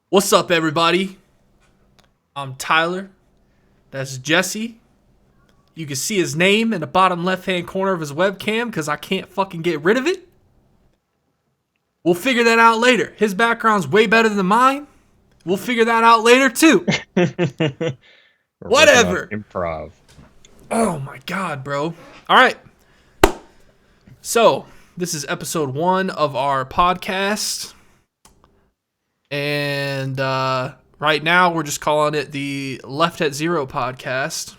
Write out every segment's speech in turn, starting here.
What's up, everybody? I'm Tyler. That's Jesse. You can see his name in the bottom left-hand corner of his webcam because I can't fucking get rid of it. We'll figure that out later. His background's way better than mine. We'll figure that out later, too. We're working on Whatever. improv. Oh my god, bro. All right. So, this is episode 1 of our podcast. And right now, we're just calling it the Left at Zero podcast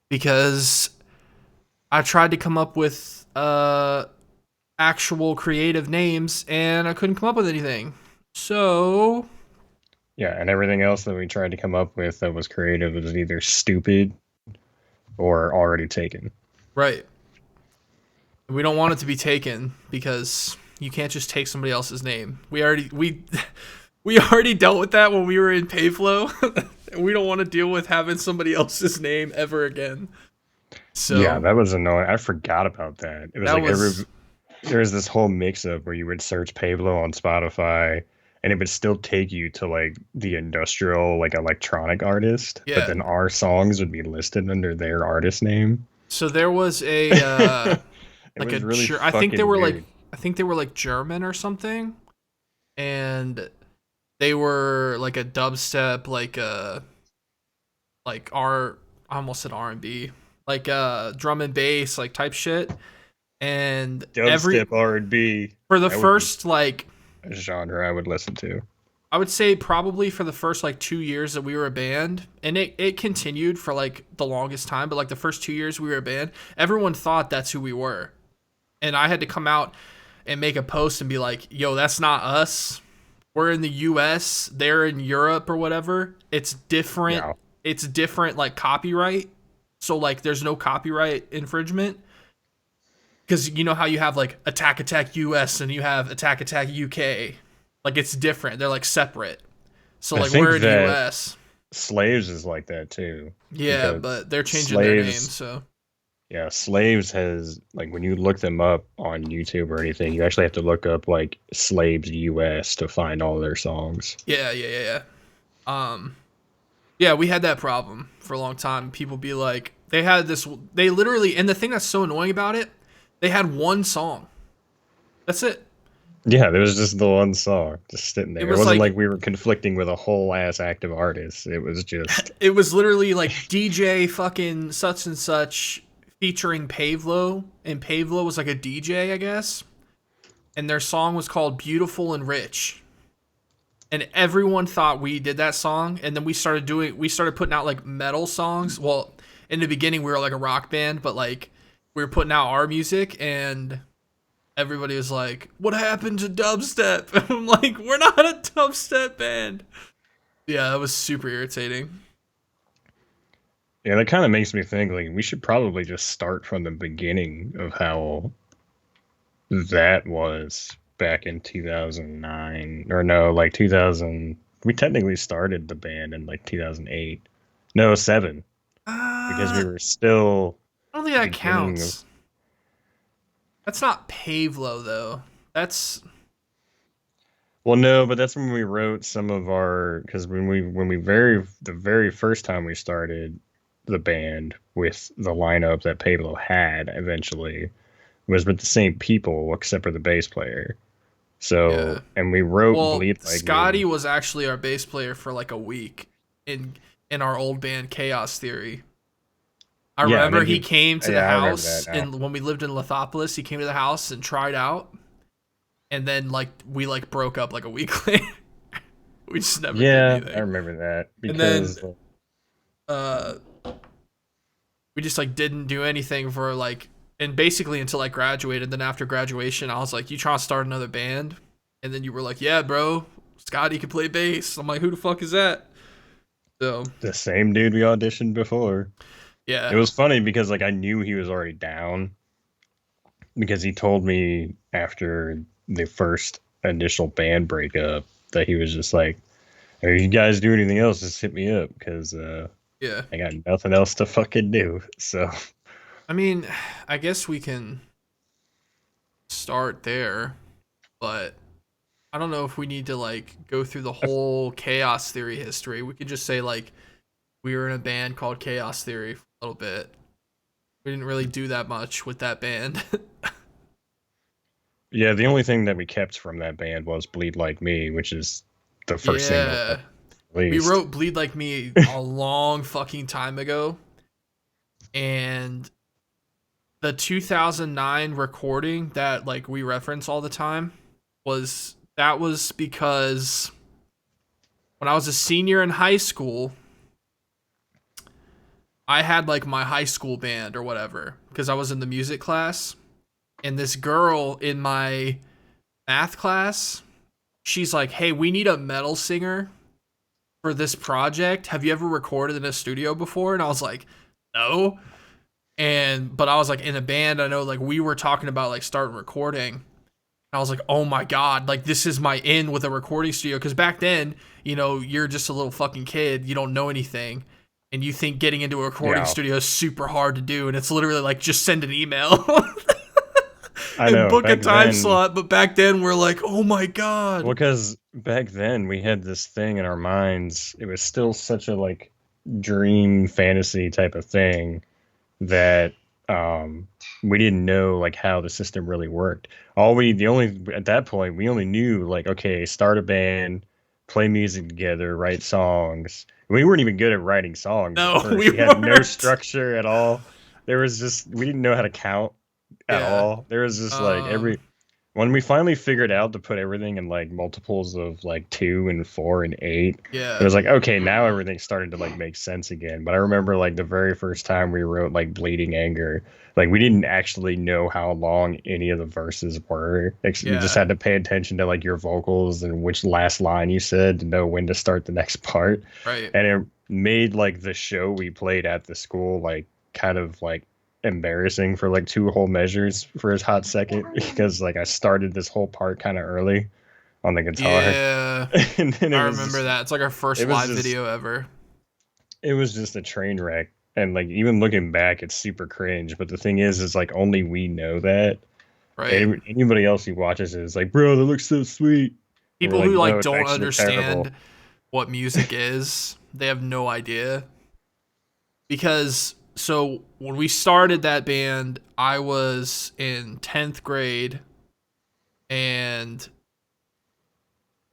because I tried to come up with actual creative names and I couldn't come up with anything. So, Yeah, and everything else that we tried to come up with that was creative was either stupid or already taken. right. We don't want it to be taken because you can't just take somebody else's name. We already dealt with that when we were in Pavelow. We don't want to deal with having somebody else's name ever again. Yeah, So, that was annoying. I forgot about that. It was that like was there was this whole mix up where you would search Pavelow on Spotify and it would still take you to like the industrial, like electronic artist, but yeah. then our songs would be listed under their artist name. So there was a It like was really I think they fucking were like weird. German or something, and they were like a dubstep, like I almost said R&B, like drum and bass like type shit. And every Dubstep R&B. for the That would be first like a genre I would listen to. I would say probably for the first like 2 years that we were a band, and it continued for like the longest time, but like the first 2 years we were a band, everyone thought that's who we were. And I had to come out and make a post and be like, yo, that's not us. We're in the US, they're in Europe or whatever. It's different. Yeah. It's different like copyright. So like there's no copyright infringement. Cause you know how you have like Attack Attack US and you have Attack Attack UK. Like it's different. They're like separate. So I like think we're in the that US. Slaves is like that too, Yeah, because but they're changing their name, Slaves, so yeah, Slaves has like when you look them up on YouTube or anything, you actually have to look up like Slaves US to find all their songs. yeah. Um Yeah, we had that problem for a long time. People be like, they literally, and the thing that's so annoying about it, they had one song. That's it. Yeah, there was just the one song just sitting It there. It was wasn't like, like we were conflicting with a whole ass active artist. It was just it was literally like DJ fucking such and such featuring Pavelow, and Pavelow was like a DJ, I guess. And their song was called Beautiful and Rich. And everyone thought we did that song, and then we started putting out like metal songs. Well, in the beginning we were like a rock band, but like we were putting out our music, and everybody was like, what happened to dubstep? And I'm like, we're not a dubstep band. Yeah, that was super irritating. yeah, that kind of makes me think like we should probably just start from the beginning of how that was back in 2009 or no, like 2000. We technically started the band in like 2008. No, 7 because we I were still don't think that beginning of. counts. That's not Pavelo though. That's Well, no, but that's when we wrote some of our because when we the very first time we started the band with the lineup that Pablo had eventually was with the same people except for the bass player. yeah. So, and we wrote Well, Bleed Like Me. Scotty was actually our bass player for like a week in our old band Chaos Theory. I Yeah, and remember then he he, came to the yeah, I remember that house, now. and when we lived in Lithopolis, he came to the house and tried out, and then like we like broke up like a week later. We just never did Yeah, I anything. remember that And then because uh we just like didn't do anything for like, and basically until I graduated. Then after graduation, I was like, "You trying to start another band?" And then you were like, "Yeah, bro, Scotty can play bass." I'm like, "Who the fuck is that?" So the same dude we auditioned before. It yeah, was funny because like I knew he was already down because he told me after the first initial band breakup that he was just like, "If you guys do anything else, just hit me up because yeah. I got nothing else to fucking do." So I mean, I guess we can start there, but I don't know if we need to like go through the whole chaos theory history. We could just say like we were in a band called Chaos Theory for a little bit. We didn't really do that much with that band. Yeah, the only thing that we kept from that band was "Bleed Like Me," which is the first single that Yeah. we We released. wrote Bleed Like Me a long fucking time ago, and the 2009 recording that like we reference all the time was because when I was a senior in high school, I had like my high school band or whatever because I was in the music class, and this girl in my math class, she's like, "Hey, we need a metal singer for this project. Have you ever recorded in a studio before?" And I was like, "No." And but I was like in a band. I know like we were talking about like starting recording. I was like, "Oh my god, like this is my in with a recording studio." Because back then, you're just a little fucking kid. You don't know anything, and you think getting into a recording Yeah, studio is super hard to do. And it's literally like just send an email I and know. book a Back time then, slot. But back then, we're like, "Oh my well, god." because back then we had this thing in our minds. It was still such a like dream fantasy type of thing that um we didn't know like how the system really worked. The only at that point we only knew like, okay, start a band, play music together, write songs. We weren't even good at writing songs at No, first. we We had no weren't. structure at all. There was just we didn't know how to count at Yeah. all. There was just like Um. every when we finally figured out to put everything in like multiples of like 2 and 4 and 8, it Yeah. was like, okay, now everything's starting to like make sense again. But I remember like the very first time we wrote like Bleeding Anger, like we didn't actually know how long any of the verses were. You just Yeah. had to pay attention to like your vocals and which last line you said to know when to start the next part. Right. And it made like the show we played at the school like kind of like embarrassing for like two whole measures for his hot second because like I started this whole part kind of early on the guitar Yeah. and then I remember that. It's like our it first was live just video ever. it was just a train wreck, and like even looking back it's super cringe, but the thing is like only we know that. Right. Anybody else who watches it is like, bro, that looks so sweet, and we're People like, who no, like it's don't actually terrible. understand what music is, they have no idea. Because so when we started that band, I was in 10th grade and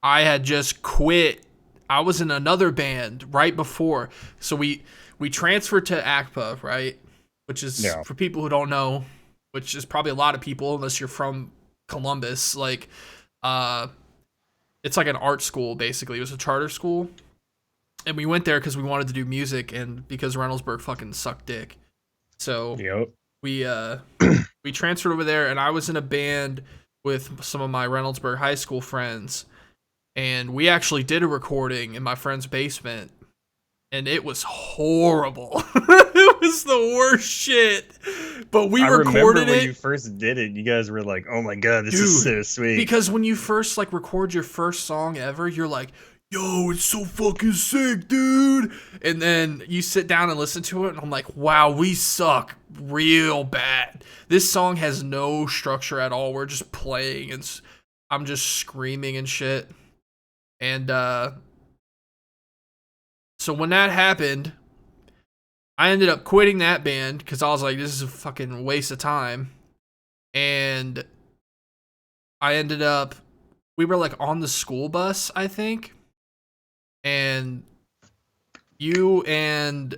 I had just quit. I was in another band right before. So we transferred to ACPA, right? Which is Yeah, for people who don't know, which is probably a lot of people unless you're from Columbus, like uh it's like an art school basically. It was a charter school. And we went there because we wanted to do music and because Reynoldsburg fucking sucked dick. So yep. we we transferred over there and I was in a band with some of my Reynoldsburg high school friends and we actually did a recording in my friend's basement and it was horrible. It was the worst shit. But we I remember recorded when it, you first did it, you guys were like, oh my god, this is dude, so sweet. because when you first like record your first song ever, you're like, "Yo, it's so fucking sick, dude." And then you sit down and listen to it and I'm like, "Wow, we suck real bad. This song has no structure at all. We're just playing and I'm just screaming and shit." And so when that happened, I ended up quitting that band because I was like, this is a fucking waste of time. And I ended up, we were like on the school bus, I think. And you and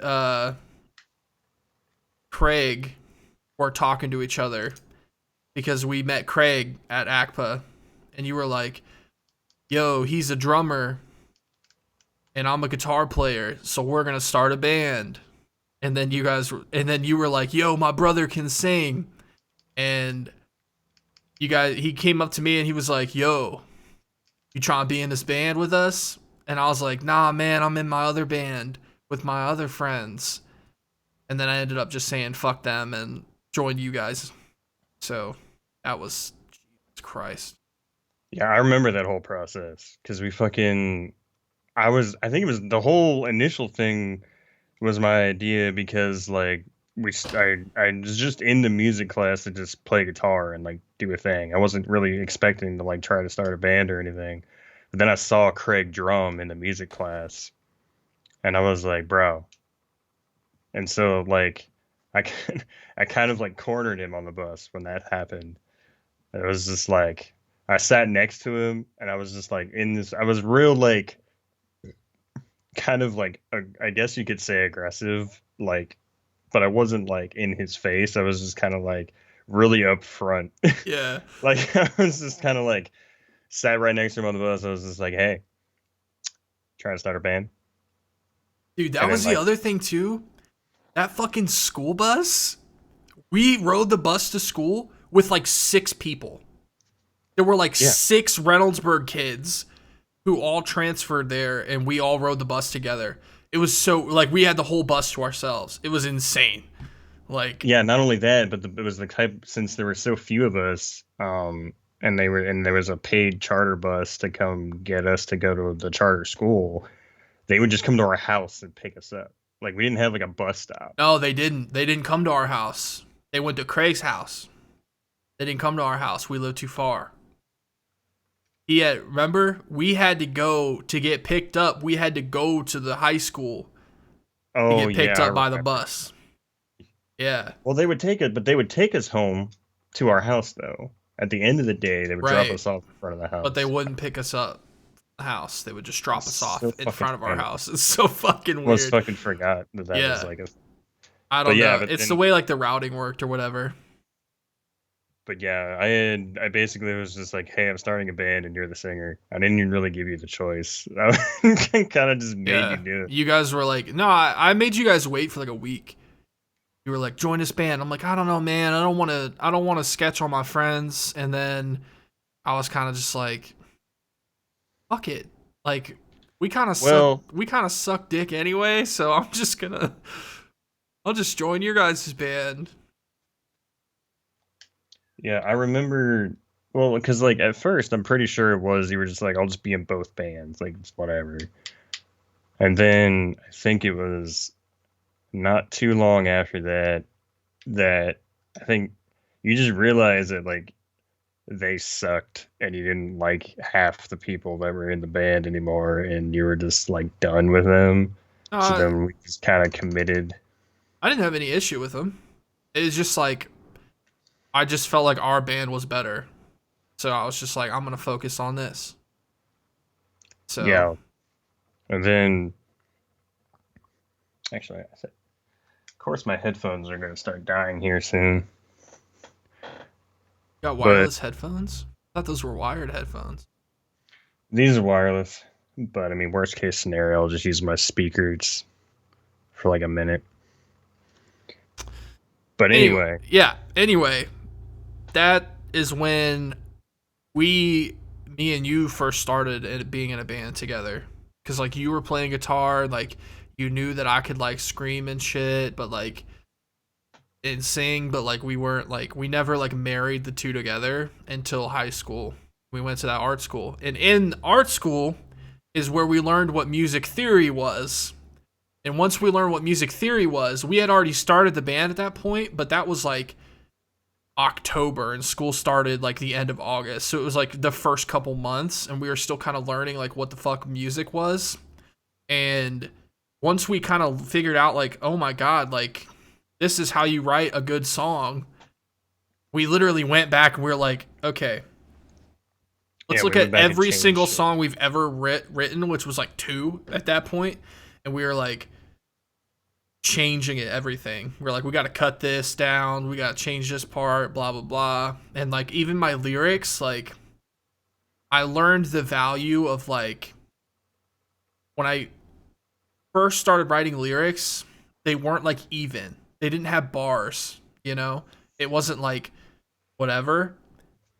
Craig were talking to each other because we met Craig at ACPA. And you were like, yo, he's a drummer and I'm a guitar player. So we're going to start a band. And then you were like, yo, my brother can sing. And he came up to me and he was like, yo, you trying to be in this band with us? And I was like, nah, man, I'm in my other band with my other friends. And then I ended up just saying fuck them and joined you guys. So that was Jesus Christ. Yeah, I remember that whole process because we fucking I think it was the whole initial thing was my idea because like I was just in the music class to just play guitar and like do a thing. I wasn't really expecting to like try to start a band or anything. But then I saw Craig drum in the music class, and I was like, bro. And so like I I kind of like cornered him on the bus when that happened. And it was just like I sat next to him, and I was just like in this. I was real like kind of like I guess you could say aggressive, like, but I wasn't like in his face. I was just kind of like really upfront. Yeah. Like I was just kind of like sat right next to him on the bus. I was just like, "Hey, trying to start a band," Dude, that and then was the like, other thing too. That fucking school bus. We rode the bus to school with like 6 people. There were like yeah, 6 Reynoldsburg kids who all transferred there, and we all rode the bus together. It was so like we had the whole bus to ourselves. It was insane. Like, yeah. Not only that, but it was the type, since there were so few of us, and there was a paid charter bus to come get us to go to the charter school. They would just come to our house and pick us up. Like we didn't have like a bus stop. no, they didn't. They didn't come to our house. They went to Craig's house. They didn't come to our house. We lived too far. Remember, we had to go to get picked up. We had to go to the high school to Oh get picked yeah, I up by the remember. bus. Yeah, Well, they would take it, but they would take us home to our house though. At the end of the day, they would drop right. us off in front of the But they house. wouldn't pick us up at the house. They would just drop It's us so off in fucking front of our random. house. It's so fucking Almost weird. fucking forgot that that was Yeah, like a. I But don't yeah, know. but It's the then, way like the routing worked or whatever. but yeah, I basically was just like, hey, I'm starting a band and you're the singer. I didn't even really give you the choice. I kind of just made you Yeah, do it. you guys were like, no, I made you guys wait for like a week. You were like, join this band. I'm like, I don't know, man. I don't want to sketch on my friends. And then I was kind of just like, fuck it. Like, Well, we kind of suck dick anyway. So I'll just join your guys' band. yeah, I remember. Well, because like at first, I'm pretty sure it was you were just like, I'll just be in both bands, like it's whatever. And then I think it was not too long after that I think you just realized that like they sucked and you didn't like half the people that were in the band anymore and you were just like done with them. So Uh, then we just kind of committed. I didn't have any issue with them. It was just like, I just felt like our band was better. So I was just like, I'm going to focus on this. So, Yeah. And then actually, of course my headphones are going to start dying here soon. got But wireless headphones? I thought those were wired headphones. these are wireless. But I mean, worst case scenario, I'll just use my speakers for like a minute. But Anyway, anyway, yeah. Anyway, that is when me and you first started being in a band together. Cause like you were playing guitar, like you knew that I could like scream and shit, but like and sing, but like we weren't like we never like married the two together until high school. We went to that art school, and in art school is where we learned what music theory was. And once we learned what music theory was, we had already started the band at that point, but that was like October and school started like the end of August. So it was like the first couple months and we were still kind of learning like what the fuck music was. And once we kind of figured out like, oh my god, like this is how you write a good song, we literally went back and we were like, okay, yeah, let's we look went at back and every single changed it. song we've ever written, which was like 2 at that point, and we were like changing it everything. We're like, we got to cut this down, we got to change this part, blah blah blah. And like even my lyrics, like I learned the value of like when I first started writing lyrics, they weren't like even. They didn't have bars, you know? It wasn't like whatever,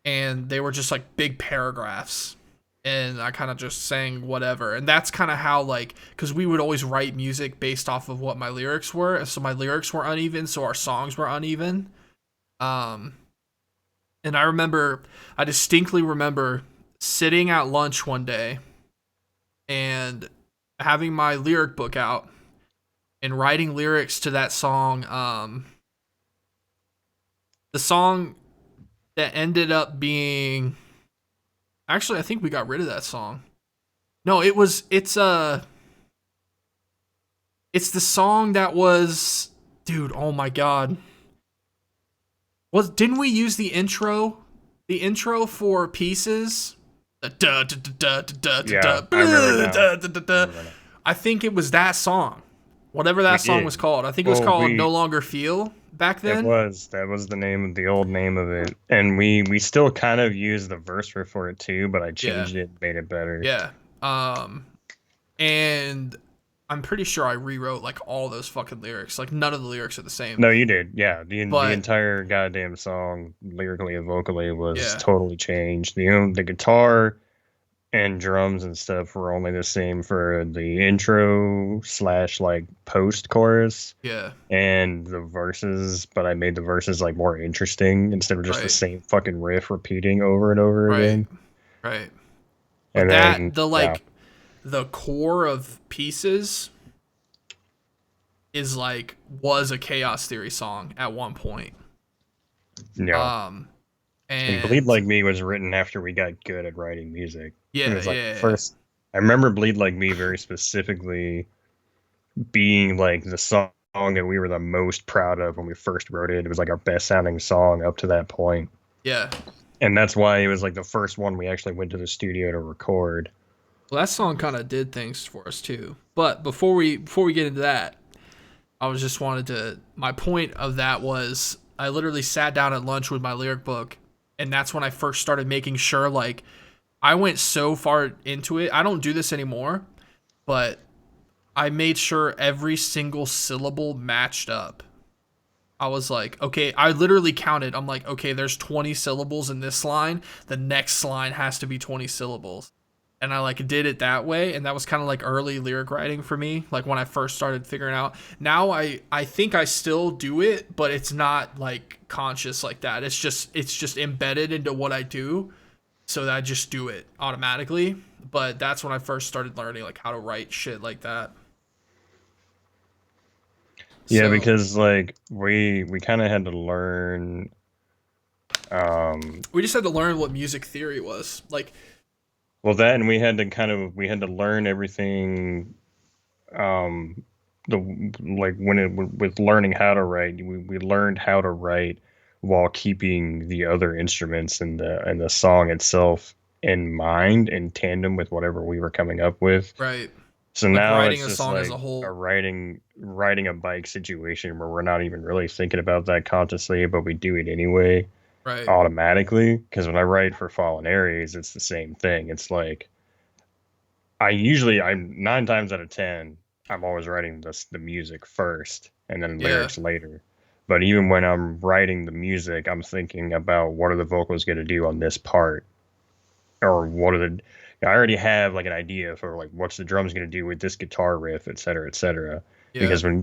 and they were just like big paragraphs. And I kind of just sang whatever. And that's kind of how, like, because we would always write music based off of what my lyrics were. So my lyrics were uneven, so our songs were uneven. Um, and I distinctly remember sitting at lunch one day and having my lyric book out and writing lyrics to that song. The song that ended up being, actually, I think we got rid of that song. No, it's the song that was, dude. Oh my god, didn't we use the intro? The intro for Pieces. Yeah, I remember now. I remember now. I think it was that song. Whatever that We song was did. called. I think it was Well, called No we Longer Feel back it then. was that was the name of the old name of it, and we still kind of used the verse riff for it too, but I Yeah. changed it, made it better. Yeah. And I'm pretty sure I rewrote like all those fucking lyrics. Like none of the lyrics are the same. No, you did. Yeah, the But entire goddamn song, lyrically and vocally, was yeah. totally changed. The guitar and drums and stuff were only the same for the intro slash like post chorus Yeah. and the verses, but I made the verses like more interesting instead of just the Right. same fucking riff repeating over and over Right. again. Right. But And then the yeah, like the core of Pieces is like was a Chaos Theory song at one point. yeah. Um And Bleed and Like Me was written after we got good at writing music. It yeah, was like yeah, first I remember Bleed Like Me very specifically being like the song that we were the most proud of when we first wrote it. It was like our best sounding song up to that point. yeah. And that's why it was like the first one we actually went to the studio to record. Well, that song kind of did things for us too. But before we get into that, I was just wanted to. My point of that was I literally sat down at lunch with my lyric book, and that's when I first started making sure. Like, I went so far into it. I don't do this anymore, but I made sure every single syllable matched up. I was like, okay, I literally counted. I'm like, okay, there's 20 syllables in this line. The next line has to be 20 syllables. And I like did it that way, and that was kind of like early lyric writing for me, like when I first started figuring out. Now I think I still do it, but it's not like conscious like that. It's just embedded into what I do, so that I just do it automatically. But that's when I first started learning like how to write shit like that. Yeah, So because like we kind of had to learn um we just had to learn what music theory was. Like, well that and we had to learn everything um the like when it with learning how to write we learned how to write while keeping the other instruments and the song itself in mind in tandem with whatever we were coming up with. right, So like now writing it's a just song as a like a whole. riding a bike situation where we're not even really thinking about that consciously, but we do it anyway Right. automatically. Because when I write for Fallen Aries, it's the same thing. It's like I'm 9 times out of 10, I'm always writing the music first and then Yeah. lyrics later. But even when I'm writing the music, I'm thinking about what are the vocals going to do on this part, or what are the I already have like an idea for like what's the drums going to do with this guitar riff, et cetera, et cetera. Yeah. Because when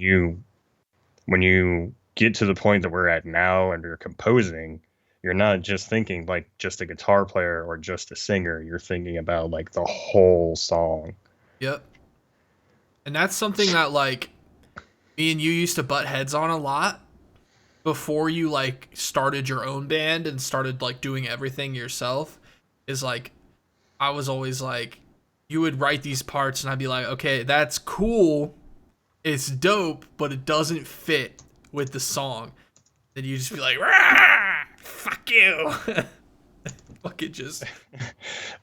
you get to the point that we're at now and you're composing, you're not just thinking like just a guitar player or just a singer. You're thinking about like the whole song. Yep. And that's something that like me and you used to butt heads on a lot before you like started your own band and started like doing everything yourself. Is like I was always like you would write these parts and I'd be like, "Okay, that's cool. It's dope, but it doesn't fit with the song." Then you just be like, "Rah! Fuck you." Fucking just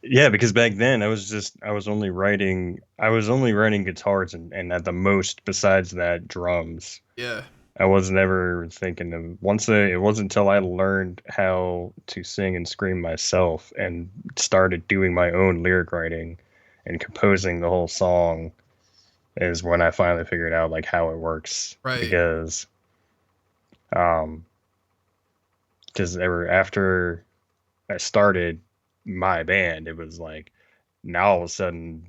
Yeah, because back then I was only writing guitars and at the most besides that drums. yeah. I was never thinking of it wasn't until I learned how to sing and scream myself and started doing my own lyric writing and composing the whole song is when I finally figured out like how it works Right. um because ever after I started my band it was like now all of a sudden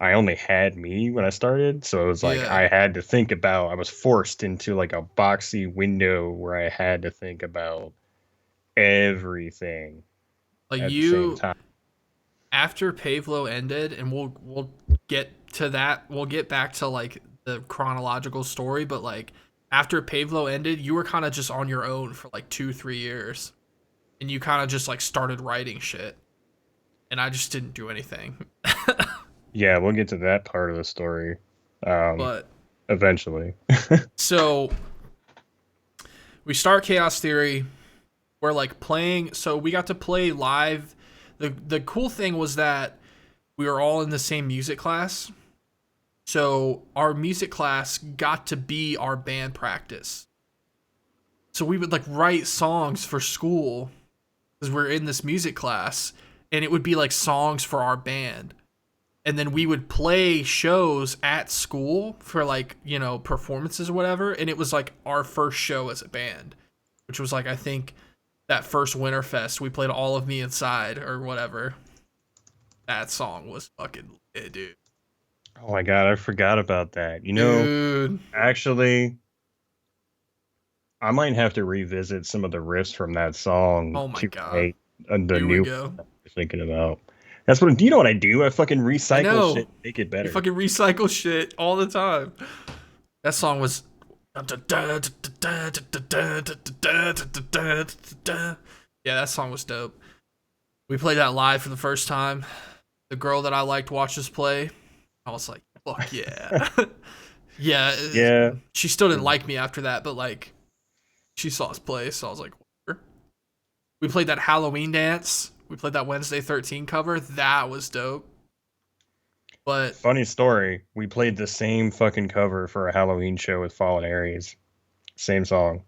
I only had me when I started, so it was like Yeah. I was forced into like a boxy window where I had to think about everything Like at the same you time. after Pavelow ended, and we'll get to that. We'll get back to like the chronological story, but like after Pavelow ended, you were kind of just on your own for like 2-3 years, and you kind of just like started writing shit, and I just didn't do anything. Yeah, we'll get to that part of the story um, But eventually. so we start Chaos Theory. We're like playing, so we got to play live. The cool thing was that we were all in the same music class. So our music class got to be our band practice. So we would like write songs for school because we're in this music class, and it would be like songs for our band. And then we would play shows at school for like, performances or whatever. And it was like our first show as a band, which was like, I think that first Winterfest, we played All of Me Inside or whatever. That song was fucking lit, dude. Oh my god, I forgot about that. Dude. Actually, I might have to revisit some of the riffs from that song Oh my to god. make the Here we new go. I'm thinking about. That's what. Do you know what I do? I fucking I recycle know. shit, make it You better. fucking recycle shit all the time. That song was. Yeah, that song was dope. We played that live for the first time. The girl that I liked watched us play. I was like, fuck yeah. Yeah. Yeah. She still didn't like me after that, but like, she saw us play, so I was like, whatever. We played that Halloween dance. We played that Wednesday 13 cover. That was dope. But Funny story. We played the same fucking cover for a Halloween show with Fallen Aries. Same song.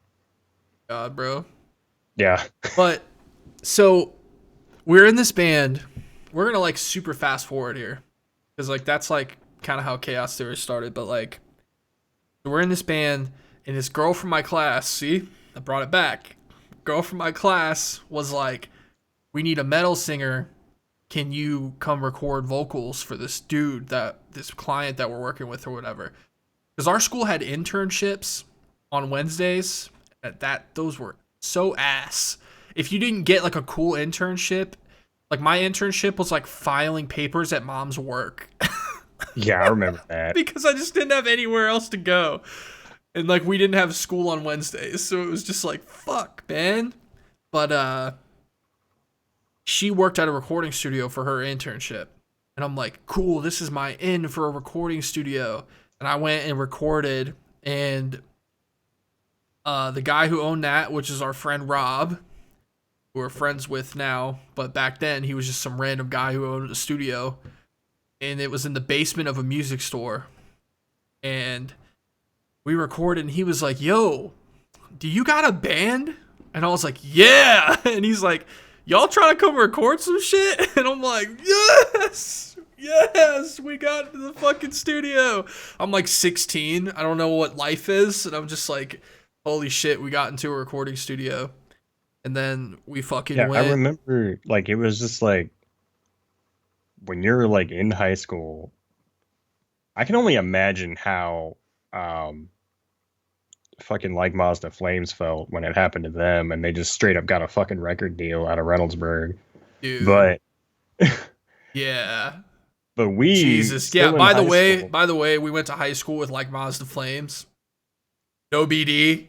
God, bro. Yeah. But so we're in this band. We're gonna like super fast forward here, because like that's like kind of how Chaos Theory started. But like we're in this band, and this girl from my class. See, I brought it back. Girl from my class was like, "We need a metal singer. Can you come record vocals for this dude this client that we're working with or whatever?" Because our school had internships on Wednesdays. Those were so ass. If you didn't get like a cool internship, like my internship was like filing papers at mom's work Yeah, I remember that. because I just didn't have anywhere else to go. And like we didn't have school on Wednesdays, so it was just like fuck, man. But she worked at a recording studio for her internship. And I'm like, cool, this is my in for a recording studio. And I went and recorded, and the guy who owned that, which is our friend Rob, who we're friends with now, but back then he was just some random guy who owned a studio, and it was in the basement of a music store. And we recorded, and he was like, yo, do you got a band? And I was like, yeah. And he's like, y'all trying to come record some shit? And I'm like, yes, we got to the fucking studio. I'm like 16. I don't know what life is. And I'm just like, holy shit, we got into a recording studio. And then we fucking Yeah, I went. remember like it was just like when you're like in high school, I can only imagine how fucking like Mazda Flames felt when it happened to them and they just straight up got a fucking record deal out of Reynoldsburg. Dude. But Yeah. but we Jesus. Yeah, still in high school. by the way, we went to high school with like Mazda Flames. No BD.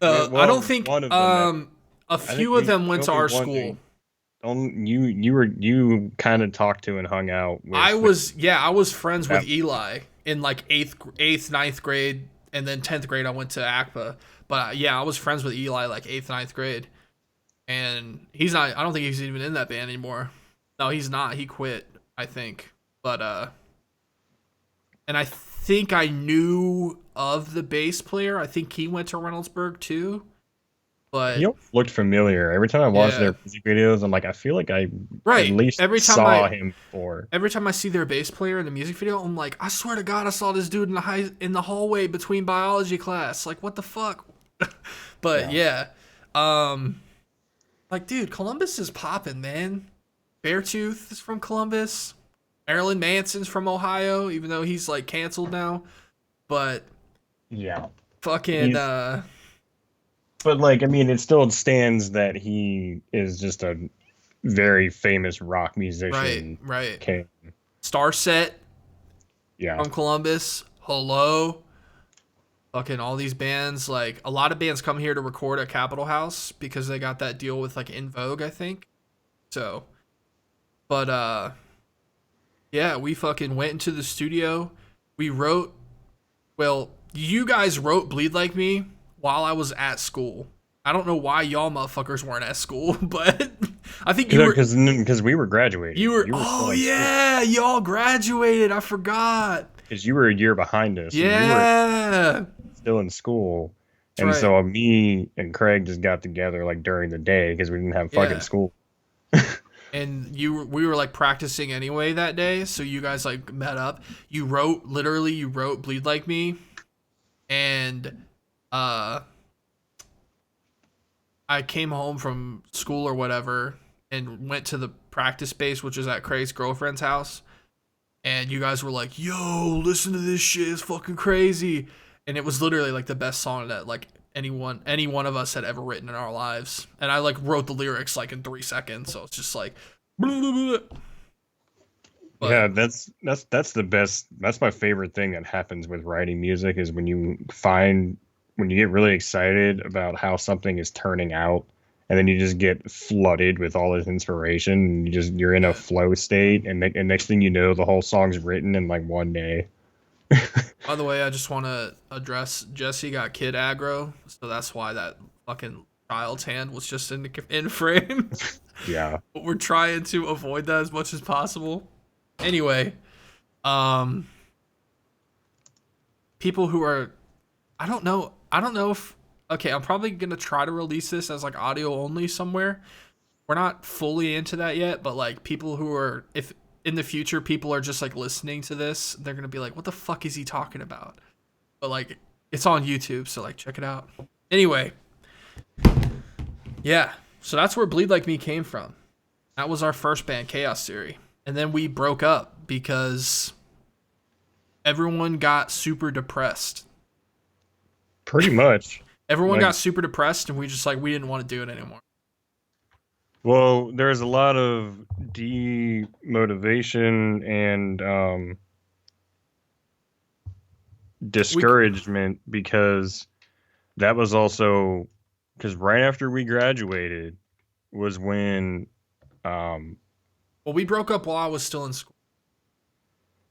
I don't think one of them. a few of them went to our school. You kind of talked to and hung out with. I was friends with Eli in like eighth, ninth grade, and then 10th grade I went to ACPA. But yeah, I was friends with Eli like 8th, ninth grade, and he's not. I don't think he's even in that band anymore. No, he's not. He quit, I think. But and I think I knew of the bass player. I think he went to Reynoldsburg too. But He always looked familiar. Every time I watch yeah, their music videos, I'm like, I feel like I at right. least saw him before. Every time I see their bass player in the music video, I'm like, I swear to God, I saw this dude in the hallway between biology class. Like, what the fuck? But yeah, like, dude, Columbus is popping, man. Beartooth is from Columbus. Marilyn Manson's from Ohio, even though he's like canceled now. But Yeah. fucking But like, I mean, it still stands that he is just a very famous rock musician. right. King. Starset. Yeah. from Columbus. Hello. Fucking all these bands, like a lot of bands come here to record at Capitol House because they got that deal with like In Vogue, I think. So, but yeah, we fucking went into the studio. We wrote, well, you guys wrote Bleed Like Me while I was at school. I don't know why y'all motherfuckers weren't at school, but I think Because we were you graduating. were You were oh still in school. yeah, y'all graduated. I forgot. Because you were a year behind us, so you were Yeah. still in school. That's And right. so me and Craig just got together like during the day because we didn't have fucking Yeah. school. And we were like practicing anyway that day, so you guys like met up. You wrote Bleed Like Me, and uh I came home from school or whatever and went to the practice space, which is at Craig's girlfriend's house. And you guys were like, "Yo, listen to this shit. It's fucking crazy." And it was literally like the best song that like any one of us had ever written in our lives. And I like wrote the lyrics like in 3 seconds, so it's just like, blah, blah, blah. Yeah, But that's the best. That's my favorite thing that happens with writing music is when you get really excited about how something is turning out, and then you just get flooded with all this inspiration, and you're in a yeah. flow state, and next thing you know, the whole song's written in like one day. By the way, I just want to address Jesse got kid aggro, so that's why that fucking child's hand was just in frame. Yeah. But we're trying to avoid that as much as possible. Anyway, um, people who are, I don't know if, okay, I'm probably gonna try to release this as like audio only somewhere. We're not fully into that yet, but like people who are, if in the future people are just like listening to this, they're gonna be like, what the fuck is he talking about? But like, it's on YouTube, so like, check it out. Anyway, yeah, so that's where Bleed Like Me came from. That was our first band, Chaos Theory. And then we broke up because everyone got super depressed. Pretty much. Everyone Like, got super depressed, and we just like we didn't want to do it anymore. well, there's a lot of demotivation and We discouragement because that was also because right after we graduated was when um well, we broke up while I was still in school,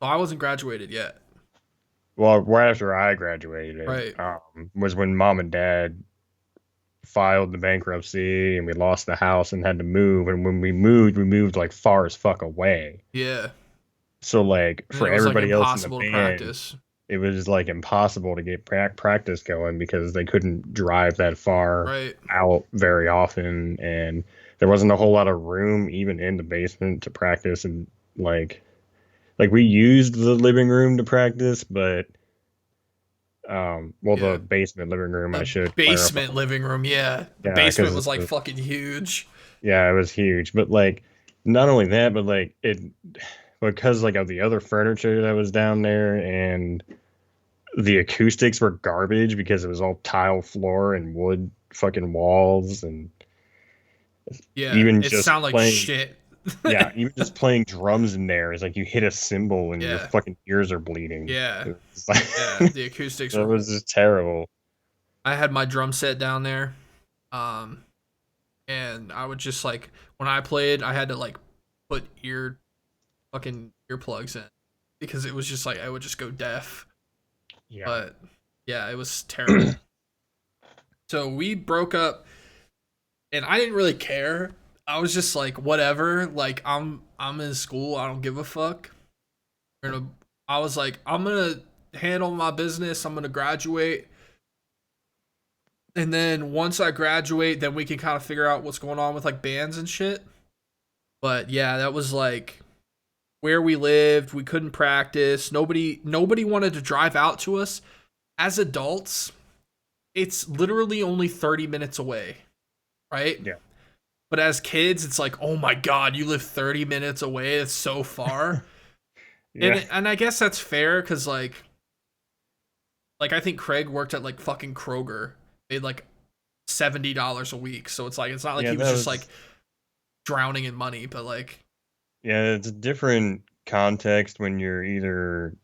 so I wasn't graduated yet. well right after I graduated Right? was when mom and dad filed the bankruptcy and we lost the house and had to move, and when we moved like far as fuck away, Yeah. so like And then for it was like everybody else in the impossible to band practice. it was like impossible to get practice going because they couldn't drive that far Right? out very often, and there wasn't a whole lot of room even in the basement to practice. And like we used the living room to practice, but well, the Yeah. basement living room, I The should clarify. basement living room. Yeah, the Yeah, basement because was like fucking huge. yeah, it was huge. But like not only that, but like it because like of the other furniture that was down there, and the acoustics were garbage because it was all tile floor and wood fucking walls, and Yeah, even it just sounded like playing shit. yeah, even just playing drums in there is like you hit a cymbal and your Yeah, fucking ears are bleeding. yeah, It was like yeah. The acoustics that were was horrible. just terrible. I had my drum set down there, um, and I would just like when I played, I had to like put fucking earplugs in because it was just like I would just go deaf. Yeah. But yeah, it was terrible. So we broke up, and I didn't really care. I was just like, whatever. Like I'm in school. I don't give a fuck. We're gonna. I was like, I'm gonna handle my business. I'm gonna graduate, and then once I graduate, then we can kind of figure out what's going on with like bands and shit. But yeah, that was like where we lived. We couldn't practice. Nobody wanted to drive out to us. As adults, it's literally only 30 minutes away, right? Yeah. But as kids, it's like, oh my god, you live 30 minutes away. It's so far. Yeah. And I guess that's fair because like I think Craig worked at like fucking Kroger, made like $70 a week. So it's like it's not like Yeah, he was that just like was drowning in money, but like yeah, it's a different context when you're either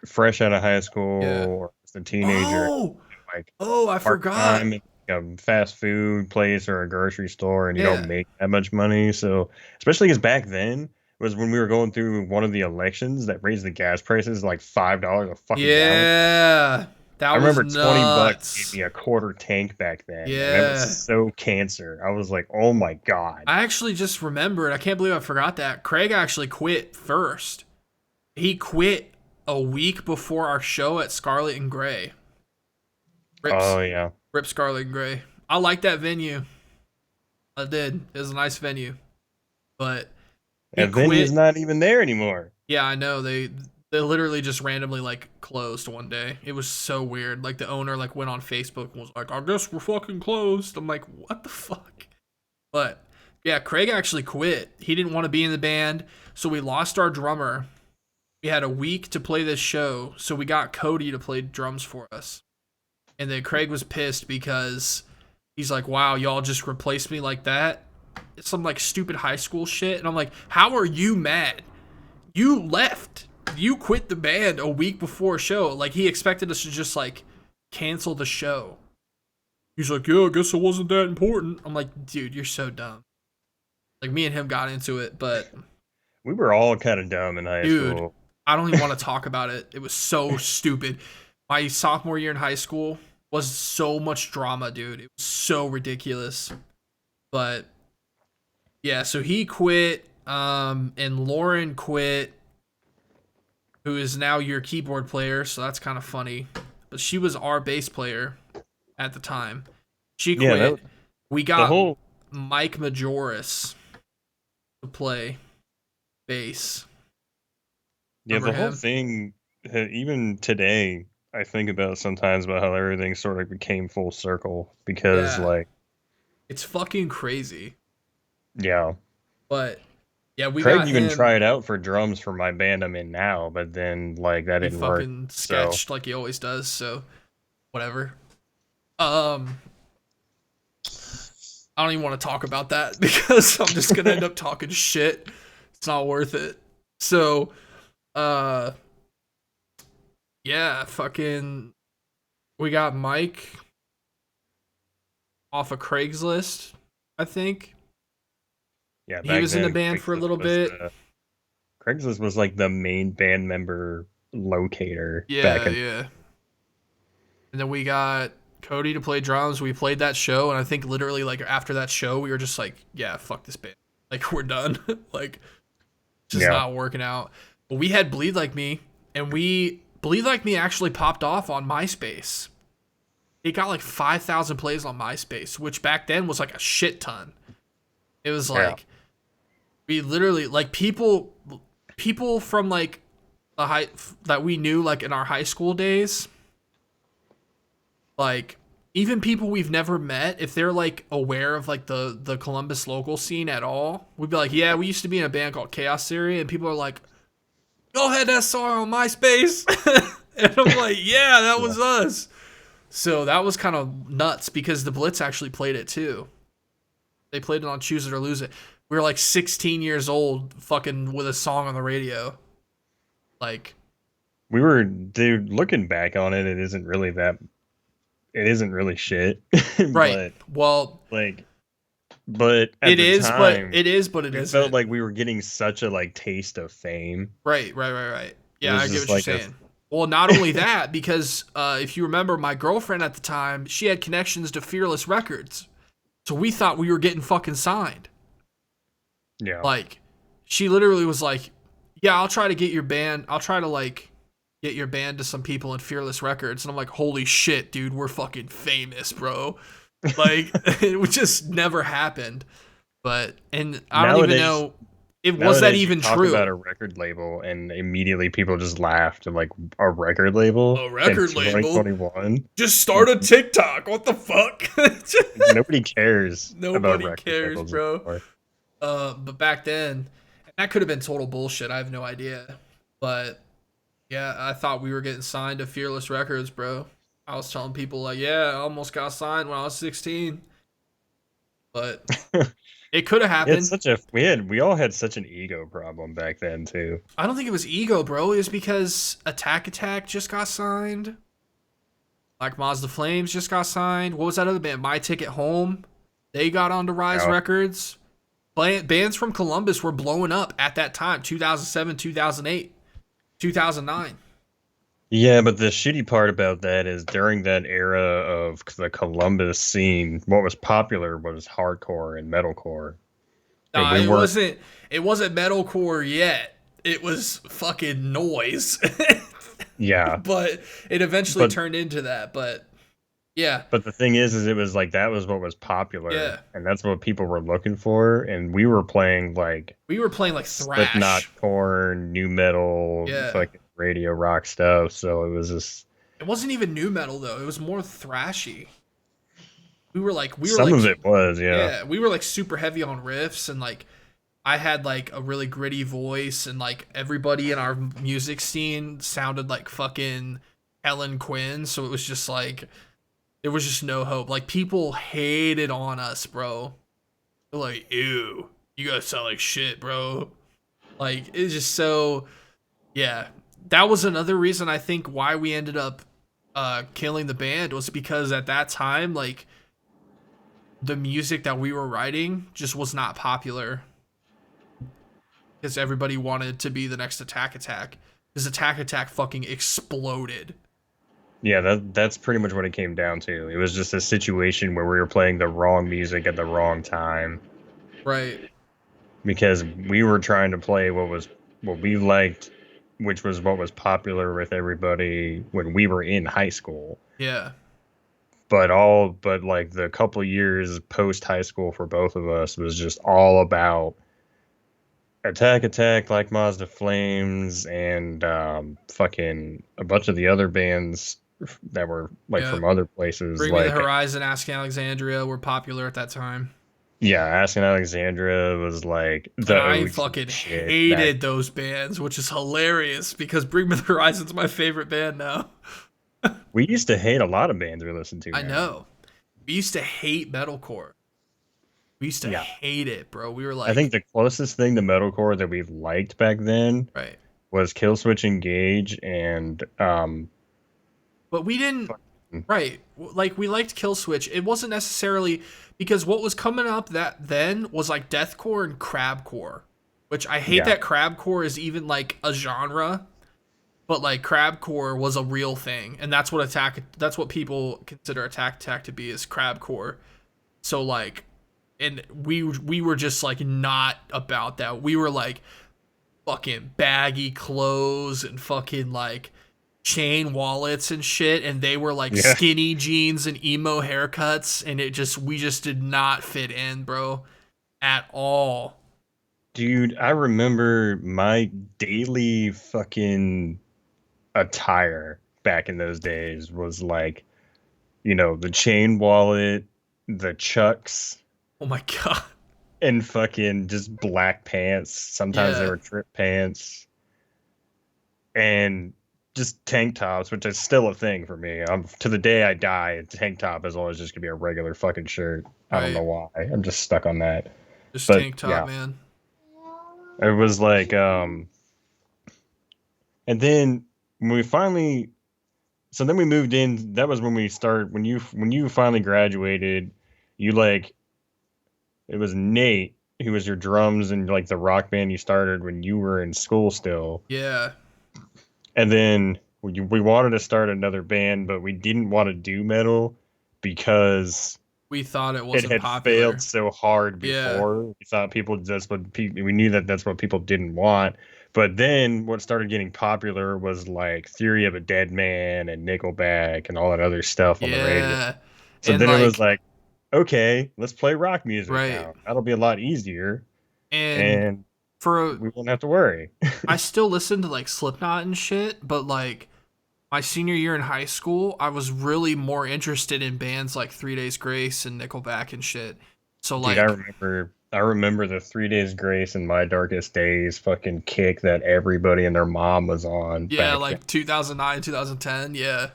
fresh out of high Yeah. school or as a teenager, Oh, like oh, I part forgot. time in a fast food place or a grocery store, and you don't Yeah. make that much money. So, especially because back then was when we were going through one of the elections that raised the gas prices like $5 a fucking gallon. Yeah. That I was remember $20 gave nuts. me a quarter tank back then, and that was Yeah. so cancer. I was like, oh my God. I actually just remembered. I can't believe I forgot that. Craig actually quit first. He quit a week before our show at Scarlet and Gray. Rips, Oh yeah. Rip Scarlet and Gray. I like that venue. I did. It was a nice venue. But he That venue's quit. not even there anymore. Yeah, I know. They literally just randomly like closed one day. It was so weird. Like the owner like went on Facebook and was like, "I guess we're fucking closed." I'm like, "What the fuck?" But yeah, Craig actually quit. He didn't want to be in the band, so we lost our drummer. We had a week to play this show, so we got Cody to play drums for us. And then Craig was pissed because he's like, "Wow, y'all just replaced me like that." It's some like stupid high school shit, and I'm like, "How are you mad? You left. You quit the band a week before a show. Like he expected us to just like cancel the show." He's like, "Yeah, I guess it wasn't that important." I'm like, "Dude, you're so dumb." Like me and him got into it, but We were all kind of dumb in high dude, school. I don't even want to talk about it. It was so stupid. My sophomore year in high school was so much drama, dude. It was so ridiculous. But yeah, so he quit, and Lauren quit, who is now your keyboard player, so that's kind of funny. But she was our bass player at the time. She Yeah, quit. We the got whole Mike Majoris to play bass. yeah, Remember the whole him? thing, even today, I think about sometimes about how everything sort of became full circle because, Yeah. like, It's fucking crazy. yeah, But yeah, we Craig got even him. tried out for drums for my band I'm in now, but then like that He didn't work. fucking So sketched like he always does, so whatever. Um I don't even want to talk about that because I'm just gonna end up talking shit. It's not worth it. So, uh, yeah, fucking, we got Mike off of Craigslist, I think. yeah, He back was in the then band for a little bit. Craigslist was like the main band member locator back Yeah, in. yeah. And then we got Cody to play drums. We played that show, and I think literally like after that show, we were just like, yeah, fuck this band. Like we're done. Like just Yeah, not working out. But we had Bleed Like Me, and we Bleed Like Me actually popped off on MySpace. It got like 5,000 plays on MySpace, which back then was like a shit ton. It was yeah. like we literally like people from like the high that we knew like in our high school days, like even people we've never met, if they're like aware of like the Columbus local scene at all, we'd be like, yeah, we used to be in a band called Chaos Theory, and people are like, y'all had that song on MySpace. And I'm like, yeah, that Yeah. was us. So that was kind of nuts because the Blitz actually played it too. They played it on Choose It or Lose It. We were like 16 years old, fucking with a song on the radio. Like, We were, dude, looking back on it, it isn't really shit. right. But Well, like, but at it the is, but time, it is, but it we felt isn't. like we were getting such a like taste of fame. Right, right, right, right. It Yeah, was I get just what you're like a saying. Well, not only that, because if you remember, my girlfriend at the time, she had connections to Fearless Records. So we thought we were getting fucking signed. yeah. Like, she literally was like, yeah, I'll try to get your band. I'll try to, like, get your band to some people in Fearless Records. And I'm like, holy shit, dude, we're fucking famous, bro. Like, it just never happened. But, and I don't even Nowadays, know, it was that nowadays you even talk about true? a record label and immediately people just laughed and like a record label A in record label? 2021. Just start a TikTok. What the fuck? Nobody cares about Nobody record cares, labels bro. anymore. But back then, that could have been total bullshit. I have no idea. But yeah, I thought we were getting signed to Fearless Records, bro. I was telling people like, yeah, I almost got signed when I was 16. But It could have It's happened. such a we all had such an ego problem back then too. I don't think it was ego, bro. It was because Attack Attack just got signed. Like Mazda Flames just got signed. What was that other band? My Ticket Home. They got onto Rise Yeah. Records. Bands from Columbus were blowing up at that time, 2007, 2008, 2009. Yeah, but the shitty part about that is during that era of the Columbus scene, what was popular was hardcore and metalcore, and Nah, we weren't. it wasn't metalcore yet. It was fucking noise. Yeah, But it eventually but turned into that. But yeah, the thing is it was like that was what was popular, yeah. and that's what people were looking for, and we were playing like We were playing like Slipknot, thrash. Corn, new metal, Yeah. fucking radio rock stuff. So it was just It wasn't even new metal though. It was more thrashy. We were some like of it was, yeah. yeah, we were like super heavy on riffs and like I had like a really gritty voice and like everybody in our music scene sounded like fucking Helen Quinn, so it was just like there was just no hope. Like people hated on us, bro. They're like, ew, you guys sound like shit, bro. Like it's just so yeah. That was another reason I think why we ended up killing the band was because at that time, like the music that we were writing just was not popular because everybody wanted to be the next Attack Attack. Because Attack Attack fucking exploded. Yeah, that's pretty much what it came down to. It was just a situation where we were playing the wrong music at the wrong time Right. because we were trying to play what we liked, which was what was popular with everybody when we were in high school. Yeah. But like the couple years post high school for both of us was just all about Attack Attack, like Mazda Flames, and fucking a bunch of the other bands that were like Yeah. from other places. Bring Me the Like, Horizon, Asking Alexandria were popular at that time. yeah, Asking Alexandria was like And the I OG fucking shit. Back, hated those bands, which is hilarious because Bring Me the Horizon's my favorite band now. we used to hate a lot of bands we listened to I now. know. We used to hate metalcore. We used to Yeah. hate it, bro. We were I think like, the closest thing to metalcore that we liked back then right. was Killswitch Engage and But we didn't, right. Like, we liked Killswitch. It wasn't necessarily because what was coming up that then was like deathcore and crabcore, which I hate yeah. that crabcore is even like a genre, but like crabcore was a real thing. And that's that's what people consider Attack Attack to be is crabcore. So like, and we were just like not about that. We were like fucking baggy clothes and fucking like chain wallets and shit, and they were like Yeah. skinny jeans and emo haircuts, and we just did not fit in, bro, at all. Dude, I remember my daily fucking attire back in those days was like, the chain wallet, the chucks, Oh my god. and fucking just black pants. Sometimes they Yeah. were trip pants and just tank tops, which is still a thing for me. To the day I die, a tank top is always just gonna be a regular fucking shirt. I don't know Right. why. I'm just stuck on that. Just But tank top, yeah, man. it was like, and then when we finally, so then we moved in. That was when we started. When you finally graduated, you like it was Nate who was your drums and like the rock band you started when you were in school still. Yeah. And then we wanted to start another band, but we didn't want to do metal because We thought it it wasn't had failed popular. so hard Yeah. before. We thought we knew that that's what people didn't want. But then what started getting popular was like Theory of a Dead Man and Nickelback and all that other stuff on the radio. Yeah. So And then it was like, like, okay, let's play rock music right. now. That'll be a lot easier, And and for we won't have to worry. I still listen to like Slipknot and shit, but like my senior year in high school, I was really more interested in bands like 3 Days Grace and Nickelback and shit. So Dude, like, I remember the 3 Days Grace and My Darkest Days fucking kick that everybody and their mom was on yeah, back then. like 2009, 2010, yeah.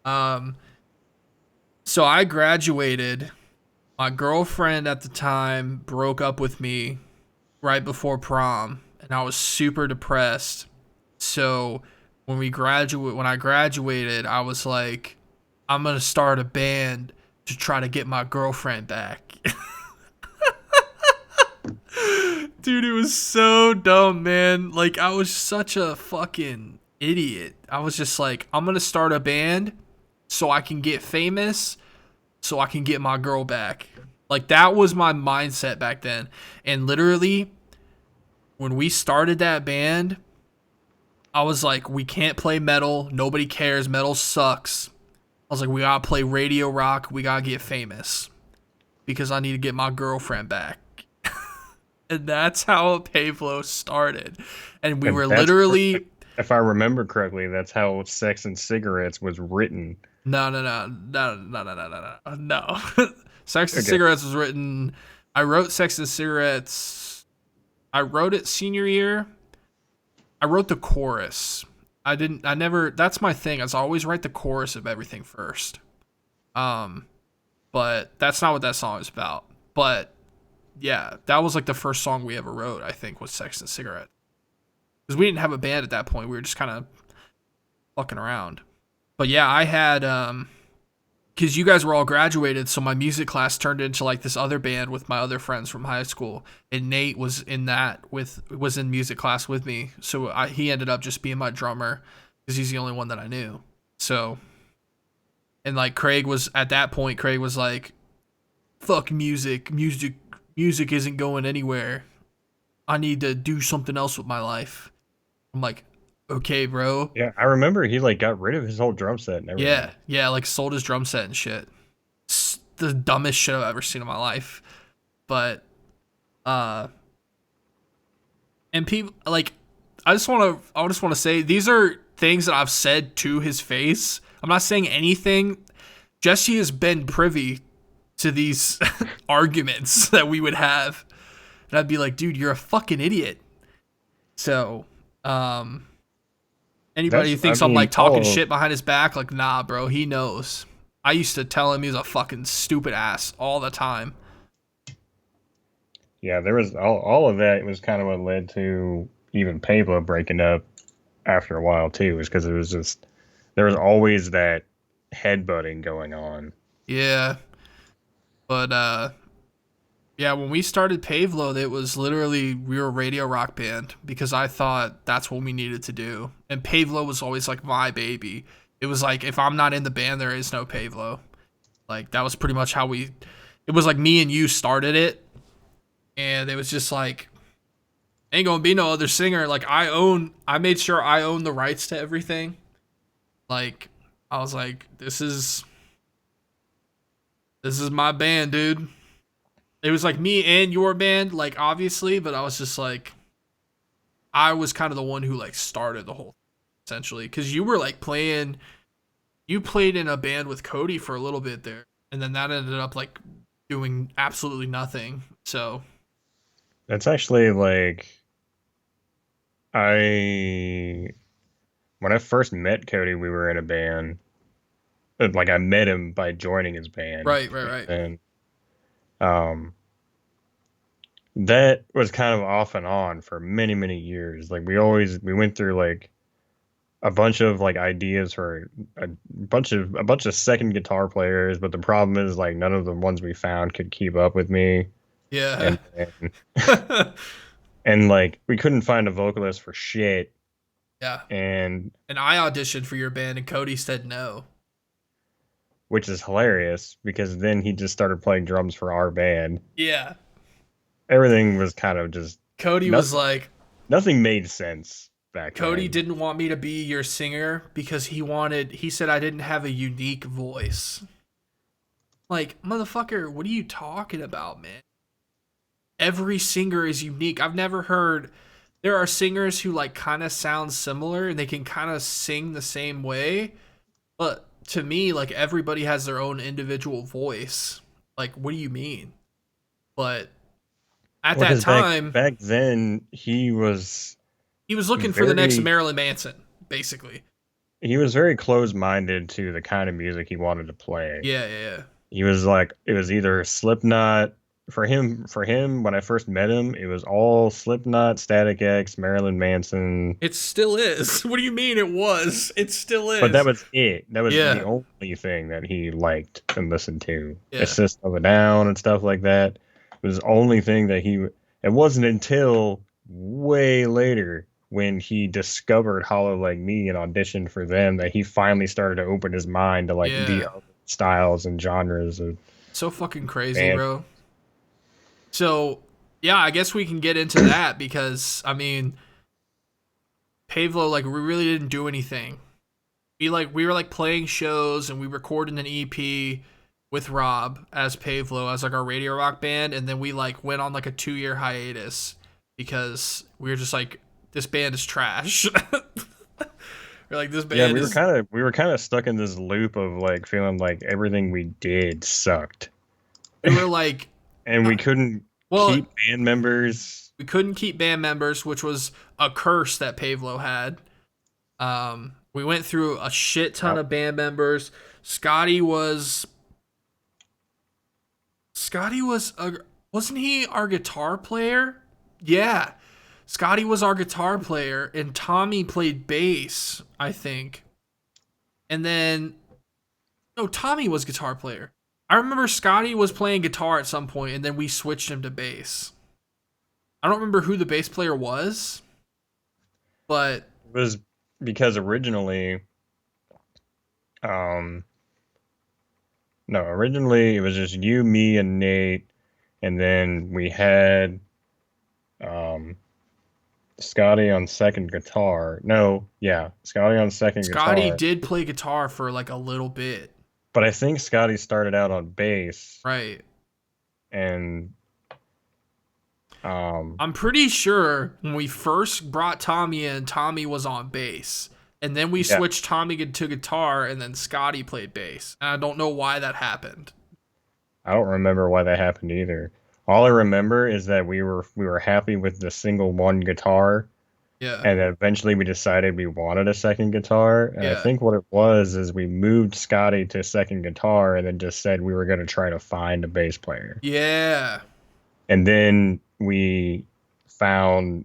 Um, so I graduated My girlfriend at the time broke up with me right before prom, and I was super depressed. So when I graduated, I was like, I'm gonna start a band to try to get my girlfriend back. Dude, it was so dumb, man. Like, I was such a fucking idiot. I was just like, I'm gonna start a band so I can get famous, so I can get my girl back. Like, that was my mindset back then. And literally, when we started that band, I was like, we can't play metal. Nobody cares. Metal sucks. I was like, we gotta play radio rock. We gotta get famous because I need to get my girlfriend back. And that's how Pavelow started. And we And were literally if I remember correctly, that's how Sex and Cigarettes was written. no. Sex and Okay. Cigarettes was written. I wrote Sex and Cigarettes. I wrote it senior year. I wrote the chorus. I never, that's my thing. Is I always write the chorus of everything first. Um, but that's not what that song is about. But yeah, that was like the first song we ever wrote, I think, was Sex and Cigarette. Because we didn't have a band at that point. We were just kind of fucking around. But yeah, I had, because you guys were all graduated, so my music class turned into like this other band with my other friends from high school, and Nate was was in music class with me. So he ended up just being my drummer because he's the only one that I knew. So, and like Craig was at that point, Craig was like, "Fuck music isn't going anywhere. I need to do something else with my life." I'm like, "Okay, bro." Yeah, I remember he like got rid of his whole drum set and everything. Yeah, like sold his drum set and shit. The dumbest shit I've ever seen in my life. But uh and people like I just want to say these are things that I've said to his face. I'm not saying anything. Jesse has been privy to these arguments that we would have. And I'd be like, "Dude, you're a fucking idiot." So, anybody who That's, I thinks I'm mean, like talking shit behind his back, like, nah, bro, he knows. I used to tell him he was a fucking stupid ass all the time. yeah, there was all of that was kind of what led to even Pavlo breaking up after a while too, is because it was just there was always that headbutting going on. Yeah, but yeah, when we started Pavelow, it was literally we were a radio rock band because I thought that's what we needed to do, and Pavelow was always like my baby. It was like if I'm not in the band, there is no Pavelow. Like that was pretty much how we. It was like me and you started it, and it was just like ain't gonna be no other singer. Like I made sure I own the rights to everything. Like I was like, this is my band, dude. It was like me and your band, like obviously, but I was just like, I was kind of the one who like started the whole thing, essentially, because you were like you played in a band with Cody for a little bit there, and then that ended up like doing absolutely nothing. So That's actually like I when I first met Cody, we were in a band. Like I met him by joining his band, right. and um, that was kind of off and on for many years. Like we went through like a bunch of like ideas for a bunch of second guitar players, but the problem is like none of the ones we found could keep up with me, Yeah. and and like we couldn't find a vocalist for shit, Yeah. and And I auditioned for your band, and Cody said no. which is hilarious because then he just started playing drums for our band. Yeah. Everything was kind of just Cody was nothing. like, Nothing made sense back Cody then. didn't want me to be your singer because he said I didn't have a unique voice. Like, motherfucker, what are you talking about, man? Every singer is unique. I've never heard there are singers who like kind of sound similar and they can kind of sing the same way, but to me like everybody has their own individual voice. Like, what do you mean? But at Well, that because time, back then he was looking for the next very Marilyn Manson, basically. he was very closed minded to the kind of music he wanted to play. Yeah. He was like, it was either Slipknot for him when I first met him, it was all Slipknot, Static X, Marilyn Manson. It still is. What do you mean it was? It still But that is. was it. That was the Yeah. only thing that he liked and listened to. A Yeah. System of a Down and stuff like that. It was the only thing that he. It wasn't until way later when he discovered Hollow Like Me and auditioned for them that he finally started to open his mind to like the Yeah. other styles and genres of So fucking crazy, band. bro. So, yeah, I guess we can get into that because I mean, Pavelow, like, we really didn't do anything. We were like playing shows and we recorded an EP with Rob as Pavelow as like our radio rock band, and then we like went on like a 2 year hiatus because we were just like, this band is trash. We're like, this Yeah, band is. we were kind of stuck in this loop of like feeling like everything we did sucked, We were like, and we couldn't well, keep band members. we couldn't keep band members, which was a curse that Pavelow had. We went through a shit ton Yep. of band members. Scotty was wasn't he our guitar player? Yeah. Scotty was our guitar player and Tommy played bass, I think. And then no, Tommy was guitar player. I remember Scotty was playing guitar at some point and then we switched him to bass. I don't remember who the bass player was, but It was because originally, um, no, originally it was just you, me, and Nate, and then we had um Scotty on second guitar. No, yeah, Scotty on second Scotty guitar. did play guitar for like a little bit. But I think Scotty started out on bass, Right. and um, I'm pretty sure when we first brought Tommy in, Tommy was on bass. And then we yeah, switched Tommy to guitar, and then Scotty played bass. And I don't know why that happened. I don't remember why that happened either. All I remember is that we were happy with the single one guitar, Yeah. and eventually we decided we wanted a second guitar. And I Yeah. think what it was is we moved Scotty to second guitar, and then just said we were going to try to find a bass player. Yeah. And then and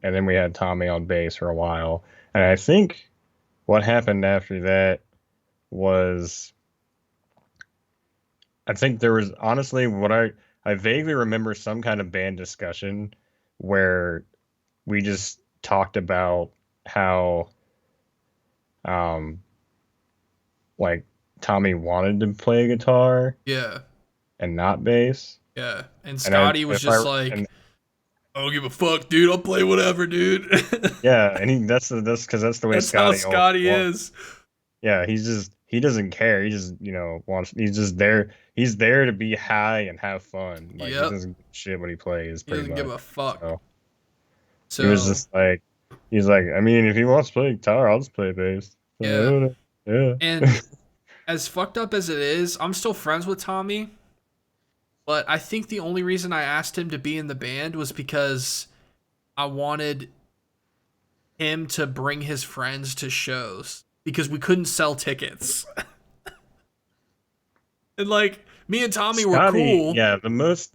then we had Tommy on bass for a while. And I think what happened after that was I think there was honestly I vaguely remember some kind of band discussion where we just talked about how um like Tommy wanted to play guitar Yeah. and not bass. Yeah. And And I Scotty was if I just like, and I don't give a fuck, dude. I'll play whatever, dude. yeah, and that's because that's the way That's how Scotty always Scotty was. is. Yeah, he doesn't care. He just, wants he's just there. He's there to be high and have fun. Like he Yep. doesn't give a shit what he plays He pretty doesn't give much. a fuck. So he was So, just like he's like, I mean, if he wants to play guitar, I'll just play bass. yeah. So, yeah. And as fucked up as it is, I'm still friends with Tommy. But I think the only reason I asked him to be in the band was because I wanted him to bring his friends to shows because we couldn't sell tickets. And like me and Tommy were Scotty, cool. yeah, the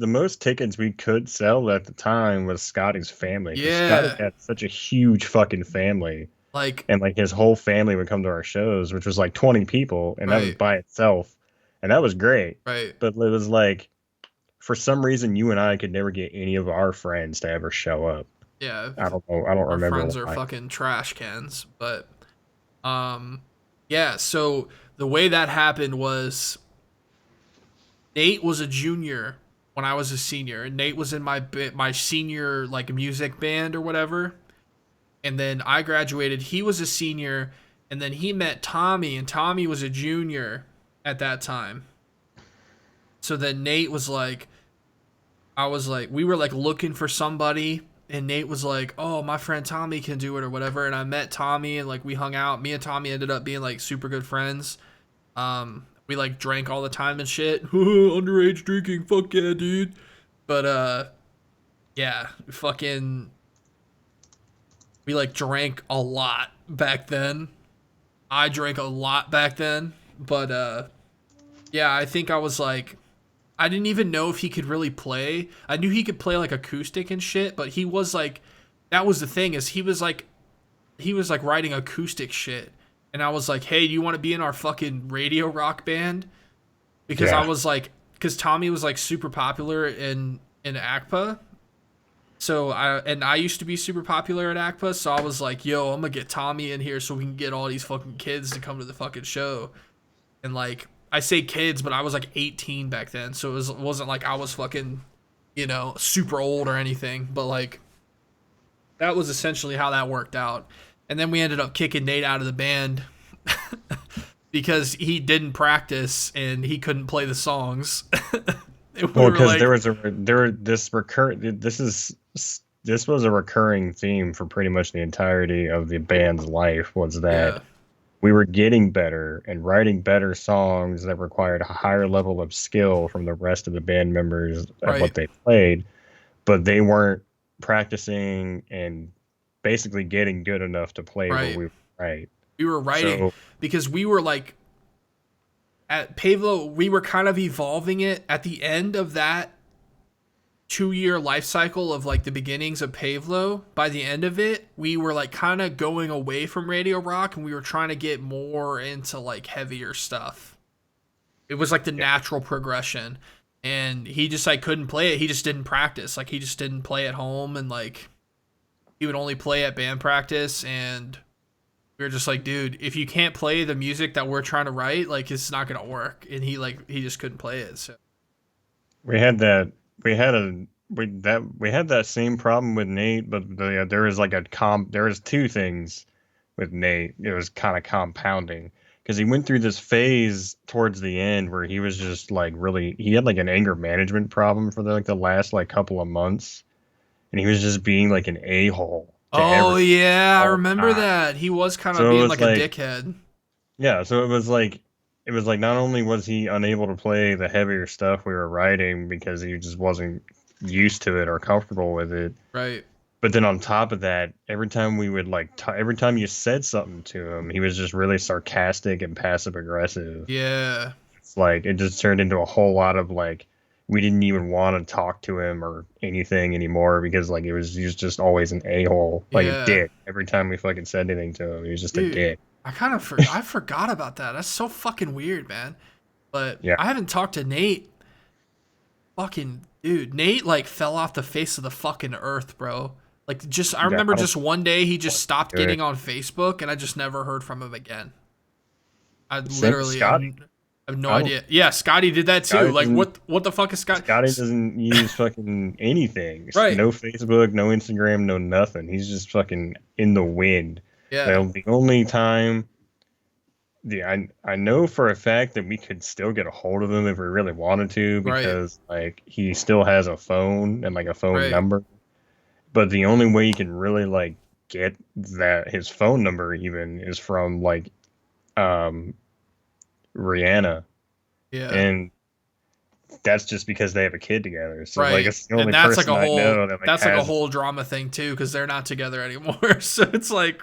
most tickets we could sell at the time was Scotty's family because Scotty Yeah. had such a huge fucking family. Like And like his whole family would come to our shows, which was like 20 people, and that was right, by itself, and that was great. right. But it was like, for some reason, you and I could never get any of our friends to ever show up. Yeah. I don't know. I don't Our remember friends are why. fucking trash cans, but yeah, so the way that happened was Nate was a junior when I was a senior, and Nate was in my senior like music band or whatever. And then I graduated. He was a senior, and then he met Tommy, and Tommy was a junior at that time. So then Nate was like, I was like, we were like looking for somebody, and Nate was like, oh, my friend Tommy can do it or whatever. And I met Tommy, and like we hung out. Me and Tommy ended up being like super good friends. We like drank all the time and shit. Underage drinking, fuck yeah, dude. But yeah, fucking, we like drank a lot back then. I drank a lot back then, but yeah, I think I was like I didn't even know if he could really play. I knew he could play like acoustic and shit, but he was like, that was the thing is he was like writing acoustic shit, and I was like, hey, do you want to be in our fucking radio rock band? Because I Yeah. was like, because Tommy was like super popular in ACPA. So I used to be super popular at ACPA, so I was like, yo, I'm gonna get Tommy in here so we can get all these fucking kids to come to the fucking show. And like I say kids, but I was like 18 back then, so it wasn't like I was fucking, super old or anything. But like that was essentially how that worked out. And then we ended up kicking Nate out of the band because he didn't practice and he couldn't play the songs. And we Well, were because like, this was a recurring theme for pretty much the entirety of the band's life, was that yeah, we were getting better and writing better songs that required a higher level of skill from the rest of the band members at what right, they played, but they weren't practicing and basically getting good enough to play what right. we write. We were writing So because we were like at Pavelow, we were kind of evolving it at the end of that 2 year life cycle of like the beginnings of Pavelow. By the end of it, we were like kind of going away from radio rock and we were trying to get more into like heavier stuff. It was like the yeah, natural progression. And he just like couldn't play it. He just didn't practice. Like he just didn't play at home and like he would only play at band practice and we were just like, dude, if you can't play the music that we're trying to write, like it's not gonna work. And he just couldn't play it. So we had that we had that same problem with Nate, but there was like there was two things with Nate. It was kind of compounding because he went through this phase towards the end where he was just like he had like an anger management problem for the last like couple of months, and he was just being like an a-hole to oh everyone yeah, I all the remember time. that. He was kind of So it being was like a like, dickhead. yeah, so it was like not only was he unable to play the heavier stuff we were writing because he just wasn't used to it or comfortable with it, Right. but then on top of that, every time we would every time you said something to him, he was just really sarcastic and passive aggressive. Yeah. It's like it just turned into a whole lot of like we didn't even want to talk to him or anything anymore because like he was just always an a-hole, like a Yeah. dick. Every time we fucking said anything to him, he was just a Dude, dick. I forgot about that. That's so fucking weird, man. But Yeah. I haven't talked to Nate. Fucking dude, Nate like fell off the face of the fucking earth, bro. Like just I Yeah, remember I don't just one day he just want stopped to do getting it. on Facebook and I just never heard from him again. I Same with literally Scotty. have no I don't idea. Yeah, Scotty did that too. Scotty Like doesn't what the fuck is Scott? Scotty doesn't use fucking anything. Right. No Facebook, no Instagram, no nothing. He's just fucking in the wind. Yeah. The only time I know for a fact that we could still get a hold of him if we really wanted to Right. because like he still has a phone and like a phone Right. number. But the only way you can really like get that his phone number even is from like um Rihanna. Yeah. And that's just because they have a kid together. So like Right. it's the And only person I know that like that's like a has whole drama thing too cuz they're not together anymore. So it's like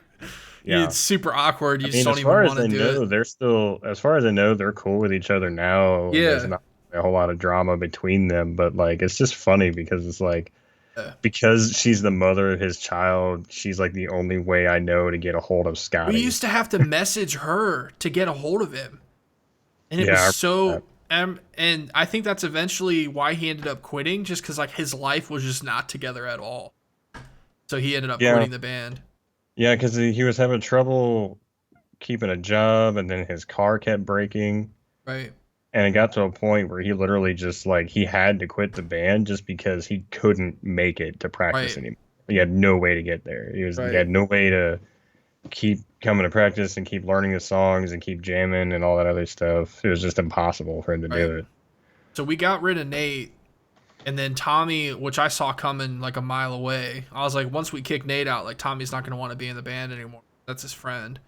yeah. it's super awkward. I You just mean, don't as even far as want to I do it. know, as far as I know, they're cool with each other now, and there's Yeah. not a whole lot of drama between them. But like, it's just funny because it's like Yeah. because she's the mother of his child, she's like the only way I know to get a hold of We Scotty. used to have to message her to get a hold of him. And it Yeah, was I remember that. so and I think that's eventually why he ended up quitting just cuz like his life was just not together at all. So he ended up Yeah, quitting the band. yeah, because he was having trouble keeping a job, and then his car kept breaking. Right. And it got to a point where he literally just like he had to quit the band just because he couldn't make it to practice Right. anymore. He had no way to get there. He Right. had no way to keep coming to practice and keep learning the songs and keep jamming and all that other stuff. It was just impossible for him to Right. do it. So we got rid of Nate and then Tommy, which I saw coming like a mile away. I was like once we kick Nate out, like Tommy's not going to want to be in the band anymore. That's his friend.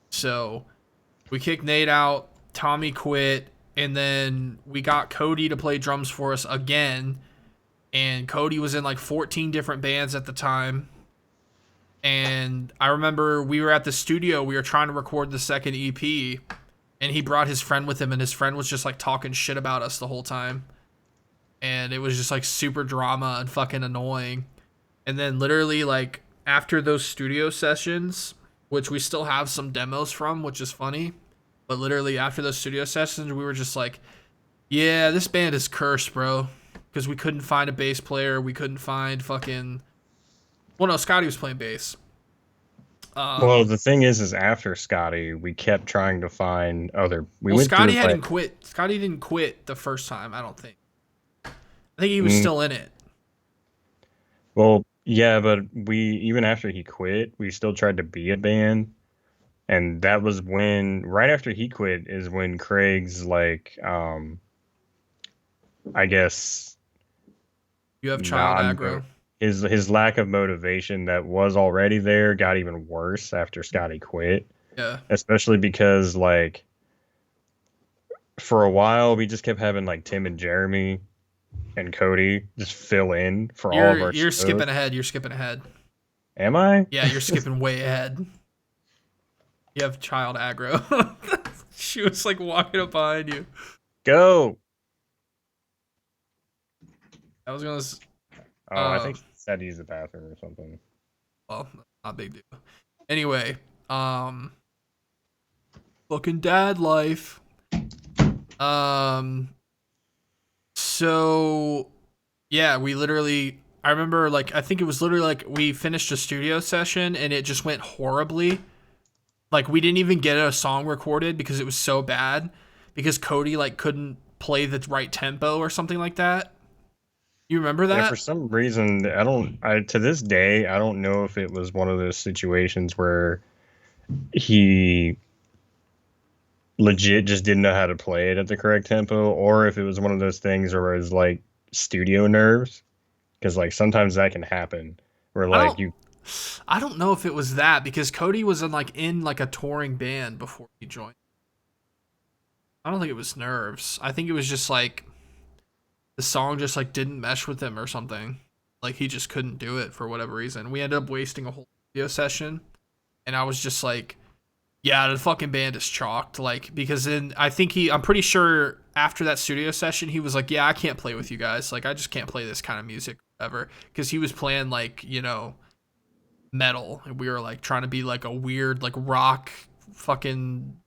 So we kicked Nate out, Tommy quit, and then we got Cody to play drums for us again. And Cody was in like 14 different bands at the time. And I remember we were at the studio, we were trying to record the second EP, and he brought his friend with him, and his friend was just like talking shit about us the whole time. and it was just like super drama and fucking annoying. And then literally like after those studio sessions, which we still have some demos from, which is funny, but literally after those studio sessions, we were just like, yeah, this band is cursed, bro, because we couldn't find a bass player, we couldn't find fucking. Well, no, Scotty was playing bass. Well, Um, the thing is after Scotty, we kept trying to find other. We well, went Scotty through hadn't like, quit. Scotty didn't quit the first time. I don't think. I think he was mm, still in it. well, yeah, but we even after he quit, we still tried to be a band, and that was when right after he quit is when Craig's like, I guess You have child non aggro. his lack of motivation that was already there got even worse after Scotty quit, Yeah, especially because like for a while we just kept having like Tim and Jeremy and Cody just fill in for all you're of our you're shows. skipping ahead. You're skipping ahead. Am I? Yeah, you're skipping way ahead. You have child aggro. She was like walking up behind you. Go. I was gonna. Oh, I think he said he's the bathroom or something. Well, not a big deal. Anyway, um, fucking dad life. Um, so yeah, we literally. I remember like I think it was literally like we finished a studio session and it just went horribly. Like we didn't even get a song recorded because it was so bad because Cody like couldn't play the right tempo or something like that. You remember Yeah, for that? some reason, I to this day, I don't know if it was one of those situations where he legit just didn't know how to play it at the correct tempo, or if it was one of those things where it was like studio nerves, because like sometimes that can happen, where I like don't you, I don't know if it was that because Cody was in like a touring band before he joined. I don't think it was nerves. I think it was just like the song just like didn't mesh with him or something. Like he just couldn't do it for whatever reason. We ended up wasting a whole video session and I was just like, yeah, the fucking band is chalked. Like, because then I'm pretty sure after that studio session, he was like, yeah, I can't play with you guys. Like, I just can't play this kind of music ever. Because he was playing, like, metal. And we were, like, trying to be, like, a weird, like, rock fucking.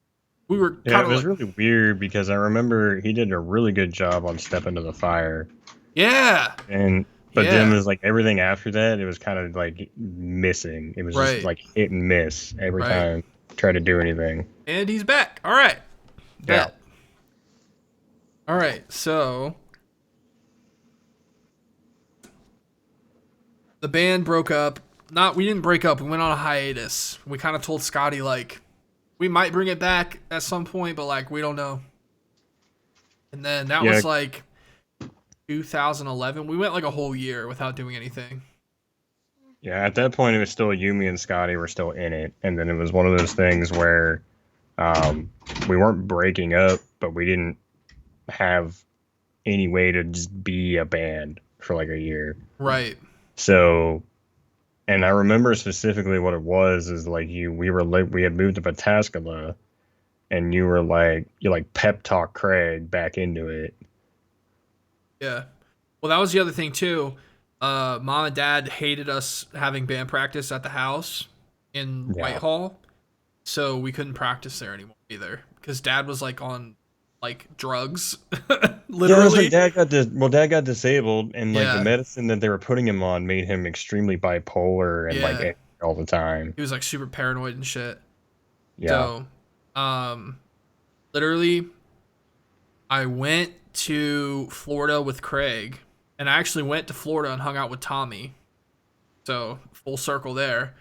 We were yeah, kind it of was like, really weird because I remember he did a really good job on Step Into the Fire, yeah, and but then it yeah, was like everything after that, it was kind of like missing. It was just right, like hit and miss every right. time try to do anything. And he's back. All right. Yeah. Bet. All right. So the band broke up. We didn't break up. We went on a hiatus. We kind of told Scotty like we might bring it back at some point, but like we don't know. And then that Yeah, was like 2011. We went like a whole year without doing anything. yeah. At that point, it was still Yumi and Scotty were still in it, and then it was one of those things where um, we weren't breaking up, but we didn't have any way to just be a band for like a year. Right. So, and I remember specifically what it was is like we had moved to Pataskala, and you like pep talk Craig back into it. Yeah. Well, that was the other thing too. Mom and Dad hated us having band practice at the house in Yeah. Whitehall, so we couldn't practice there anymore either because Dad was like on like drugs, Yeah, that's right. literally. Dad got disabled, and like the Yeah. medicine that they were putting him on made him extremely bipolar and like Yeah. angry all the time. He was like super paranoid and shit. Yeah. So, um, literally, I went to Florida with Craig, and I actually went to Florida and hung out with Tommy. So full circle there.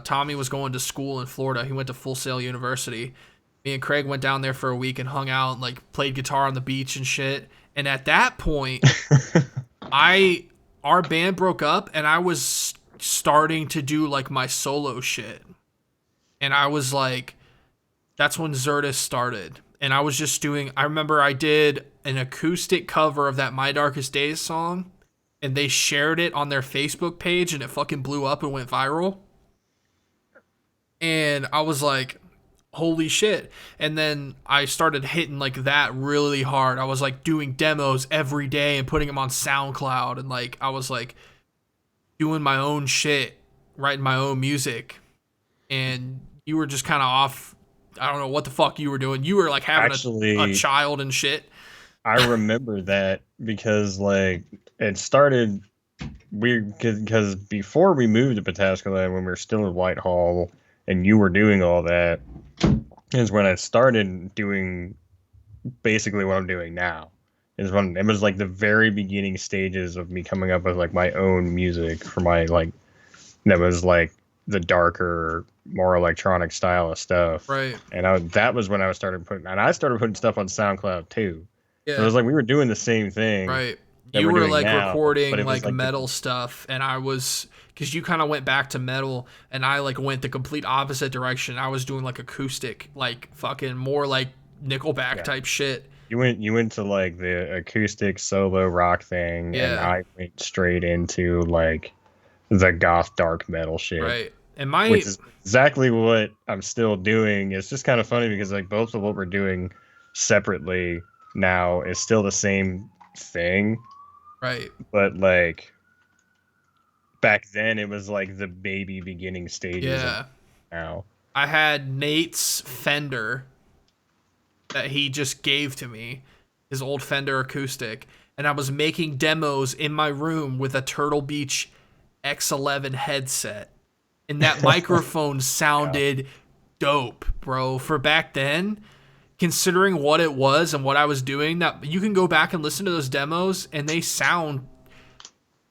Tommy was going to school in Florida. He went to Full Sail University. Me and Craig went down there for a week and hung out, and, like played guitar on the beach and shit. And at that point, I our band broke up, and I was starting to do like my solo shit. And I was like, that's when Zertis started. And I was just doing, I remember I did an acoustic cover of that My Darkest Days song, and they shared it on their Facebook page, and it fucking blew up and went viral. And I was like, holy shit. And then I started hitting like that really hard. I was like doing demos every day and putting them on SoundCloud, and like I was like doing my own shit, writing my own music. And you were just kind of off. I don't know what the fuck you were doing. You were like having a Actually, child and shit. I remember that because like it started we because before we moved to Pataskala when we were still in Whitehall and you were doing all that is when I started doing basically what I'm doing now. Is when it was like the very beginning stages of me coming up with like my own music for my like that was like the darker, more electronic style of stuff. Right. And that was when I started putting, and I started putting stuff on SoundCloud too. So it Yeah. was like we were doing the same thing Right. that You we're were doing like now, but recording it was like like metal stuff, and I was, because you kind of went back to metal, and I like went the complete opposite direction. I was doing like acoustic, like fucking more like Nickelback yeah. type shit. You went to like the acoustic solo rock thing, and Yeah. I went straight into like the goth dark metal shit, Right. And which my is exactly what I'm still doing. It's just kind of funny because like both of what we're doing separately now is still the same thing, right. but like back then it was like the baby beginning stages of Yeah. now. I had Nate's Fender that he just gave to me, his old Fender acoustic, and I was making demos in my room with a Turtle Beach X11 headset. And that microphone Yeah. sounded dope, bro. For back then, considering what it was and what I was doing, that you can go back and listen to those demos and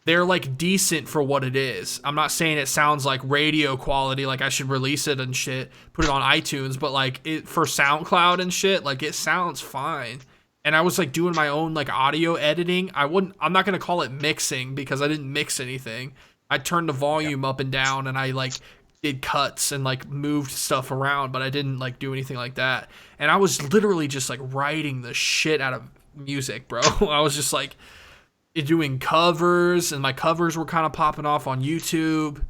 they're like decent for what it is. I'm not saying it sounds like radio quality, like I should release it and shit, put it on iTunes, but like it for SoundCloud and shit, like it sounds fine. And I was like doing my own like audio editing. I'm not going to call it mixing because I didn't mix anything. I turned the Yeah. volume up and down, and I like did cuts and like moved stuff around, but I didn't like do anything like that. And I was literally just like writing the shit out of music, bro. I was just like doing covers, and my covers were kind of popping off on YouTube.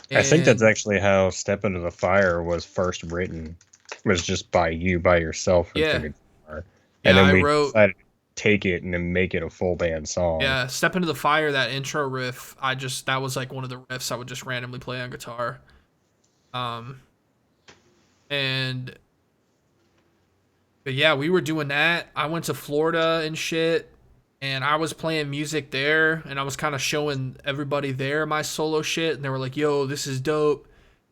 I think that's And actually how Step Into the Fire was first written, was just by you by yourself with the yeah, guitar. And yeah, then I we wrote, decided to take it and then make it a full band song. yeah, Step Into the Fire, that intro riff, that was like one of the riffs I would just randomly play on guitar. Um, and, but yeah, we were doing that. I went to Florida and shit, and I was playing music there, and I was kind of showing everybody there my solo shit, and they were like, yo, this is dope.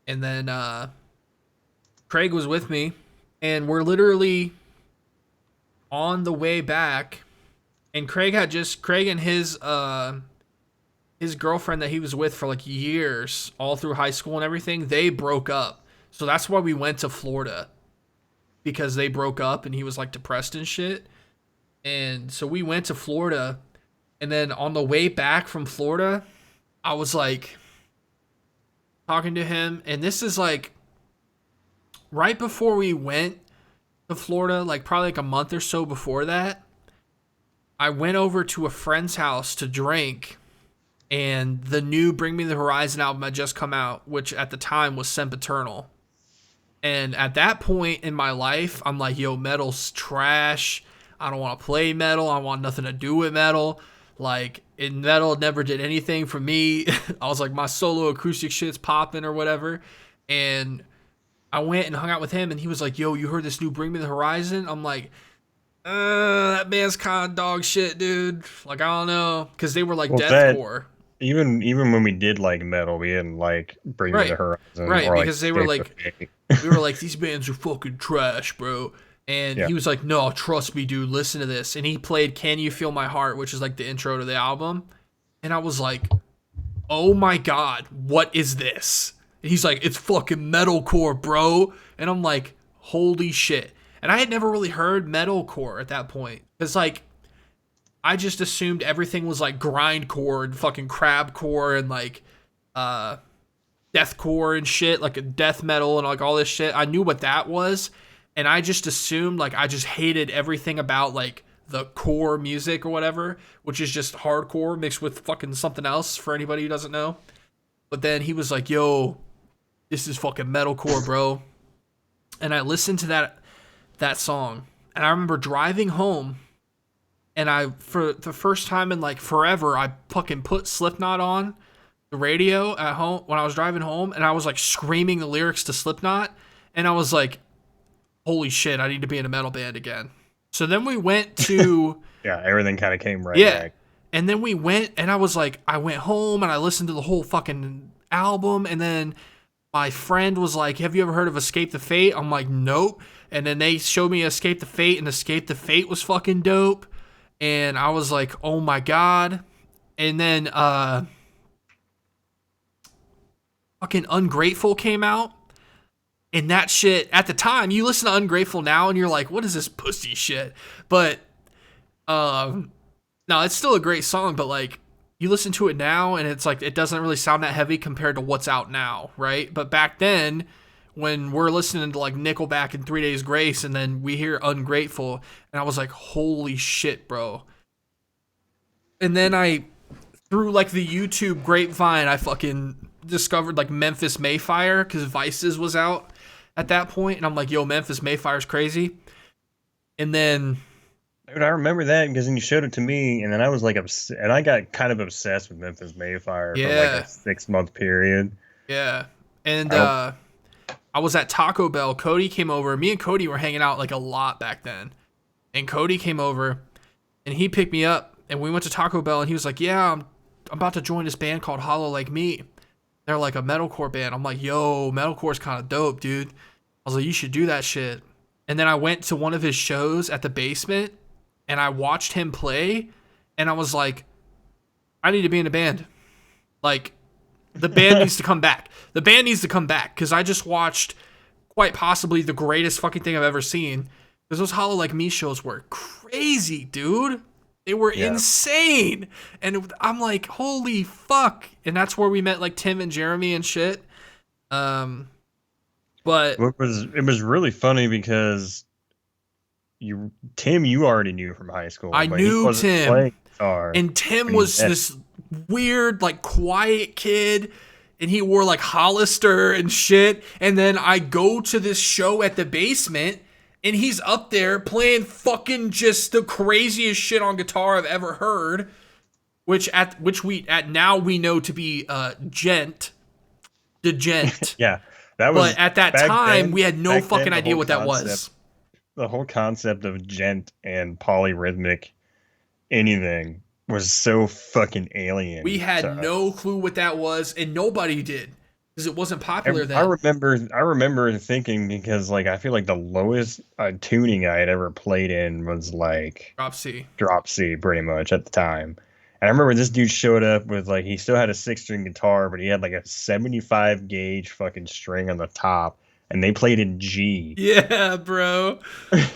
And then, Craig was with me, and we're literally on the way back, and Craig and his girlfriend that he was with for like years, all through high school and everything, they broke up. So that's why we went to Florida, because they broke up and he was like depressed and shit. And so we went to Florida, and then on the way back from Florida, I was like talking to him, and this is like right before we went to Florida, like probably like a month or so before that. I went over to a friend's house to drink, and the new Bring Me the Horizon album had just come out, which at the time was Sempiternal. And at that point in my life, I'm like, yo, metal's trash. I don't want to play metal. I want nothing to do with metal. Like, metal never did anything for me. I was like, my solo acoustic shit's popping or whatever. And I went and hung out with him, and he was like, yo, you heard this new Bring Me the Horizon? I'm like, that band's kind of dog shit, dude. Like, I don't know. Because they were like Well, that deathcore. even when we did like metal, we didn't like Bring Me the Right. Horizon Right. or like Because they were Escape the like, Fate. we were like, these bands are fucking trash, bro. And Yeah. he was like, no, trust me, dude, listen to this. And he played Can You Feel My Heart, which is like the intro to the album. And I was like, oh my God, what is this? And he's like, it's fucking metalcore, bro. And I'm like, holy shit. And I had never really heard metalcore at that point. It's like, I just assumed everything was like grindcore and fucking crabcore and like deathcore and shit, like a death metal and like all this shit. I knew what that was, and I just assumed, like, I just hated everything about like the core music or whatever, which is just hardcore mixed with fucking something else for anybody who doesn't know. But then he was like, yo, this is fucking metalcore, bro. and I listened to that song, and I remember driving home, and I, for the first time in like forever, I fucking put Slipknot on the radio at home when I was driving home, and I was like screaming the lyrics to Slipknot, and I was like, holy shit, I need to be in a metal band again. So then we went to Yeah, everything kind of came right yeah, back. and then we went, and I was like, I went home and I listened to the whole fucking album, and then my friend was like, have you ever heard of Escape the Fate? I'm like, nope. And then they showed me Escape the Fate, and Escape the Fate was fucking dope. And I was like, oh my god. And then fucking Ungrateful came out. And that shit, at the time, you listen to Ungrateful now and you're like, what is this pussy shit? But no, it's still a great song, but like, you listen to it now and it's like, it doesn't really sound that heavy compared to what's out now, right? But back then, when we're listening to like Nickelback and 3 Days Grace, and then we hear Ungrateful, and I was like, holy shit, bro. And then through like the YouTube grapevine, I fucking discovered like Memphis Mayfire, because Vices was out at that point, and I'm like, yo, Memphis Mayfire's crazy. And then Dude, I remember that because then you showed it to me, and then I was like, and I got kind of obsessed with Memphis Mayfire for like a 6-month period. Yeah. And I was at Taco Bell. Cody came over. Me and Cody were hanging out like a lot back then. And Cody came over, and he picked me up, and we went to Taco Bell, and he was like, yeah, I'm about to join this band called Hollow Like Me. They're like a metalcore band. I'm like, yo, metalcore's kind of dope, dude. I was like, you should do that shit. And then I went to one of his shows at the basement, and I watched him play, and I was like, I need to be in a band. Like, the band needs to come back. The band needs to come back, because I just watched quite possibly the greatest fucking thing I've ever seen. Because those Hollow Like Me shows were crazy, dude. They were insane. And I'm like, holy fuck. And that's where we met like Tim and Jeremy and shit. But it was really funny because Tim you already knew from high school. I knew Tim. And Tim was met. this weird, like, quiet kid. And he wore like Hollister and shit. And then I go to this show at the basement, and he's up there playing fucking just the craziest shit on guitar I've ever heard, which now we know to be Gent. Yeah, that was. But at that time, we had no fucking idea what that was. The whole concept of gent and polyrhythmic anything was so fucking alien. We had no clue what that was, and nobody did. Because it wasn't popular then. I remember thinking, because like I feel like the lowest tuning I had ever played in was like drop C pretty much at the time. And I remember this dude showed up with like, he still had a 6-string guitar, but he had like a 75 gauge fucking string on the top, and they played in G. Yeah, bro.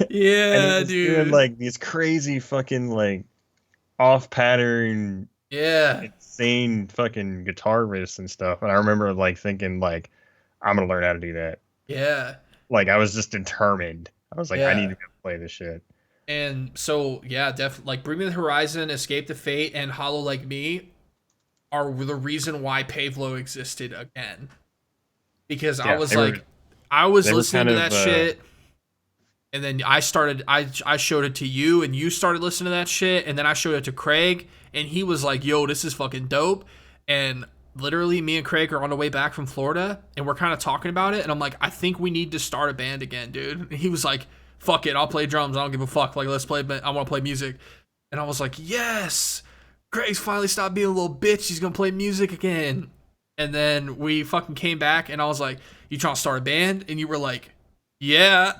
Yeah, and dude. Doing like these crazy fucking like off pattern, insane fucking guitar riffs and stuff. And I remember like thinking like, I'm gonna learn how to do that. Yeah. Like I was just determined. I was like, I need to go play this shit. And so yeah, definitely like Bring Me the Horizon, Escape the Fate, and Hollow Like Me are the reason why Pavelow existed again. Because I was listening to that shit. And then I showed it to you, and you started listening to that shit, and then I showed it to Craig, and he was like, yo, this is fucking dope. And literally me and Craig are on the way back from Florida, and we're kind of talking about it, and I'm like, I think we need to start a band again, dude. And he was like, fuck it, I'll play drums, I don't give a fuck, like, let's play, I want to play music. And I was like, yes, Craig's finally stopped being a little bitch, he's gonna play music again. And then we fucking came back, and I was like, you trying to start a band? And you were like, yeah.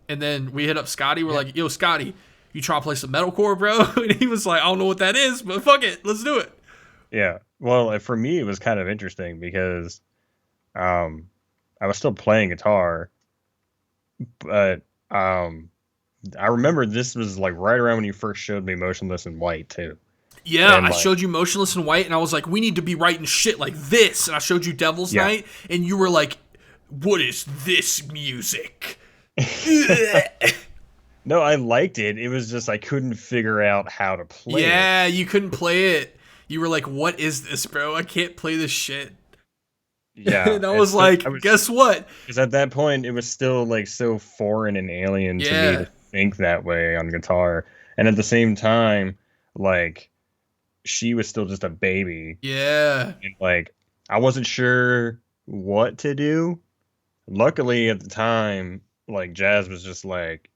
And then we hit up Scotty. We're like, yo, Scotty, you trying to play some metalcore, bro? And he was like, I don't know what that is, but fuck it. Let's do it. Yeah. Well, for me, it was kind of interesting because I was still playing guitar. But I remember this was like right around when you first showed me Motionless in White, too. Yeah, and I showed you Motionless in White, and I was like, we need to be writing shit like this. And I showed you Devil's Night, and you were like, what is this music? No, I liked it. It was just I couldn't figure out how to play it. Yeah, you couldn't play it. You were like, what is this, bro? I can't play this shit. Yeah, And I was it's so, I like, was guess what? because at that point it was still like so foreign and alien to me to Yeah, think that way on guitar, and at the same time, like she was still just a baby, yeah, and like I wasn't sure what to do. Luckily, at the time, like Jazz was just like,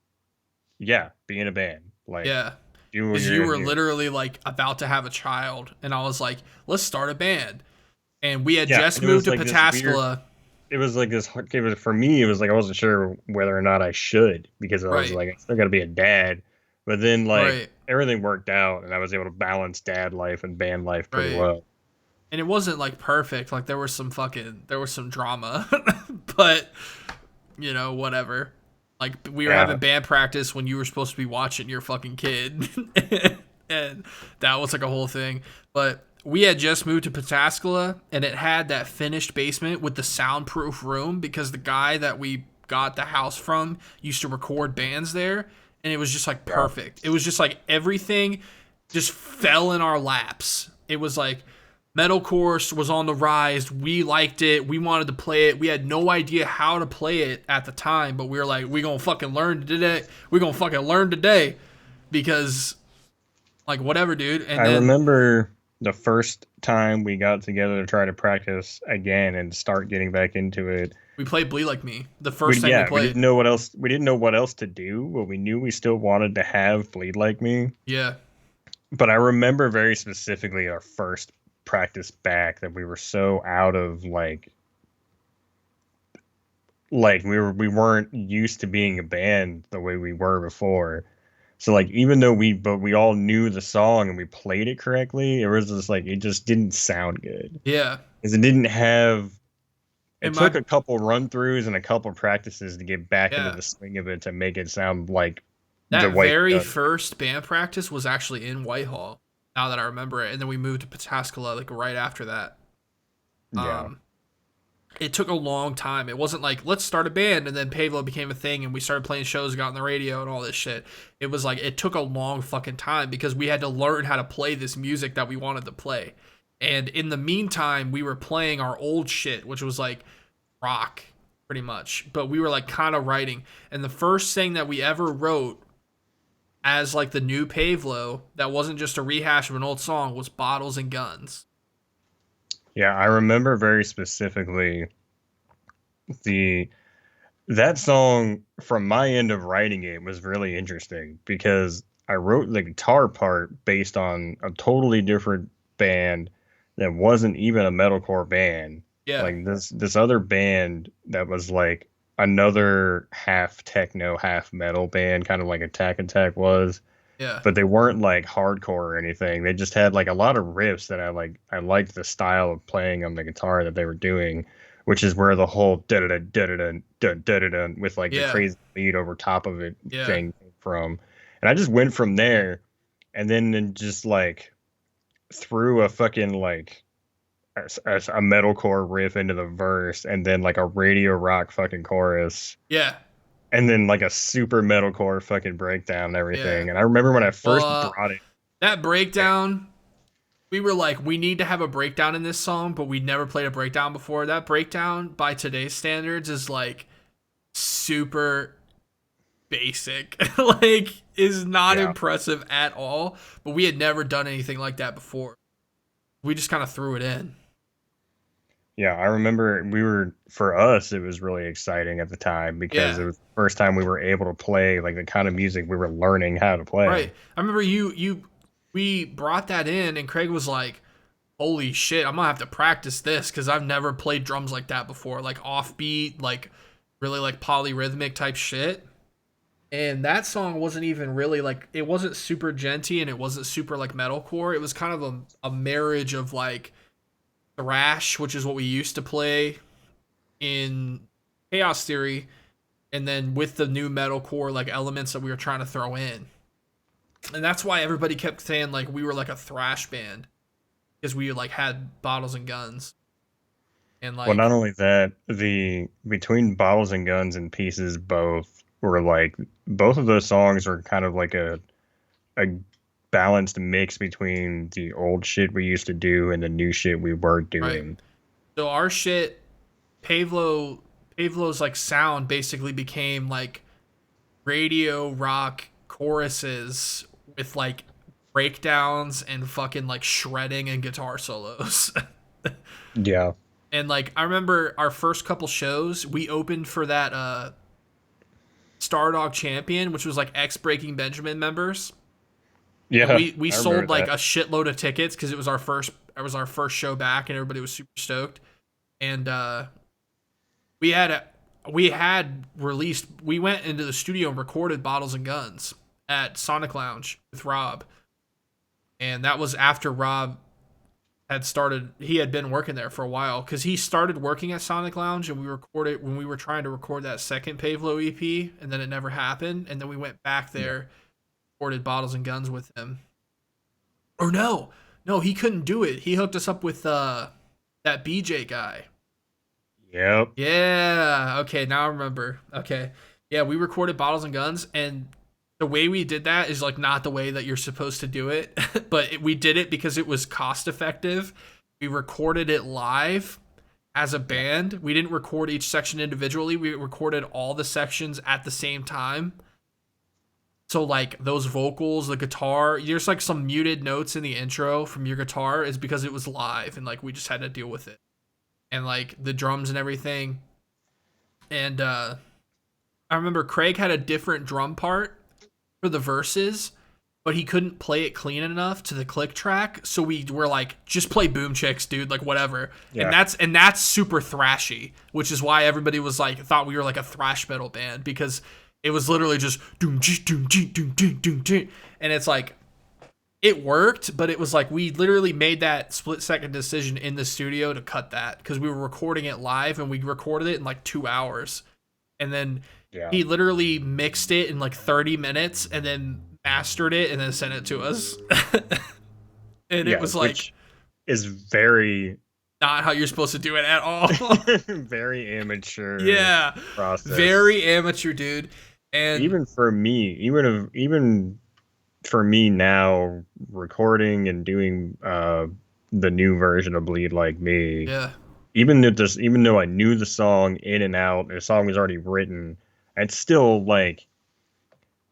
"Yeah, be in a band, like yeah. do what Because you're you gonna were do." literally like about to have a child, and I was like, let's start a band. And we had Yeah, just and it moved was to like this weird. Pataskala. It was like this. It was for me. It was like I wasn't sure whether or not I should because I was Right, like I still got to be a dad. But then like right, everything worked out, and I was able to balance dad life and band life pretty right. well. And it wasn't like perfect. Like there was some drama, but whatever. Like we were Yeah, having band practice when you were supposed to be watching your fucking kid, and that was like a whole thing. But we had just moved to Pataskala, and it had that finished basement with the soundproof room because the guy that we got the house from used to record bands there, and it was just like yeah. perfect. It was just like everything just fell in our laps. It was like metalcore was on the rise. We liked it. We wanted to play it. We had no idea how to play it at the time, but we were like, we gonna fucking learn today. We gonna fucking learn today because like whatever, dude. And I then remember the first time we got together to try to practice again and start getting back into it. we played Bleed Like Me the We first thing we yeah, we played. didn't know what else. We didn't know what else to do, but we knew we still wanted to have Bleed Like Me. Yeah, But I remember very specifically our first practice back that we were so out of like we weren't used to being a band the way we were before. So like even though we all knew the song and we played it correctly, it was just like it just didn't sound good. yeah. Because it didn't have it And took my a couple run throughs and a couple practices to get back into yeah, the swing of it to make it sound like the that way it very does. first band practice was actually in Whitehall. Now that I remember it, and then we moved to Pataskala like right after that. Yeah. Um, it took a long time. It wasn't like let's start a band and then Pavelow became a thing and we started playing shows, got on the radio and all this shit. It was like it took a long fucking time because we had to learn how to play this music that we wanted to play. And in the meantime, we were playing our old shit, which was like rock pretty much. But we were like kind of writing. And the first thing that we ever wrote as like the new Pavelow that wasn't just a rehash of an old song was Bottles and Guns. Yeah, I remember very specifically the that song from my end of writing it was really interesting because I wrote the guitar part based on a totally different band that wasn't even a metalcore band. Yeah. Like this other band that was like another half techno, half metal band, kind of like Attack Attack was, Yeah. but they weren't like hardcore or anything. They just had like a lot of riffs that I liked the style of playing on the guitar that they were doing, which is where the whole da da da da da da da da with like the Yeah. crazy lead over top of it Yeah. thing came from. And I just went from there and then just like threw a fucking like a metalcore riff into the verse and then like a radio rock fucking chorus Yeah. and then like a super metalcore fucking breakdown and Yeah. everything. And I remember when I Well, first brought it. that breakdown, we were like, we need to have a breakdown in this song, but we never played a breakdown before. That breakdown, by today's standards, is like super basic. Like, is not Yeah. impressive at all. But we had never done anything like that before. We just kind of threw it in. Yeah, I remember for us, it was really exciting at the time because Yeah. it was the first time we were able to play like the kind of music we were learning how to play. Right. I remember we brought that in, and Craig was like, holy shit, I'm gonna have to practice this because I've never played drums like that before, like offbeat, like really like polyrhythmic type shit. And that song wasn't even really like it wasn't super genty and it wasn't super like metalcore. It was kind of a marriage of like thrash, which is what we used to play in Chaos Theory, and then with the new metalcore like elements that we were trying to throw in. And that's why everybody kept saying like we were like a thrash band because we like had bottles and guns and Well, not like only that, the between Bottles and Guns and Pieces both were like both of those songs are kind of like a balanced mix between the old shit we used to do and the new shit we were right. doing. So our shit Pavelow Pavelow's like sound basically became like radio rock choruses with like breakdowns and fucking like shredding and guitar solos. Yeah. And like I remember our first couple shows, we opened for that Stardog Champion, which was like ex Breaking Benjamin members. And Yeah, we I remember sold like that. a shitload of tickets because it was our first show back and everybody was super stoked. And we had a, we went into the studio and recorded Bottles and Guns at Sonic Lounge with Rob. And that was after Rob he had been working there for a while because he started working at Sonic Lounge and we recorded when we were trying to record that second Pavelow EP and then it never happened. And then we went back Yeah. there, recorded Bottles and Guns with him. Or no, he couldn't do it. He hooked us up with that BJ guy. Yep. Yeah. Okay. Now I remember. Okay. Yeah, we recorded Bottles and Guns, and the way we did that is like not the way that you're supposed to do it, but we did it because it was cost effective. We recorded it live as a band. We didn't record each section individually. We recorded all the sections at the same time. So like those vocals, the guitar, there's like some muted notes in the intro from your guitar is because it was live and like we just had to deal with it. And like the drums and everything. And I remember Craig had a different drum part for the verses, but he couldn't play it clean enough to the click track. So we were like, just play Boom Chicks, dude, like whatever. Yeah. And that's super thrashy, which is why everybody was like thought we were like a thrash metal band because it was literally just doom doom doom doom doom doom, and it's like it worked, but it was like we literally made that split-second decision in the studio to cut that because we were recording it live and we recorded it in like 2 hours. And then Yeah. he literally mixed it in like 30 minutes and then mastered it and then sent it to us. And Yeah, it was like which is very not how you're supposed to do it at all. very amateur Yeah. process. Very amateur, dude. And Even for me, even for me now recording and doing the new version of Bleed Like Me, yeah. even though I knew the song in and out, the song was already written, it's still like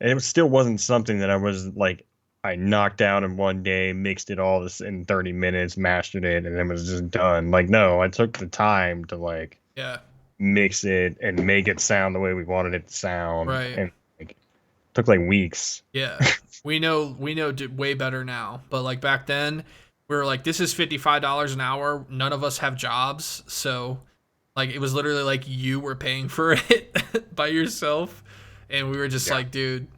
it still wasn't something that I was like I knocked out in one day, mixed it all this in 30 minutes, mastered it, and then was just done. Like no, I took the time to like Yeah. mix it and make it sound the way we wanted it to sound. Right. And like took like weeks. Yeah. We know way better now, but like back then we were like this is $55 an hour. None of us have jobs, so like it was literally like you were paying for it by yourself and we were just Yeah. like dude,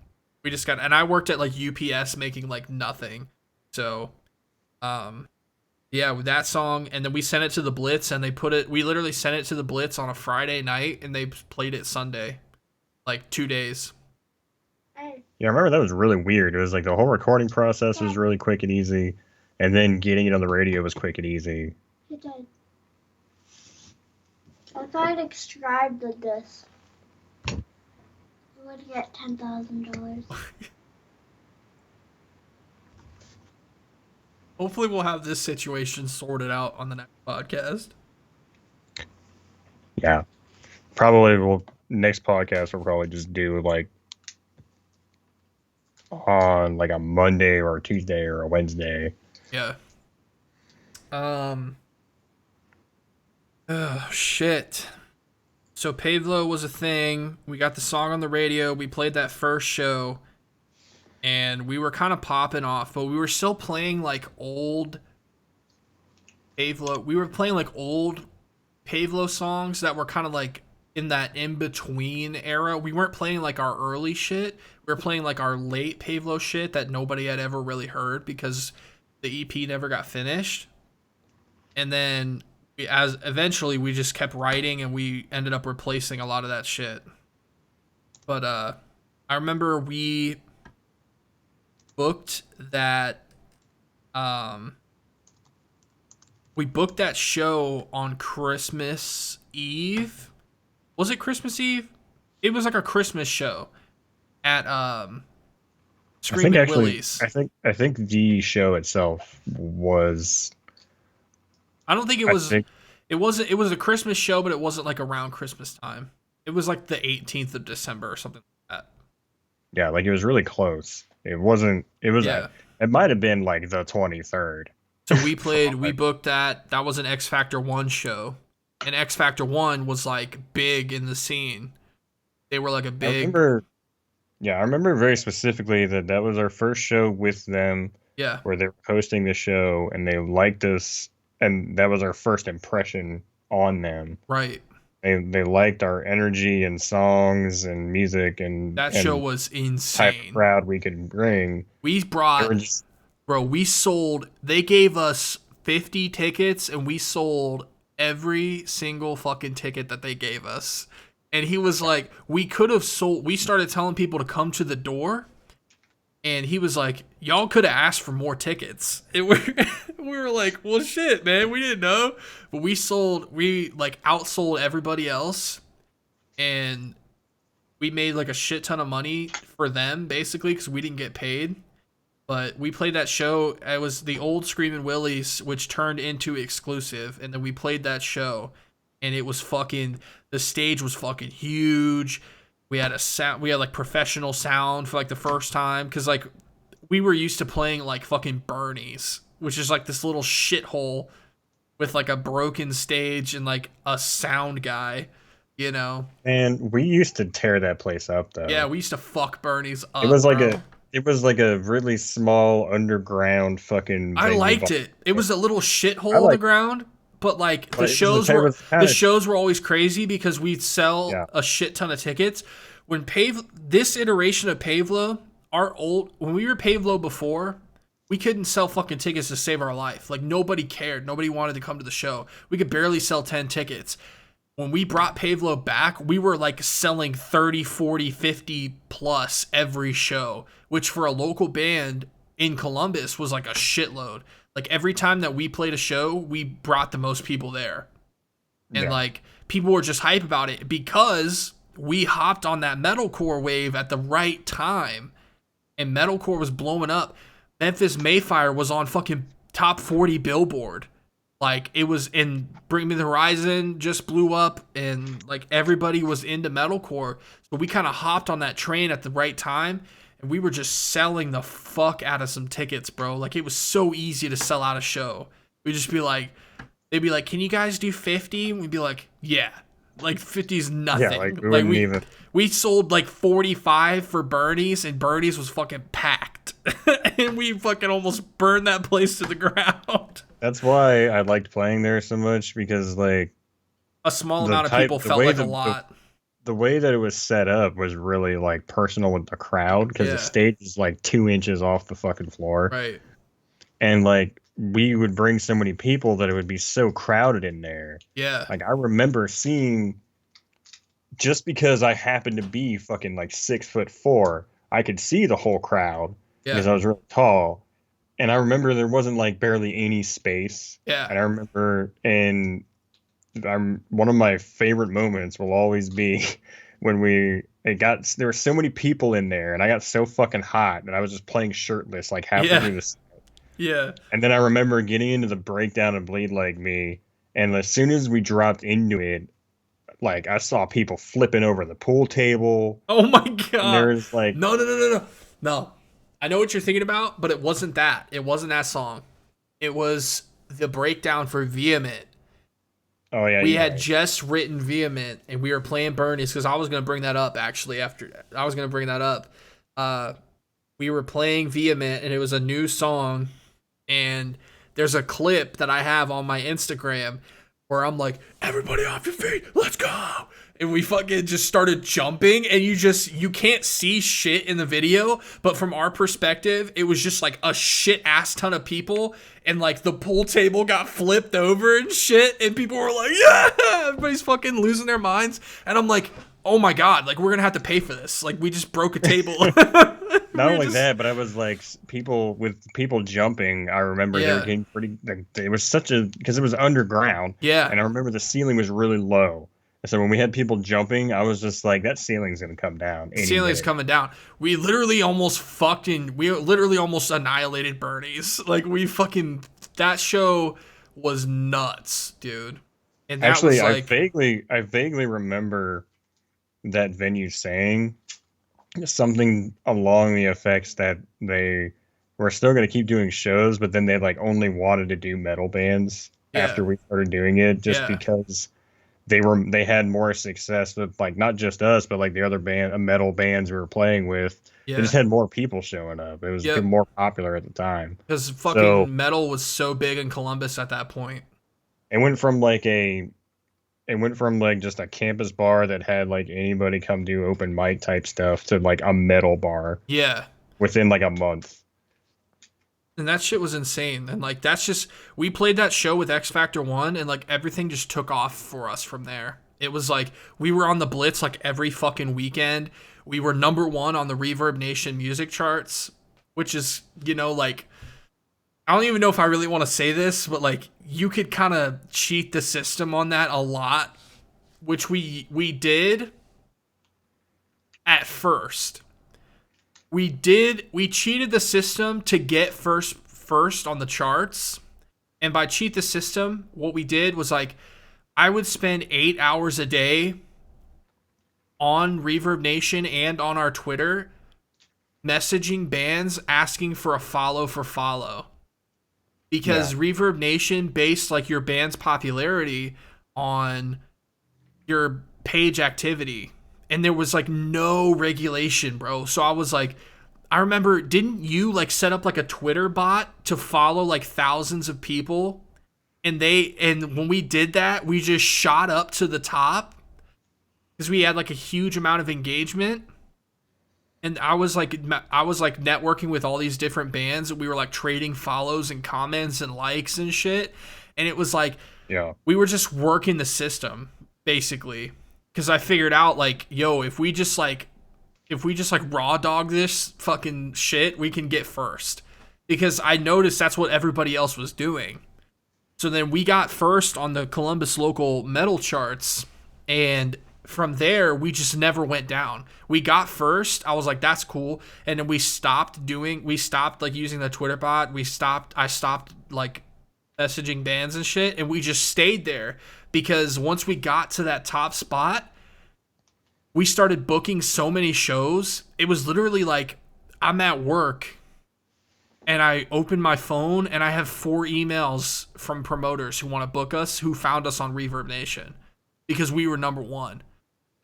we just got and I worked at like UPS making like nothing. So yeah, with that song and then we sent it to the Blitz and we literally sent it to the Blitz on a Friday night and they played it Sunday. Like 2 days. Yeah, I remember that was really weird. It was like the whole recording process was really quick and easy, and then getting it on the radio was quick and easy. It did. If I'd extracted this, I would get $10,000. Hopefully we'll have this situation sorted out on the next podcast. Yeah, probably next podcast we'll probably just do like on like a Monday or a Tuesday or a Wednesday. Yeah. Oh shit. So Pavelow was a thing. We got the song on the radio. We played that first show, and we were kind of popping off, but we were still playing like old Pavelow. We were playing like old Pavelow songs that were kind of like in that in between era. We weren't playing like our early shit. We were playing like our late Pavelow shit that nobody had ever really heard because the EP never got finished. And then as eventually we just kept writing and we ended up replacing a lot of that shit. But I remember we booked that show on Christmas Eve. Was it Christmas Eve? It was like a Christmas show at Screaming Willie's. I think the show itself was. I don't think it was. It wasn't. It was a Christmas show, but it wasn't like around Christmas time. It was like the 18th of December or something like that. Yeah, like it was really close. It wasn't. It was. Yeah. It might have been like the 23rd. So we played. We booked that. That was an X Factor 1 show, and X Factor 1 was like big in the scene. They were like a I big. remember. Yeah, I remember very specifically that was our first show with them, Yeah. where they were hosting the show, and they liked us, and that was our first impression on them. Right. They liked our energy and songs and music and That show and was type of insane. crowd we could bring. We They brought. were just Bro, we sold. They gave us 50 tickets, and we sold every single fucking ticket that they gave us. And he was like, we could have sold. We started telling people to come to the door, and he was like, y'all could have asked for more tickets. And we were like, well, shit, man, we didn't know. But we like outsold everybody else, and we made like a shit ton of money for them, basically, because we didn't get paid. But we played that show. It was the old Screamin' Willies, which turned into Exclusive, and then we played that show, and it was fucking. The stage was fucking huge. We had a sound. We had like professional sound for like the first time, because like we were used to playing like fucking Bernie's, which is like this little shithole with like a broken stage and like a sound guy, you know. and we used to tear that place up though. Yeah, we used to fuck Bernie's up. It was like bro. it was like a really small underground fucking I venue liked bar. it. It was a little shithole I on the liked- ground, but like But the it was- shows it were was kinda- the shows were always crazy because we'd sell Yeah. a shit ton of tickets. When this iteration of Pavelow, when we were Pavelow before, we couldn't sell fucking tickets to save our life. Like nobody cared. Nobody wanted to come to the show. We could barely sell 10 tickets. When we brought Pavelow back, we were like selling 30, 40, 50 plus every show, which for a local band in Columbus was like a shitload. Like every time that we played a show, we brought the most people there. And Yeah. like people were just hype about it because we hopped on that metalcore wave at the right time. And metalcore was blowing up. Memphis Mayfire was on fucking top 40 Billboard. Like it was in Bring Me the Horizon just blew up, and like everybody was into metalcore. So we kind of hopped on that train at the right time, and we were just selling the fuck out of some tickets, bro. Like it was so easy to sell out a show. We'd just be like, they'd be like, "Can you guys do 50?" And we'd be like, "Yeah." Like 50 is nothing. Yeah, like we wouldn't even. We sold like 45 for Bernie's, and Bernie's was fucking packed. And we fucking almost burned that place to the ground. That's why I liked playing there so much, because like A small The amount of type- people the felt way like a the- lot. the way that it was set up was really like personal with the crowd, because Yeah. the stage is like 2 inches off the fucking floor, Right. and like we would bring so many people that it would be so crowded in there. Yeah. Like I remember seeing, just because I happened to be fucking like 6'4", I could see the whole crowd because Yeah. I was really tall. And I remember there wasn't like barely any space. And Yeah. I remember, and one of my favorite moments will always be when there were so many people in there, and I got so fucking hot, and I was just playing shirtless like halfway Yeah. through this. Yeah. And then I remember getting into the breakdown of Bleed Like Me, and as soon as we dropped into it, like I saw people flipping over the pool table, Oh my and god. there's like, No. I know what you're thinking about, but it wasn't that. It wasn't that song. It was the breakdown for Vehement. oh yeah, We you're had right. just written Vehement, and we were playing Bernie's because I was going to bring that up actually after. I was going to bring that up. We were playing Vehement, and it was a new song, and there's a clip that I have on my Instagram where I'm like, everybody off your feet, let's go. And we fucking just started jumping, and you can't see shit in the video, but from our perspective, it was just like a shit ass ton of people, and like the pool table got flipped over and shit, and people were like, yeah, everybody's fucking losing their minds. And I'm like, oh my god, like we're gonna have to pay for this. Like we just broke a table. Not only that, but I was like, people jumping. I remember they Yeah. were getting pretty. Like, it was because it was underground, Yeah. and I remember the ceiling was really low. And so when we had people jumping, I was just like, that ceiling's gonna come down. any Ceiling's minute. coming down. We literally almost annihilated Bernie's. Like that show was nuts, dude. And that Actually, was like, I vaguely remember that venue saying something along the effects that they were still going to keep doing shows, but then they like only wanted to do metal bands yeah, after we started doing it, just yeah, because they had more success with like not just us, but like the other metal bands we were playing with. They just yeah, had more people showing up. It was yep. more popular at the time. Because So fucking metal was so big in Columbus at that point. it went from like just a campus bar that had like anybody come do open mic type stuff to like a metal bar Yeah. within like a month. And that shit was insane. And like that's just we played that show with X Factor 1 and like everything just took off for us from there. It was like we were on the Blitz like every fucking weekend. We were number 1 on the Reverb Nation music charts, which is, like I don't even know if I really want to say this, but like you could kind of cheat the system on that a lot, which we did at first. We cheated the system to get first on the charts. And by cheat the system, what we did was like I would spend 8 hours a day on Reverb Nation and on our Twitter messaging bands asking for a follow for follow. Yeah. Because Reverb Nation based like your band's popularity on your page activity. And there was like no regulation, bro. So I was like, I remember, didn't you like set up like a Twitter bot to follow like thousands of people? And when we did that, we just shot up to the top because we had like a huge amount of engagement. And I was like networking with all these different bands. And we were like trading follows and comments and likes and shit. And it was like Yeah. we were just working the system basically because I figured out like, yo, if we just like raw dog this fucking shit, we can get first. Because I noticed that's what everybody else was doing. So then we got first on the Columbus local metal charts, and from there we just never went down. We got first. I was like, that's cool. And then we stopped like using the Twitter bot. I stopped like messaging bands and shit, and we just stayed there because once we got to that top spot, we started booking so many shows. It was literally like I'm at work and I open my phone and I have 4 emails from promoters who want to book us who found us on Reverb Nation because we were number 1.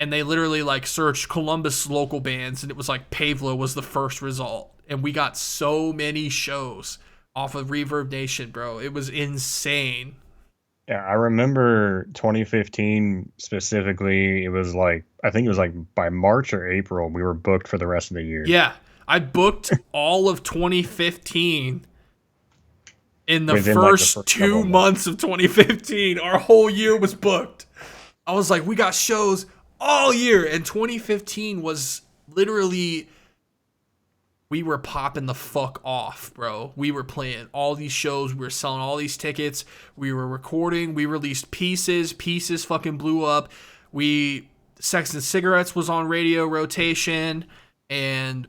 And they literally like searched Columbus local bands and it was like Pavelow was the first result. And we got so many shows off of Reverb Nation, bro. It was insane. Yeah, I remember 2015 specifically. It was like I think it was like by March or April we were booked for the rest of the year. Yeah, I booked all of 2015 in the Within like the first first 2 couple of months of 2015. Our whole year was booked. I was like, we got shows all year. And 2015 was literally, we were popping the fuck off, bro. We were playing all these shows. We were selling all these tickets. We were recording. We released Pieces. Pieces fucking blew up. Sex and Cigarettes was on radio rotation. And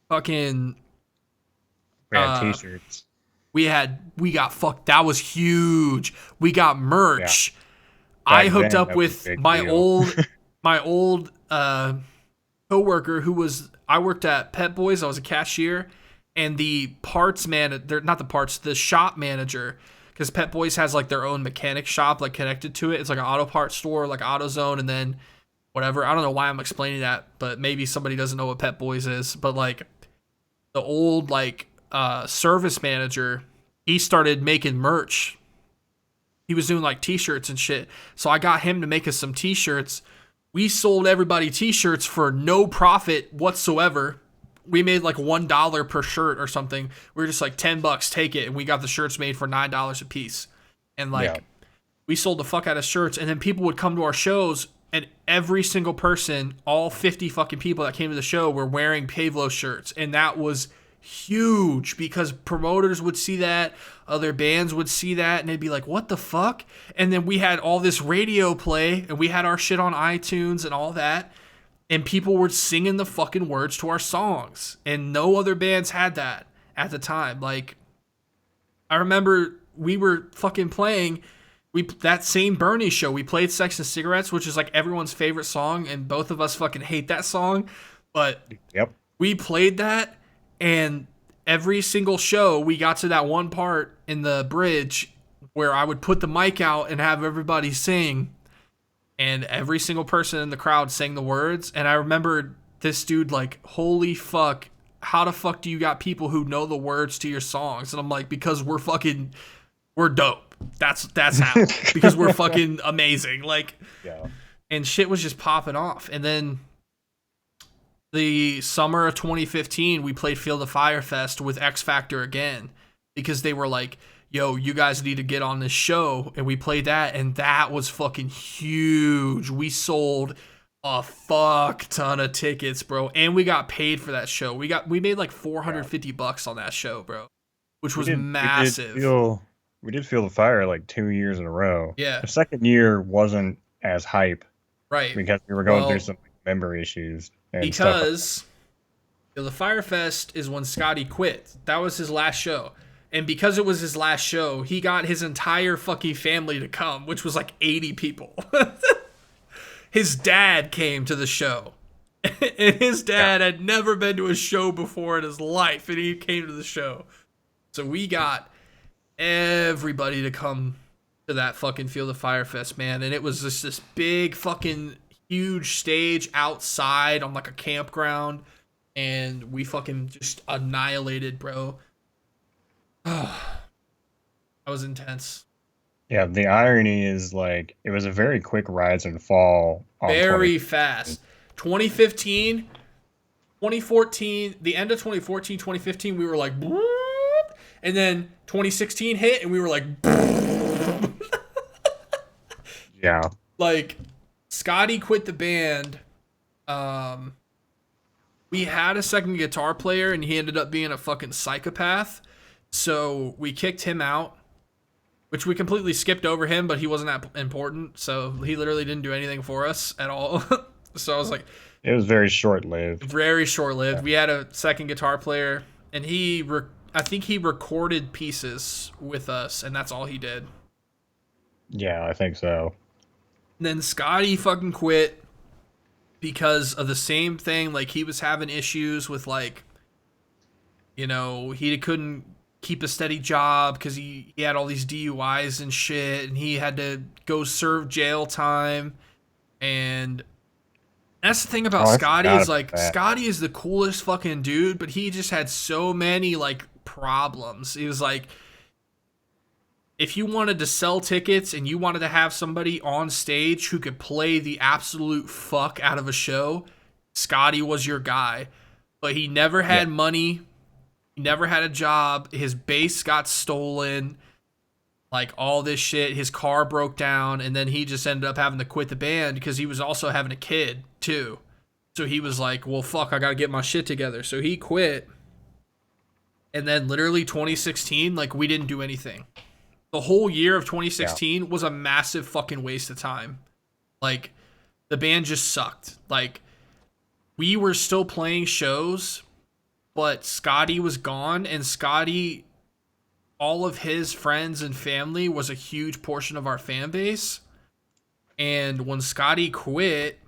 fucking We had t-shirts. we got fucked. That was huge. We got merch. I Back hooked then, up that was a with big my deal. old coworker I worked at Pet Boys. I was a cashier, and the the shop manager, because Pet Boys has like their own mechanic shop like connected to it. It's like an auto parts store, like AutoZone, and then whatever. I don't know why I'm explaining that, but maybe somebody doesn't know what Pet Boys is. But like the old like service manager, he started making merch. He was doing like t-shirts and shit. So I got him to make us some t-shirts. We sold everybody t-shirts for no profit whatsoever. We made like $1 per shirt or something. We were just like $10, take it. And we got the shirts made for $9 a piece. And like we sold the fuck out of shirts. And then people would come to our shows, and every single person, all 50 fucking people that came to the show were wearing Pavelow shirts. And that was huge because promoters would see that, other bands would see that, and they'd be like, what the fuck? And then we had all this radio play, and we had our shit on iTunes and all that, and people were singing the fucking words to our songs, and no other bands had that at the time. Like, I remember we were fucking playing, that same Bernie show, we played Sex and Cigarettes, which is like everyone's favorite song, and both of us fucking hate that song. But Yep. we played that, and every single show we got to that one part in the bridge where I would put the mic out and have everybody sing, and every single person in the crowd sang the words. And I remember this dude like, holy fuck, how the fuck do you got people who know the words to your songs? And I'm like, because we're dope. That's how. Because we're fucking amazing. Like, Yeah. and shit was just popping off. And then the summer of 2015, we played Field of Fire Fest with X Factor again, because they were like, yo, you guys need to get on this show. And we played that, and that was fucking huge. We sold a fuck ton of tickets, bro. And we got paid for that show. We made like $450 on that show, bro, which was massive. We did feel the fire like 2 years in a row. Yeah. The second year wasn't as hype Right. because we were going through some member issues and because stuff the Fire Fest is when Scotty quit. That was his last show. And because it was his last show, he got his entire fucking family to come, which was like 80 people. His dad came to the show. And his dad had never been to a show before in his life, and he came to the show. So we got everybody to come to that fucking Field of Fire Fest, man. And it was just this big fucking huge stage outside on like a campground, and we fucking just annihilated, bro. That was intense. Yeah, the irony is like it was a very quick rise and fall. Very fast. 2015, 2014, the end of 2014, 2015, we were like, and then 2016 hit, and we were like, yeah. Like, Scotty quit the band. We had a second guitar player, and he ended up being a fucking psychopath. So we kicked him out, which we completely skipped over him, but he wasn't that important. So he literally didn't do anything for us at all. So I was like, it was very short-lived. Very short-lived. Yeah. We had a second guitar player, and I think he recorded pieces with us, and that's all he did. Yeah, I think so. And then Scotty fucking quit because of the same thing. Like, he was having issues with, like, you know, he couldn't keep a steady job because he had all these DUIs and shit, and he had to go serve jail time. And that's the thing about Scotty is, like, Scotty is the coolest fucking dude, but he just had so many, like, problems. He was like, if you wanted to sell tickets and you wanted to have somebody on stage who could play the absolute fuck out of a show, Scotty was your guy. But he never had money. He never had a job. His bass got stolen. Like, all this shit. His car broke down, and then he just ended up having to quit the band because he was also having a kid, too. So he was like, well, fuck, I gotta get my shit together. So he quit. And then literally 2016, like, we didn't do anything. The whole year of 2016 was a massive fucking waste of time. Like, the band just sucked. Like, we were still playing shows, but Scotty was gone, and Scotty, all of his friends and family was a huge portion of our fan base. And when Scotty quit,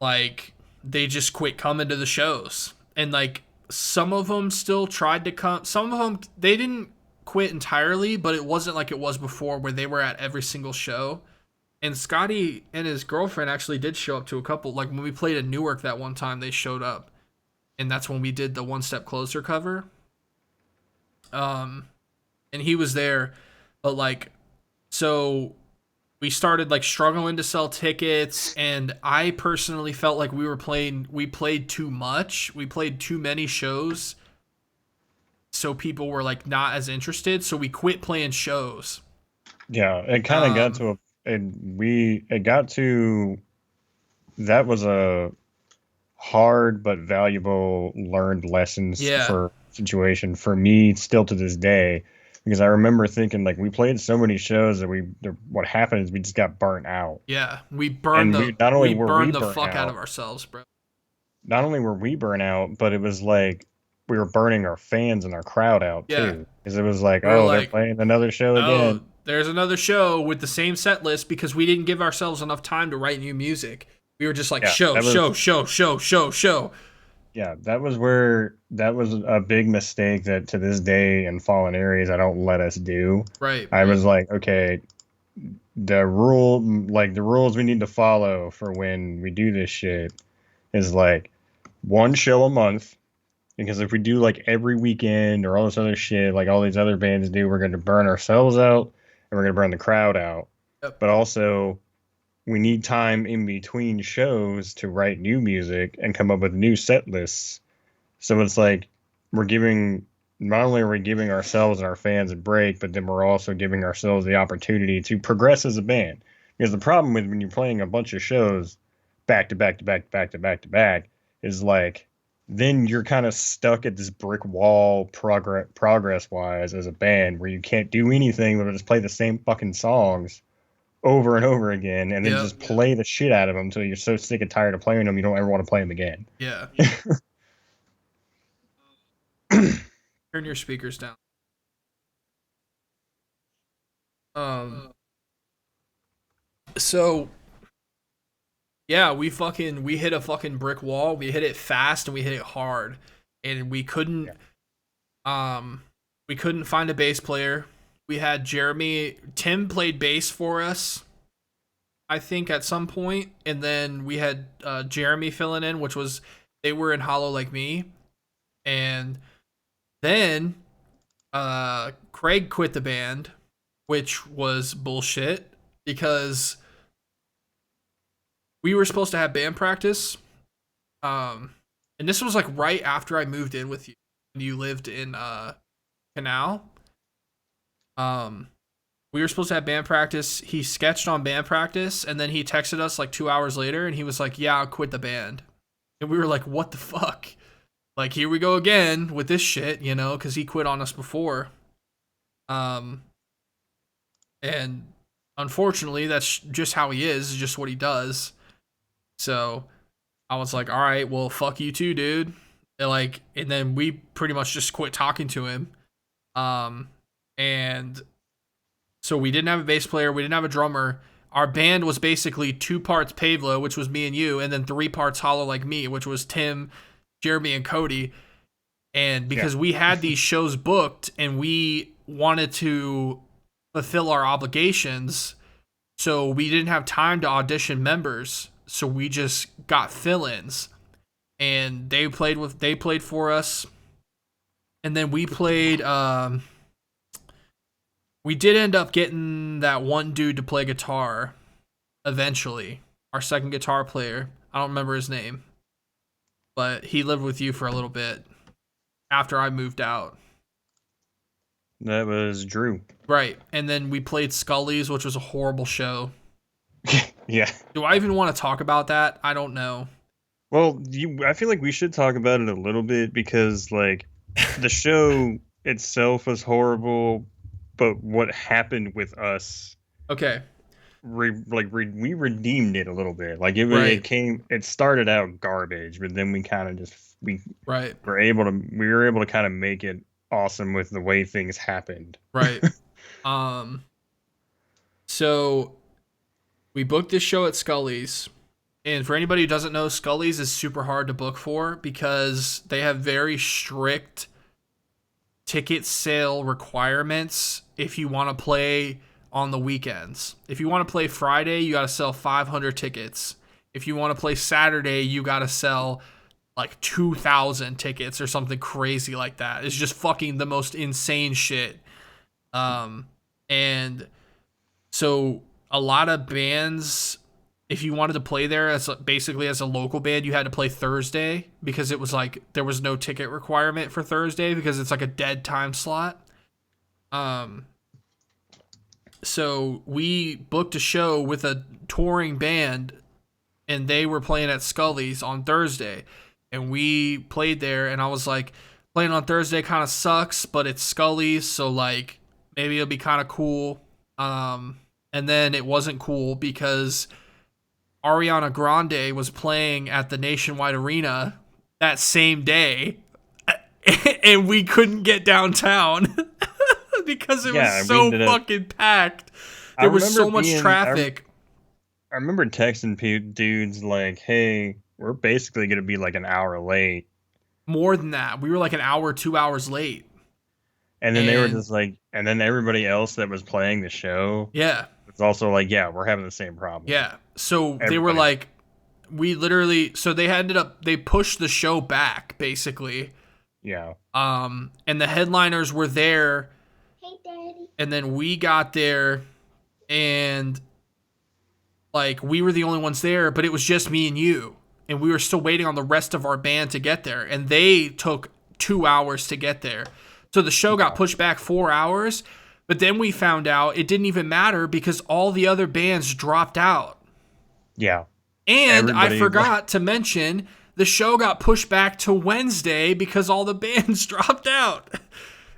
like, they just quit coming to the shows. And, like, some of them still tried to come. Some of them, they didn't quit entirely, but it wasn't like it was before where they were at every single show. And Scotty and his girlfriend actually did show up to a couple. Like, when we played in Newark that one time, they showed up. And that's when we did the One Step Closer cover. And he was there. But, like, so we started, like, struggling to sell tickets. And I personally felt like we played too much. We played too many shows. So people were, like, not as interested. So we quit playing shows. Yeah, it kind of got to that was a hard but valuable learned lessons for situation for me still to this day, because I remember thinking, like, we played so many shows that what happened is we just got burnt out. Yeah, we burned the fuck out of ourselves, bro. Not only were we burnt out, but it was like we were burning our fans and our crowd out too, because it was like, they're playing another show again. there's another show with the same set list because we didn't give ourselves enough time to write new music. We were just like, Yeah, show, that was show, show, show, show, show. yeah, that was a big mistake that to this day in Fallen Ares I don't let us do. Right. I was like, okay, the rules we need to follow for when we do this shit is like one show a month. Because if we do like every weekend or all this other shit, like all these other bands do, we're going to burn ourselves out and we're going to burn the crowd out. Yep. But also, we need time in between shows to write new music and come up with new set lists. So it's like not only are we giving ourselves and our fans a break, but then we're also giving ourselves the opportunity to progress as a band. Because the problem with when you're playing a bunch of shows back to back to back to back to back to back is like, then you're kind of stuck at this brick wall progress wise as a band where you can't do anything but just play the same fucking songs over and over again and then just play the shit out of them until you're so sick and tired of playing them you don't ever want to play them again. Yeah. Turn your speakers down. So yeah, we hit a fucking brick wall. We hit it fast and we hit it hard. And we couldn't find a bass player. We had Tim played bass for us, I think, at some point, and then we had Jeremy filling in, they were in Hollow Like Me. And then Craig quit the band, which was bullshit because we were supposed to have band practice. And this was like right after I moved in with you. You lived in Canal. We were supposed to have band practice. He sketched on band practice, and then he texted us like 2 hours later, and he was like, "Yeah, I'll quit the band." And we were like, "What the fuck?" Like, here we go again with this shit, because he quit on us before. And unfortunately, that's just how he is, just what he does. So I was like, all right, well, fuck you too, dude. And then we pretty much just quit talking to him. And so we didn't have a bass player. We didn't have a drummer. Our band was basically 2 parts Pavelow, which was me and you, and then 3 parts Hollow Like Me, which was Tim, Jeremy, and Cody. And because we had these shows booked and we wanted to fulfill our obligations, so we didn't have time to audition members. So we just got fill-ins, and they played for us, and then we played. We did end up getting that one dude to play guitar, eventually. Our second guitar player. I don't remember his name, but he lived with you for a little bit after I moved out. That was Drew. Right, and then we played Scully's, which was a horrible show. Yeah. Do I even want to talk about that? I don't know. Well, I feel like we should talk about it a little bit because, like, the show itself was horrible, but what happened with us? Okay. We redeemed it a little bit. Like it started out garbage, but then we kind of were able to kind of make it awesome with the way things happened. Right. So we booked this show at Scully's, and for anybody who doesn't know, Scully's is super hard to book for because they have very strict ticket sale requirements if you want to play on the weekends. If you want to play Friday, you got to sell 500 tickets. If you want to play Saturday, you got to sell like 2,000 tickets or something crazy like that. It's just fucking the most insane shit. And so a lot of bands, if you wanted to play there as a local band, you had to play Thursday because it was like there was no ticket requirement for Thursday because it's like a dead time slot. So we booked a show with a touring band, and they were playing at Scully's on Thursday, and we played there, and I was like, playing on Thursday kind of sucks, but it's Scully's, so like maybe it'll be kind of cool. And then it wasn't cool because Ariana Grande was playing at the Nationwide Arena that same day, and we couldn't get downtown because it Yeah, was we so ended up. fucking packed. I There was remember so much being. traffic. I remember texting dudes like, "Hey, we're basically gonna be like an hour late," More than that. We were like an hour, 2 hours late. and then they were And just like, and then everybody else that was playing the show yeah, was also like, "Yeah, we're having the same problem." yeah. So they were Everybody. like, we literally, so they ended up, they pushed the show back basically. Yeah. And the headliners were there, Hey, Daddy. and then we got there, and like we were the only ones there, but it was just me and you, and we were still waiting on the rest of our band to get there, and they took 2 hours to get there. So the show got Yeah. pushed back 4 hours, but then we found out it didn't even matter because all the other bands dropped out. Yeah. And I Everybody. forgot to mention the show got pushed back to Wednesday because all the bands dropped out.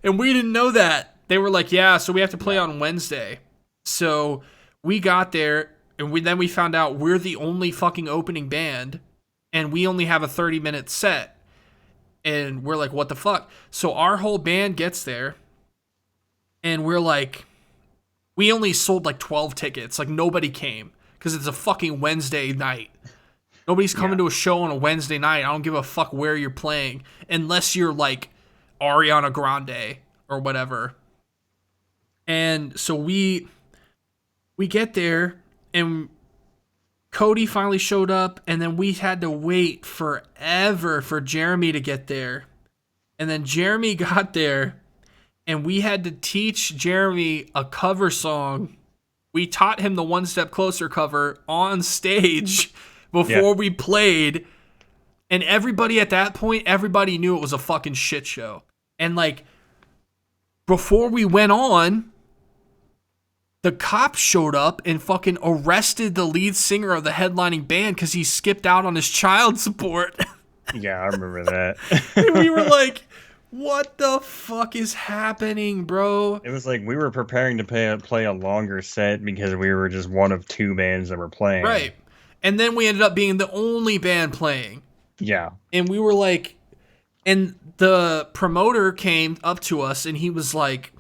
And we didn't know that. They were like, yeah, so we have to play on Wednesday. So we got there, and then we found out we're the only fucking opening band, and we only have a 30-minute set. And we're like, what the fuck? So our whole band gets there, and we're like, we only sold like 12 tickets. Like, nobody came because it's a fucking Wednesday night. Nobody's coming to a show on a Wednesday night. I don't give a fuck where you're playing unless you're like Ariana Grande or whatever. And so we get there, and Cody finally showed up, and then we had to wait forever for Jeremy to get there. And then Jeremy got there, and we had to teach Jeremy a cover song. We taught him the One Step Closer cover on stage before we played. And everybody at that point, everybody knew it was a fucking shit show. And like, before we went on, the cops showed up and fucking arrested the lead singer of the headlining band because he skipped out on his child support. Yeah, I remember that. And we were like, what the fuck is happening, bro? It was like we were preparing to play a longer set because we were just one of two bands that were playing. Right. And then we ended up being the only band playing. Yeah. And we were like, and the promoter came up to us and he was like,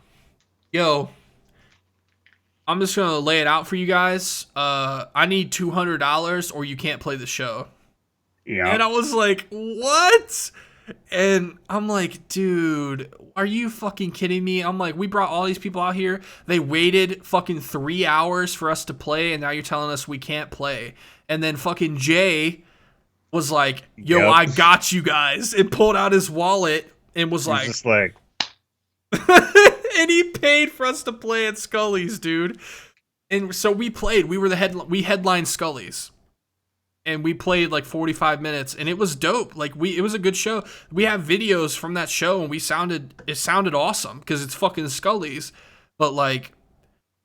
yo, I'm just going to lay it out for you guys. I need $200 or you can't play the show. Yeah. And I was like, what? And I'm like, dude, are you fucking kidding me? I'm like, we brought all these people out here. They waited fucking 3 hours for us to play, and now you're telling us we can't play. And then fucking Jay was like, yo, Yep. I got you guys. And pulled out his wallet and was It was like, just like, and he paid for us to play at Scully's, dude. And so we played. We headlined Scully's. And we played like 45 minutes, and it was dope. Like it was a good show. We have videos from that show, and it sounded awesome because it's fucking Scully's. But like,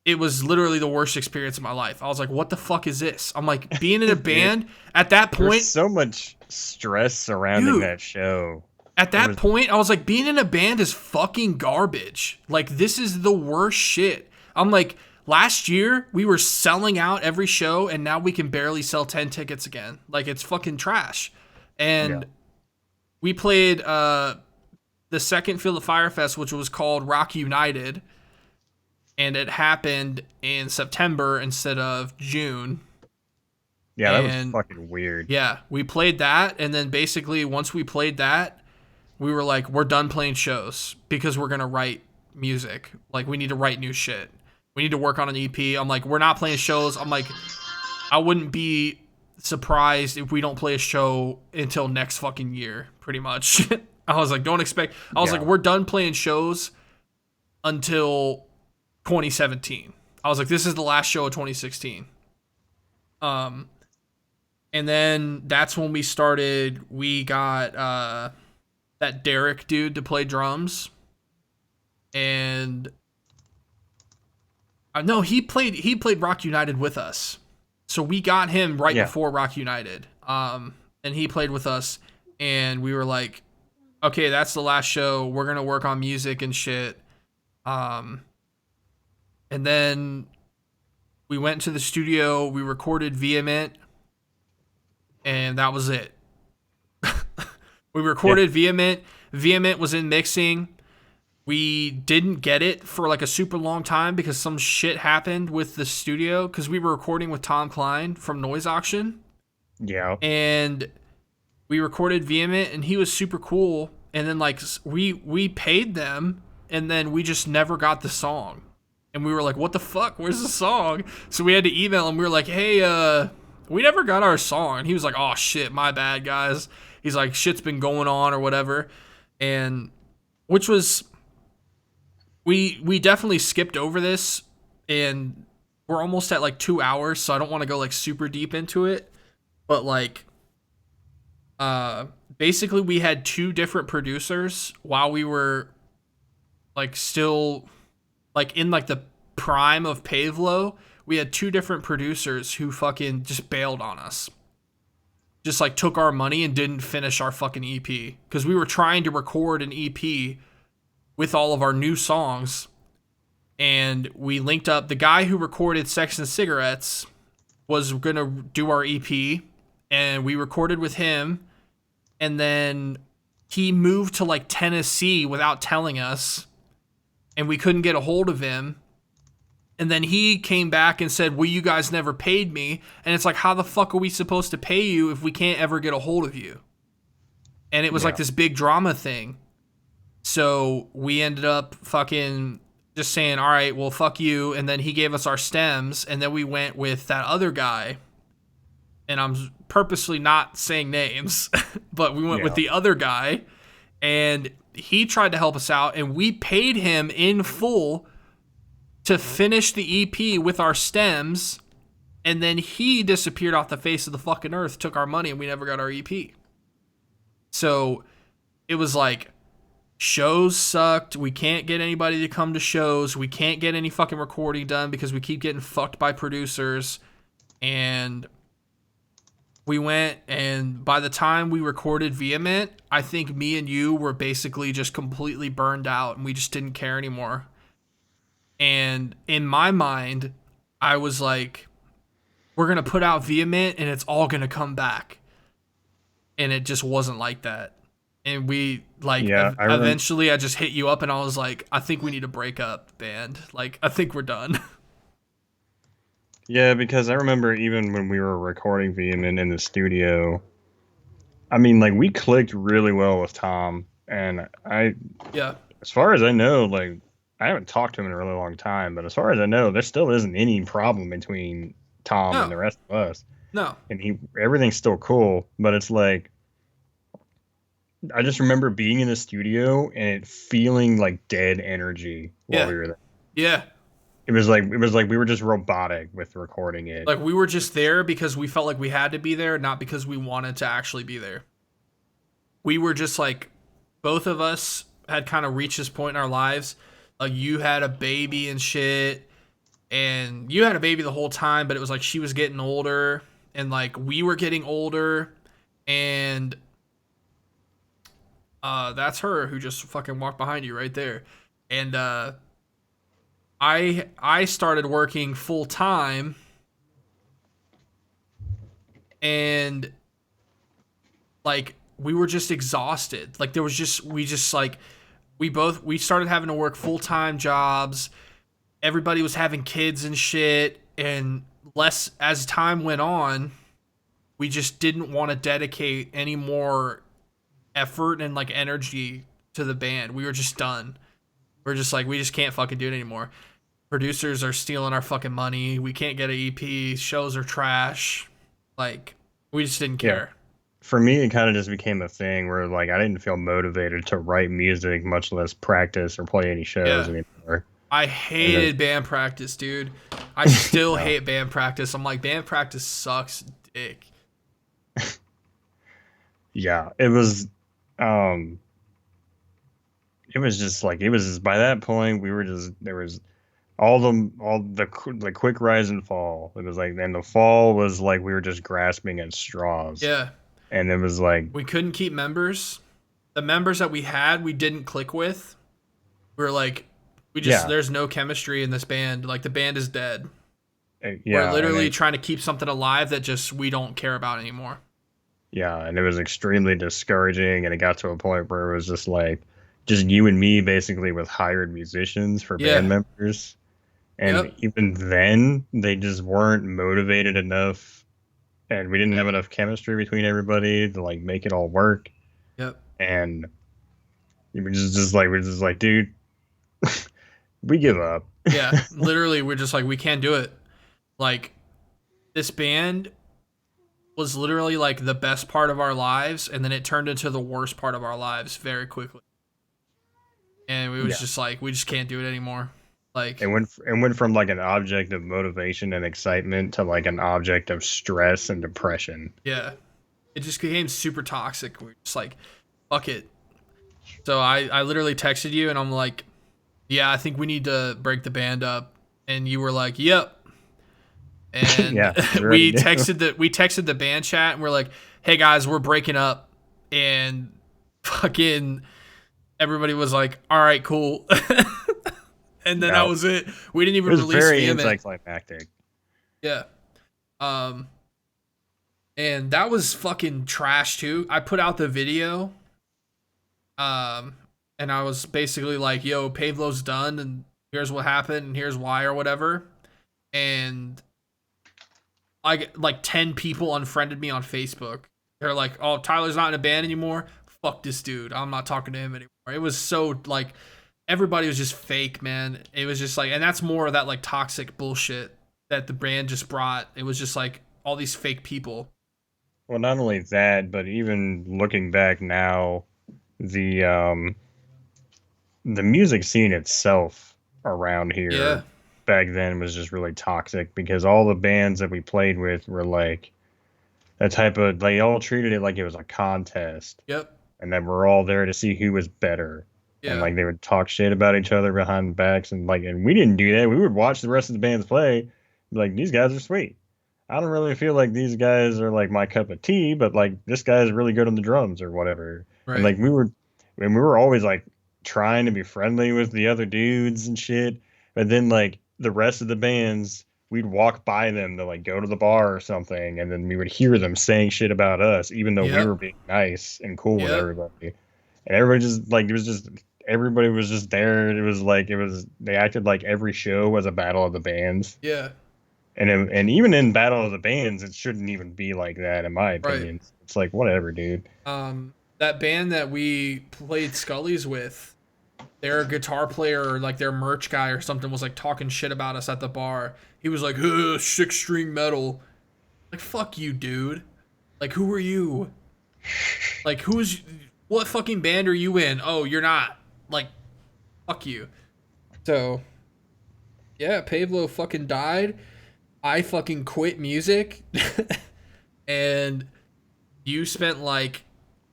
it was literally the worst experience of my life. I was like, what the fuck is this? I'm like, being in a band at that there's point. so much stress surrounding Dude. that show. At that point, I was like, being in a band is fucking garbage. Like, this is the worst shit. I'm like, last year, we were selling out every show, and now we can barely sell 10 tickets again. Like, it's fucking trash. And we played the second Field of Fire Fest, which was called Rock United, and it happened in September instead of June. Yeah, that was fucking weird. Yeah, we played that, and then basically, once we played that, we were like, we're done playing shows because we're going to write music. Like, we need to write new shit. We need to work on an EP. I'm like, we're not playing shows. I'm like, I wouldn't be surprised if we don't play a show until next fucking year, pretty much. I was like, don't expect. I was like, we're done playing shows until 2017. I was like, this is the last show of 2016. And then that's when we started. We got that Derek dude to play drums, and no, he played Rock United with us, so we got him right before Rock United. And he played with us, and we were like, okay, that's the last show. We're gonna work on music and shit. And then we went to the studio. We recorded Vehement, and that was it. We recorded Vehement. Vehement was in mixing. we didn't get it for like a super long time because some shit happened with the studio because we were recording with Tom Klein from Noise Auction, Yeah. and we recorded Vehement, and he was super cool. And then like we paid them, and then we just never got the song, and we were like, "What the fuck? Where's the song?" So we had to email him. We were like, "Hey, we never got our song." And he was like, "Oh shit, my bad, guys." He's like, "Shit's been going on or whatever," and which was we definitely skipped over this, and we're almost at like 2 hours, so I don't want to go like super deep into it, but like basically we had two different producers while we were like still like in like the prime of Pavelow. We had two different producers who fucking just bailed on us, just like took our money and didn't finish our fucking EP because we were trying to record an EP with all of our new songs, and we linked up. The guy who recorded Sex and Cigarettes was gonna do our EP, and we recorded with him, and then he moved to like Tennessee without telling us, and we couldn't get a hold of him. And then he came back and said, "Well, you guys never paid me." And it's like, how the fuck are we supposed to pay you if we can't ever get a hold of you? And it was like this big drama thing. So we ended up fucking just saying, "All right, well, fuck you." And then he gave us our stems, and then we went with that other guy. And I'm purposely not saying names, but we went with the other guy, and he tried to help us out, and we paid him in full to finish the EP with our stems, and then he disappeared off the face of the fucking earth, took our money, and we never got our EP. So it was like, shows sucked. We can't get anybody to come to shows. We can't get any fucking recording done because we keep getting fucked by producers. And we went, and by the time we recorded Vehement, I think me and you were basically just completely burned out, and we just didn't care anymore. And in my mind, I was like, we're going to put out Vehement and it's all going to come back. And it just wasn't like that. And we, like, eventually I just hit you up and I was like, I think we need to break up the band. Like, I think we're done. Yeah, because I remember even when we were recording Vehement in the studio, I mean, like, we clicked really well with Tom. And as far as I know, like, I haven't talked to him in a really long time, but as far as I know, there still isn't any problem between Tom and the rest of us. No. And everything's still cool, but it's like, I just remember being in the studio and it feeling like dead energy while we were there. Yeah. It was like we were just robotic with recording it. Like we were just there because we felt like we had to be there, not because we wanted to actually be there. We were just like, both of us had kind of reached this point in our lives. Like, you had a baby and shit, and you had a baby the whole time, but it was like she was getting older, and like we were getting older, and that's her who just fucking walked behind you right there. And I started working full time, and like we were just exhausted. Like there was just we started having to work full-time jobs. Everybody was having kids and shit, and less as time went on, we just didn't want to dedicate any more effort and like energy to the band. We were just done. We're just like, we just can't fucking do it anymore. Producers are stealing our fucking money. We can't get an EP. Shows are trash. Like, we just didn't care. For me, it kind of just became a thing where, like, I didn't feel motivated to write music, much less practice or play any shows anymore. I hated band practice, dude. I still hate band practice. I'm like, band practice sucks dick. Yeah, it was just like, by that point, we were just, there was all the quick rise and fall. It was like, then the fall was like, we were just grasping at straws. Yeah. And it was like, we couldn't keep members. The members that we had, we didn't click with. We were like, there's no chemistry in this band. Like, the band is dead. We're literally trying to keep something alive that just we don't care about anymore. Yeah, and it was extremely discouraging, and it got to a point where it was just like, just you and me basically with hired musicians for band Yeah. members. And Yep. even then, they just weren't motivated enough, and we didn't have enough chemistry between everybody to like make it all work. Yep. And we're just like, dude, we give up. Yeah. Literally, we're just like, we can't do it. Like, this band was literally like the best part of our lives, and then it turned into the worst part of our lives very quickly. And we was Yeah, just like, we just can't do it anymore. it Like, went from like an object of motivation and excitement to like an object of stress and depression. yeah, it just became super toxic. We're just like, fuck it. So I literally texted you, and I'm like, yeah, I think we need to break the band up. And you were like, yep. And Yeah, we already we do. texted the band chat, and we're like, hey guys, we're breaking up. And fucking everybody was like, all right, cool. And then that No, was it. We didn't it even was release very Vehement. anticlimactic. Yeah. Um, and that was fucking trash too. I put out the video. Um, and I was basically like, yo, Pavelow's done, and here's what happened, and here's why, or whatever. And like 10 people unfriended me on Facebook. They're like, oh, Tyler's not in a band anymore. Fuck this dude. I'm not talking to him anymore. It was so like everybody was just fake, man. It was just like, and that's more of that like toxic bullshit that the band just brought. It was just like all these fake people. Well, not only that, but even looking back now, the um the music scene itself around Yeah. here back then was just really toxic because all the bands that we played with were like that type of they all treated it like it was a contest Yep. and that we're all there to see who was better. And Yeah. like they would talk shit about each other behind backs and like and we didn't do that. We would watch the rest of the bands play, be like these guys are sweet. I don't really feel like these guys are like my cup of tea, but like this guy is really good on the drums or whatever. And Right. like we were always like trying to be friendly with the other dudes and shit. But then like the rest of the bands, we'd walk by them to like go to the bar or something, and then we would hear them saying shit about us, even though we were Yep. being nice and cool with Yep. everybody. And everybody just like it was just everybody was just there. It was like it was they acted like every show was a battle of the bands. Yeah. And even in Battle of the Bands, it shouldn't even be like that, in my Right. opinion. It's like whatever, dude. That band that we played Scully's with, their guitar player or like their merch guy or something was like talking shit about us at the bar. He was like, 6-string metal. Like, fuck you, dude. Like, who are you? Like, what fucking band are you in? Oh, you're not. Like, fuck you. So, yeah, Pavelow fucking died. I fucking quit music. And you spent like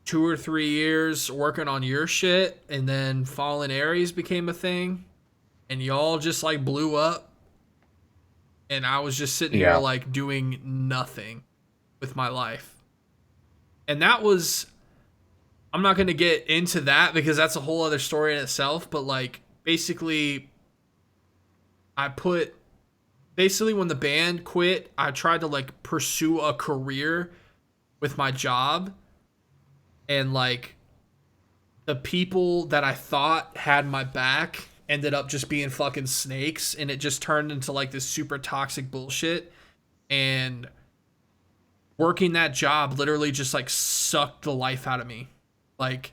2 or 3 years working on your shit, and then Fallen Aries became a thing, and y'all just like blew up, and I was just sitting here Yeah. like doing nothing with my life. And that was, I'm not going to get into that because that's a whole other story in itself, but like basically I put basically when the band quit, I tried to like pursue a career with my job, and like the people that I thought had my back ended up just being fucking snakes, and it just turned into like this super toxic bullshit. And working that job literally just like sucked the life out of me. Like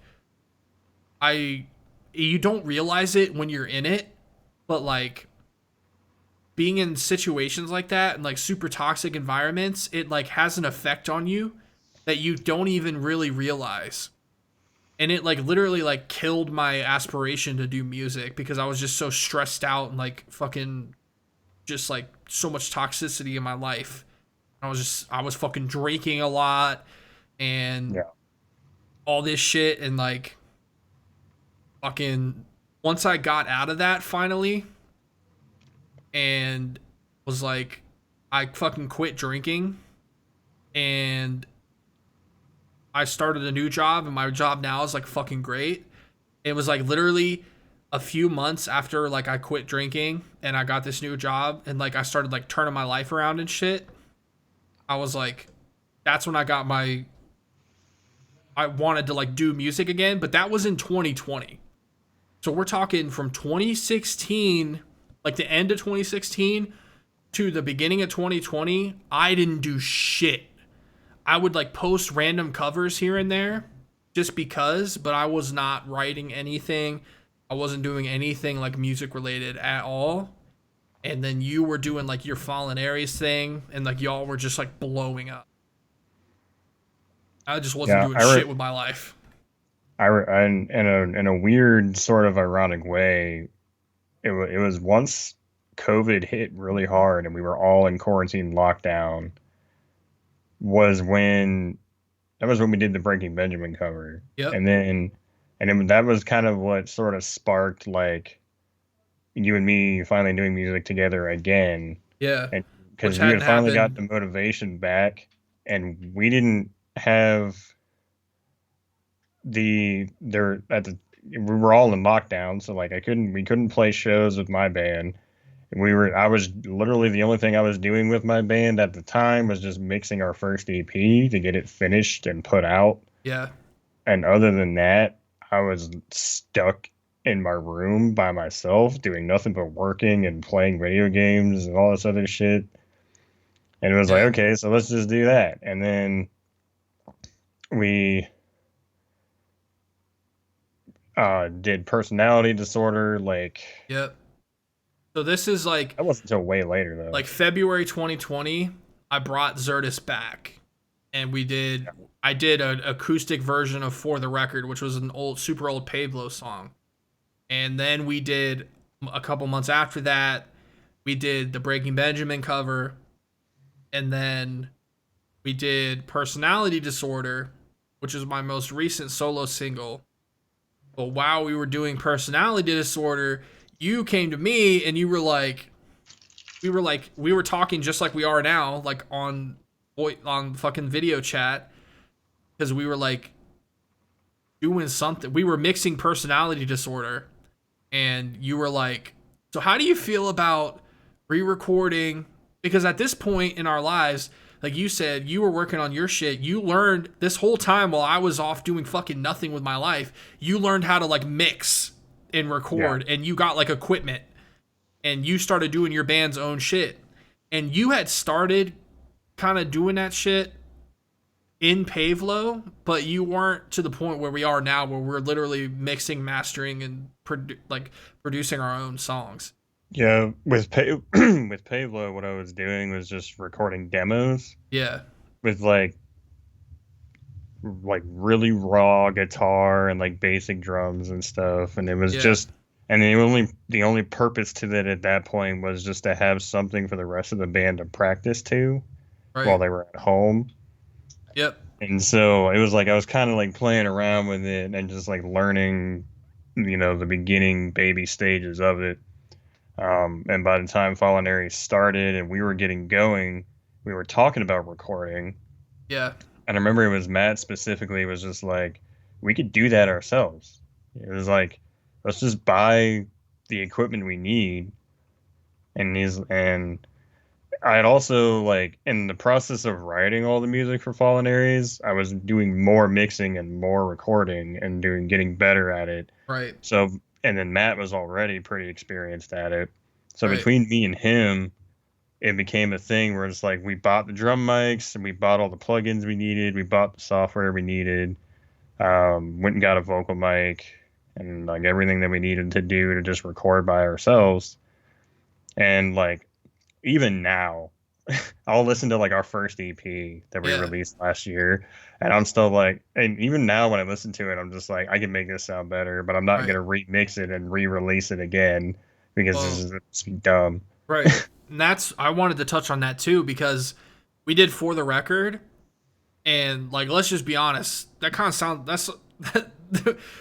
I you don't realize it when you're in it, but like being in situations like that and like super toxic environments, it like has an effect on you that you don't even really realize. And it like literally like killed my aspiration to do music because I was just so stressed out and like fucking just like so much toxicity in my life. I was fucking drinking a lot and Yeah. all this shit, and like fucking once I got out of that finally and was like I fucking quit drinking, and I started a new job, and my job now is like fucking great. It was like literally a few months after like I quit drinking and I got this new job, and like I started like turning my life around and shit. I was like, that's when I wanted to like do music again, but that was in 2020. So we're talking from 2016, like the end of 2016 to the beginning of 2020, I didn't do shit. I would like post random covers here and there just because, but I was not writing anything. I wasn't doing anything like music related at all. And then you were doing like your Fallen Aries thing, and like y'all were just like blowing up. I just wasn't Yeah, doing shit with my life. in a weird sort of ironic way, it was once COVID hit really hard and we were all in quarantine lockdown was when that was when we did the Breaking Benjamin cover. Yep. And then that was kind of what sort of sparked like you and me finally doing music together again. Yeah. And Which because we hadn't had finally got happened. the motivation back and we didn't have there at the we were all in lockdown, so like we couldn't play shows with my band. I was literally the only thing I was doing with my band at the time was just mixing our first EP to get it finished and put out. Yeah. And other than that, I was stuck in my room by myself doing nothing but working and playing video games and all this other shit. And it was like, Yeah. okay, so let's just do that. And then we did personality disorder. Like Yep. So this is that wasn't until way later though. like February 2020. I brought Zertis back, and I did an acoustic version of For the Record, which was an super old Pavelow song. And then we did a couple months after that, we did the Breaking Benjamin cover, and then we did Personality Disorder, which is my most recent solo single. But while we were doing Personality Disorder, you came to me and we were talking just like we are now, like on fucking video chat, because we were like doing something. We were mixing Personality Disorder, and you were like, "So how do you feel about re-recording?" Because at this point in our lives, like you said, you were working on your shit. You learned this whole time while I was off doing fucking nothing with my life. You learned how to like mix and record, and you got like equipment, and you started doing your band's own shit. And you had started kind of doing that shit in Pavelow, but you weren't to the point where we are now, where we're literally mixing, mastering, and producing our own songs. Yeah, with with Pavelow, what I was doing was just recording demos Yeah, with like really raw guitar and like basic drums and stuff, and it was yeah, just and the only purpose to that at that point was just to have something for the rest of the band to practice to while right. they were at home. Yep, And so it was like I was kind of like playing around with it and just like learning, the beginning baby stages of it. And by the time Fallen Aries started and we were getting going, we were talking about recording. yeah, And I remember it was Matt specifically was just like, we could do that ourselves. It was like, let's just buy the equipment we need. And I had also like in the process of writing all the music for Fallen Aries, I was doing more mixing and more recording and getting better at it. right, So and then Matt was already pretty experienced at it. So right. between me and him, it became a thing where it's like we bought the drum mics and we bought all the plugins we needed, we bought the software we needed, went and got a vocal mic and like everything that we needed to do to just record by ourselves. And like even now, I'll listen to like our first EP that we Yeah, released last year, and I'm still like, and even now when I listen to it, I'm just like, I can make this sound better, but I'm not right. gonna remix it and re-release it again because this Well, is it's dumb. right. And I wanted to touch on that too, because we did For the Record, and like let's just be honest, that kind of sound that's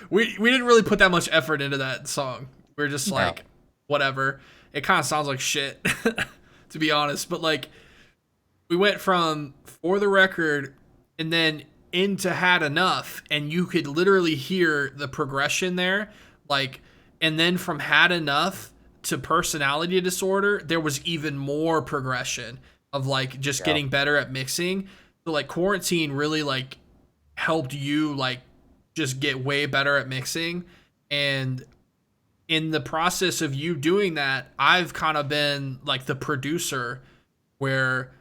we didn't really put that much effort into that song. We are just No. like, whatever. It kind of sounds like shit, to be honest. But like, we went from For the Record and then into Had Enough, and you could literally hear the progression there. Like, and then from Had Enough to Personality Disorder, there was even more progression of like just Yeah. getting better at mixing. So like quarantine really like helped you like just get way better at mixing. And in the process of you doing that, I've kind of been like the producer where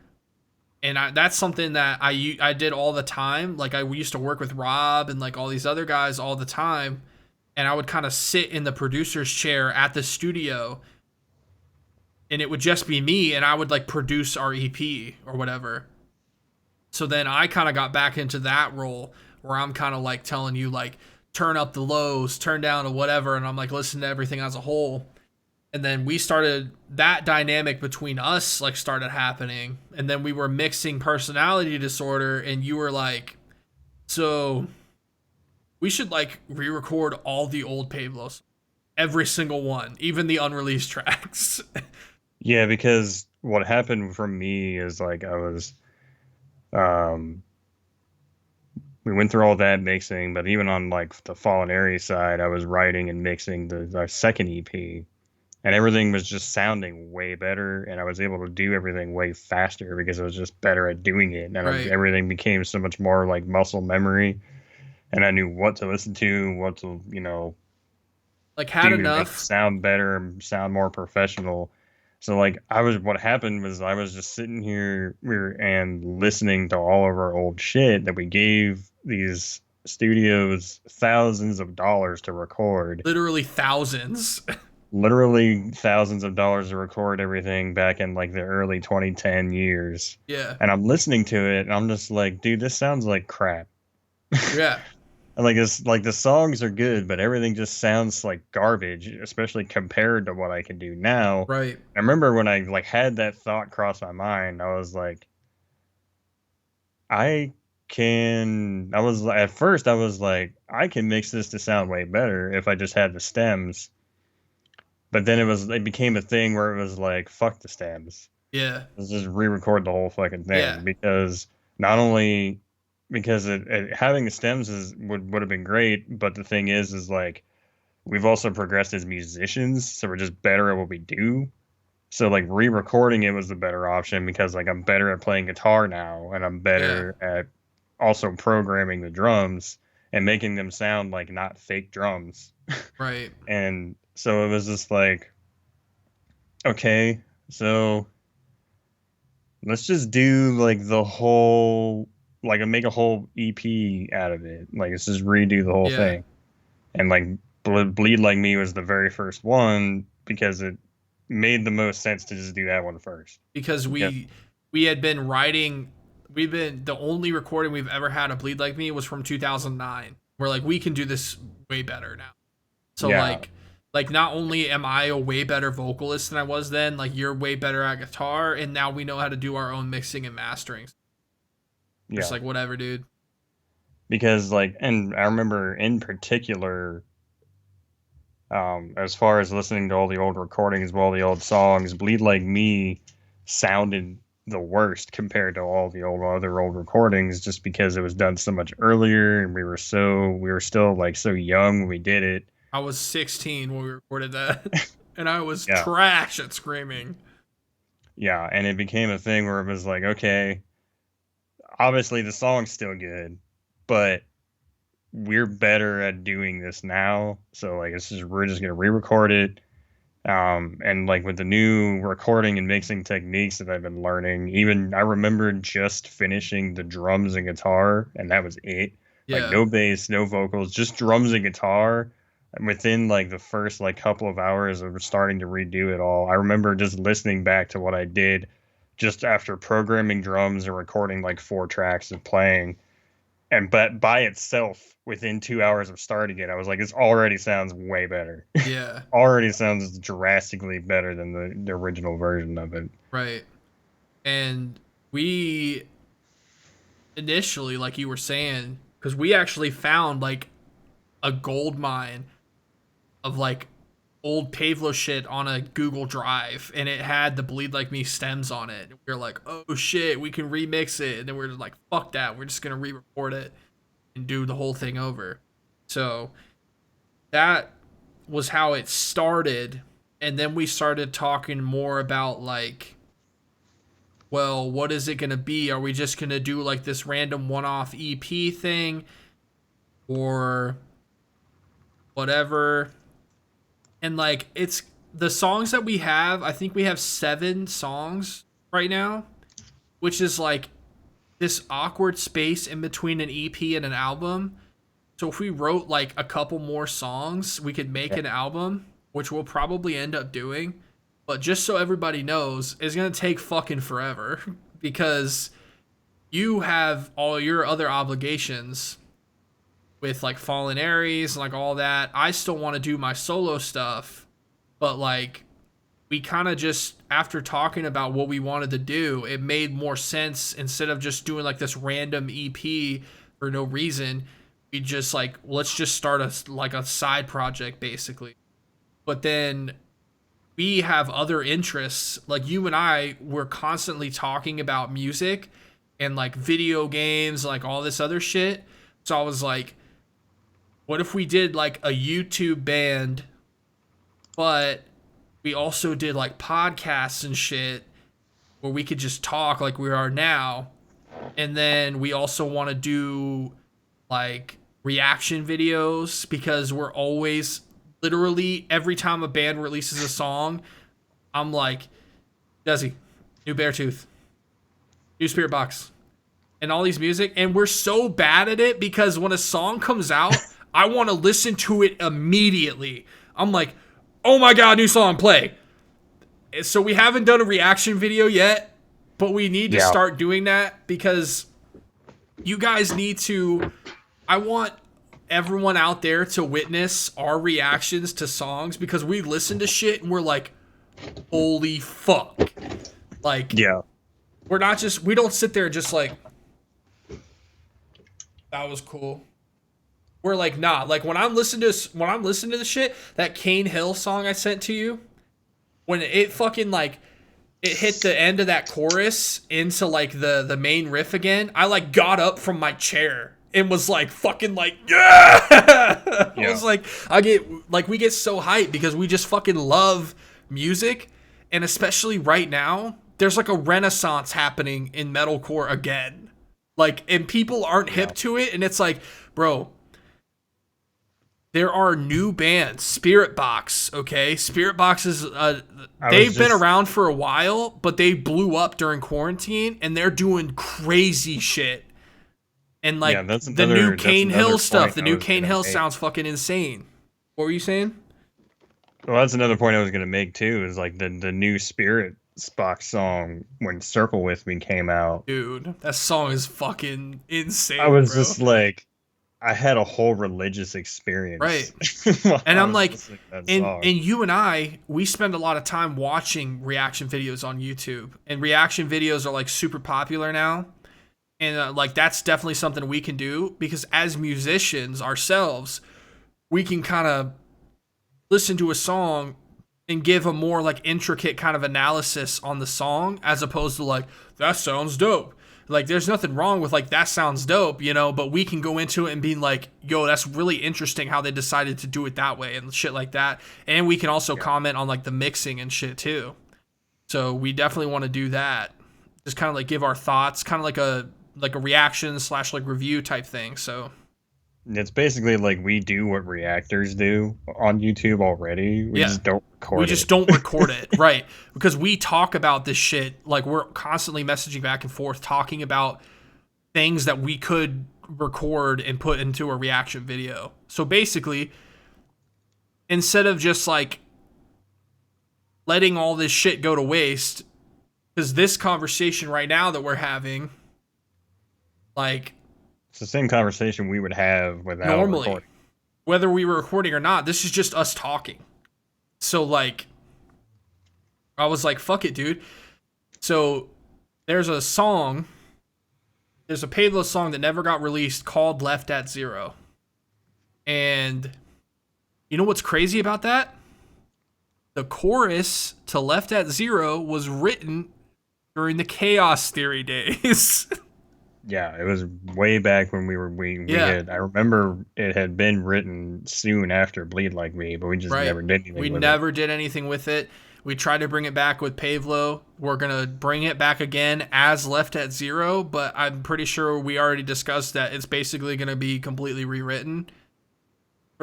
that's something that I did all the time. Like I used to work with Rob and like all these other guys all the time, and I would kind of sit in the producer's chair at the studio, and it would just be me, and I would like produce our EP or whatever. So then I kind of got back into that role where I'm kind of like telling you like turn up the lows, turn down to whatever, and I'm like listen to everything as a whole. And then we started that dynamic between us like started happening, and then we were mixing personality disorder, and you were like, so we should like re-record all the old Pavlos, every single one, even the unreleased tracks. Yeah, because what happened for me is like I was um we went through all that mixing, but even on like the Fallen Aries side, I was writing and mixing our second EP, and everything was just sounding way better, and I was able to do everything way faster because I was just better at doing it, and Right. everything became so much more like muscle memory, and I knew what to listen to, what to Like had do to make it enough. sound better and sound more professional. So like what happened was I was just sitting here and listening to all of our old shit that we gave these studios thousands of dollars to record, Literally thousands. literally thousands of dollars to record everything back in like the early 2010 years. Yeah. And I'm listening to it and I'm just like, dude, this sounds like crap. Yeah. And like it's like the songs are good, but everything just sounds like garbage, especially compared to what I can do now. Right. I remember when I like had that thought cross my mind, I was like, I was at first I was like, I can mix this to sound way better if I just had the stems. But then it became a thing where it was like, fuck the stems. Yeah. Let's just re-record the whole fucking Yeah. thing because not only because having the stems would have been great, but the thing is like we've also progressed as musicians, so we're just better at what we do. So like re-recording it was the better option because like I'm better at playing guitar now, and I'm Yeah. better at also programming the drums and making them sound like not fake drums. Right. And so it was just like, okay, so let's just do like the whole like make a whole EP out of it. Like let's just redo the whole Yeah. thing. And like Bleed Like Me was the very first one because it made the most sense to just do that one first. Because Because we had been writing, we've been the only recording we've ever had of Bleed Like Me was from 2009. We're like we can do this way better now. So yeah, like not only am I a way better vocalist than I was then, like you're way better at guitar, and now we know how to do our own mixing and mastering. Just yeah. like whatever, dude. Because like and I remember in particular as far as listening to all the old recordings of all the old songs, Bleed Like Me sounded the worst compared to all the other old recordings just because it was done so much earlier and we were still like so young when we did it. I was 16 when we recorded that, and I was Yeah. trash at screaming. Yeah, and it became a thing where it was like, okay, obviously the song's still good, but we're better at doing this now. So like we're just gonna re-record it. And like with the new recording and mixing techniques that I've been learning, even I remember just finishing the drums and guitar, and that was it. Like Yeah. no bass, no vocals, just drums and guitar. And within like the first like couple of hours of starting to redo it all, I remember just listening back to what I did just after programming drums and recording like 4 tracks of playing. And but by itself, within 2 hours of starting it, I was like, this already sounds way better. Yeah. Already sounds drastically better than the original version of it. Right. And we initially, like you were saying, because we actually found like a gold mine of like old Pavelow shit on a Google Drive, and it had the Bleed Like Me stems on it. We were like, oh shit, we can remix it. And then we are just like, fuck that, we're just gonna re-record it and do the whole thing over. So that was how it started, and then we started talking more about like, well, what is it gonna be? Are we just gonna do like this random one-off EP thing, or whatever? And like it's the songs that we have, I think we have 7 songs right now, which is like this awkward space in between an EP and an album. So if we wrote like a couple more songs, we could make an album, which we'll probably end up doing. But just so everybody knows, it's going to take fucking forever because you have all your other obligations with like Fallen Aries and like all that. I still want to do my solo stuff, but like we kind of just, after talking about what we wanted to do, it made more sense instead of just doing like this random EP for no reason. We just like, let's just start a side project basically. But then we have other interests. Like you and I were constantly talking about music and like video games, like all this other shit. So I was like, what if we did like a YouTube band, but we also did like podcasts and shit where we could just talk like we are now. And then we also want to do like reaction videos because we're always literally every time a band releases a song, I'm like, Desi, new Beartooth, new Spirit Box, and all these music. And we're so bad at it because when a song comes out, I want to listen to it immediately. I'm like, oh my God, new song, play. So we haven't done a reaction video yet, but we need to start doing that because you guys need to, I want everyone out there to witness our reactions to songs because we listen to shit and we're like, holy fuck. Like, we're not just, we don't sit there just like, that was cool. We're like, nah, like when I'm listening to the shit, that Cane Hill song I sent to you, when it fucking like, it hit the end of that chorus into like the main riff again, I like got up from my chair and was like fucking like, yeah! I was like, we get so hyped because we just fucking love music. And especially right now, there's like a renaissance happening in metalcore again. Like, and people aren't hip to it. And it's like, bro, there are new bands, Spirit Box, okay? Spirit Box is, they've been around for a while, but they blew up during quarantine and they're doing crazy shit. And like the new Cane Hill stuff, the new Cane Hill sounds fucking insane. What were you saying? Well, that's another point I was going to make too, is like the new Spirit Box song when Circle With Me came out. Dude, that song is fucking insane. I was just like, I had a whole religious experience. Right. And I'm like, and you and I, we spend a lot of time watching reaction videos on YouTube. And reaction videos are like super popular now. And like, that's definitely something we can do because as musicians ourselves, we can kind of listen to a song and give a more like intricate kind of analysis on the song as opposed to like, that sounds dope. Like, there's nothing wrong with like, that sounds dope, you know, but we can go into it and be like, yo, that's really interesting how they decided to do it that way and shit like that. And we can also comment on like the mixing and shit too. So we definitely want to do that. Just kind of like give our thoughts, kind of like a reaction / like review type thing. So it's basically like we do what reactors do on YouTube already. We just don't record it. We just don't record it, right? Because we talk about this shit. Like, we're constantly messaging back and forth, talking about things that we could record and put into a reaction video. So basically, instead of just like letting all this shit go to waste, because this conversation right now that we're having, like, it's the same conversation we would have without normally recording. Whether we were recording or not, this is just us talking. So like, I was like, fuck it, dude. So there's a Pavelow song that never got released called Left at Zero. And you know what's crazy about that? The chorus to Left at Zero was written during the Chaos Theory days. Yeah, it was way back when we had, I remember it had been written soon after Bleed Like Me, but we just never did anything with it. We never did anything with it. We tried to bring it back with Pavelow. We're going to bring it back again as Left at Zero, but I'm pretty sure we already discussed that it's basically going to be completely rewritten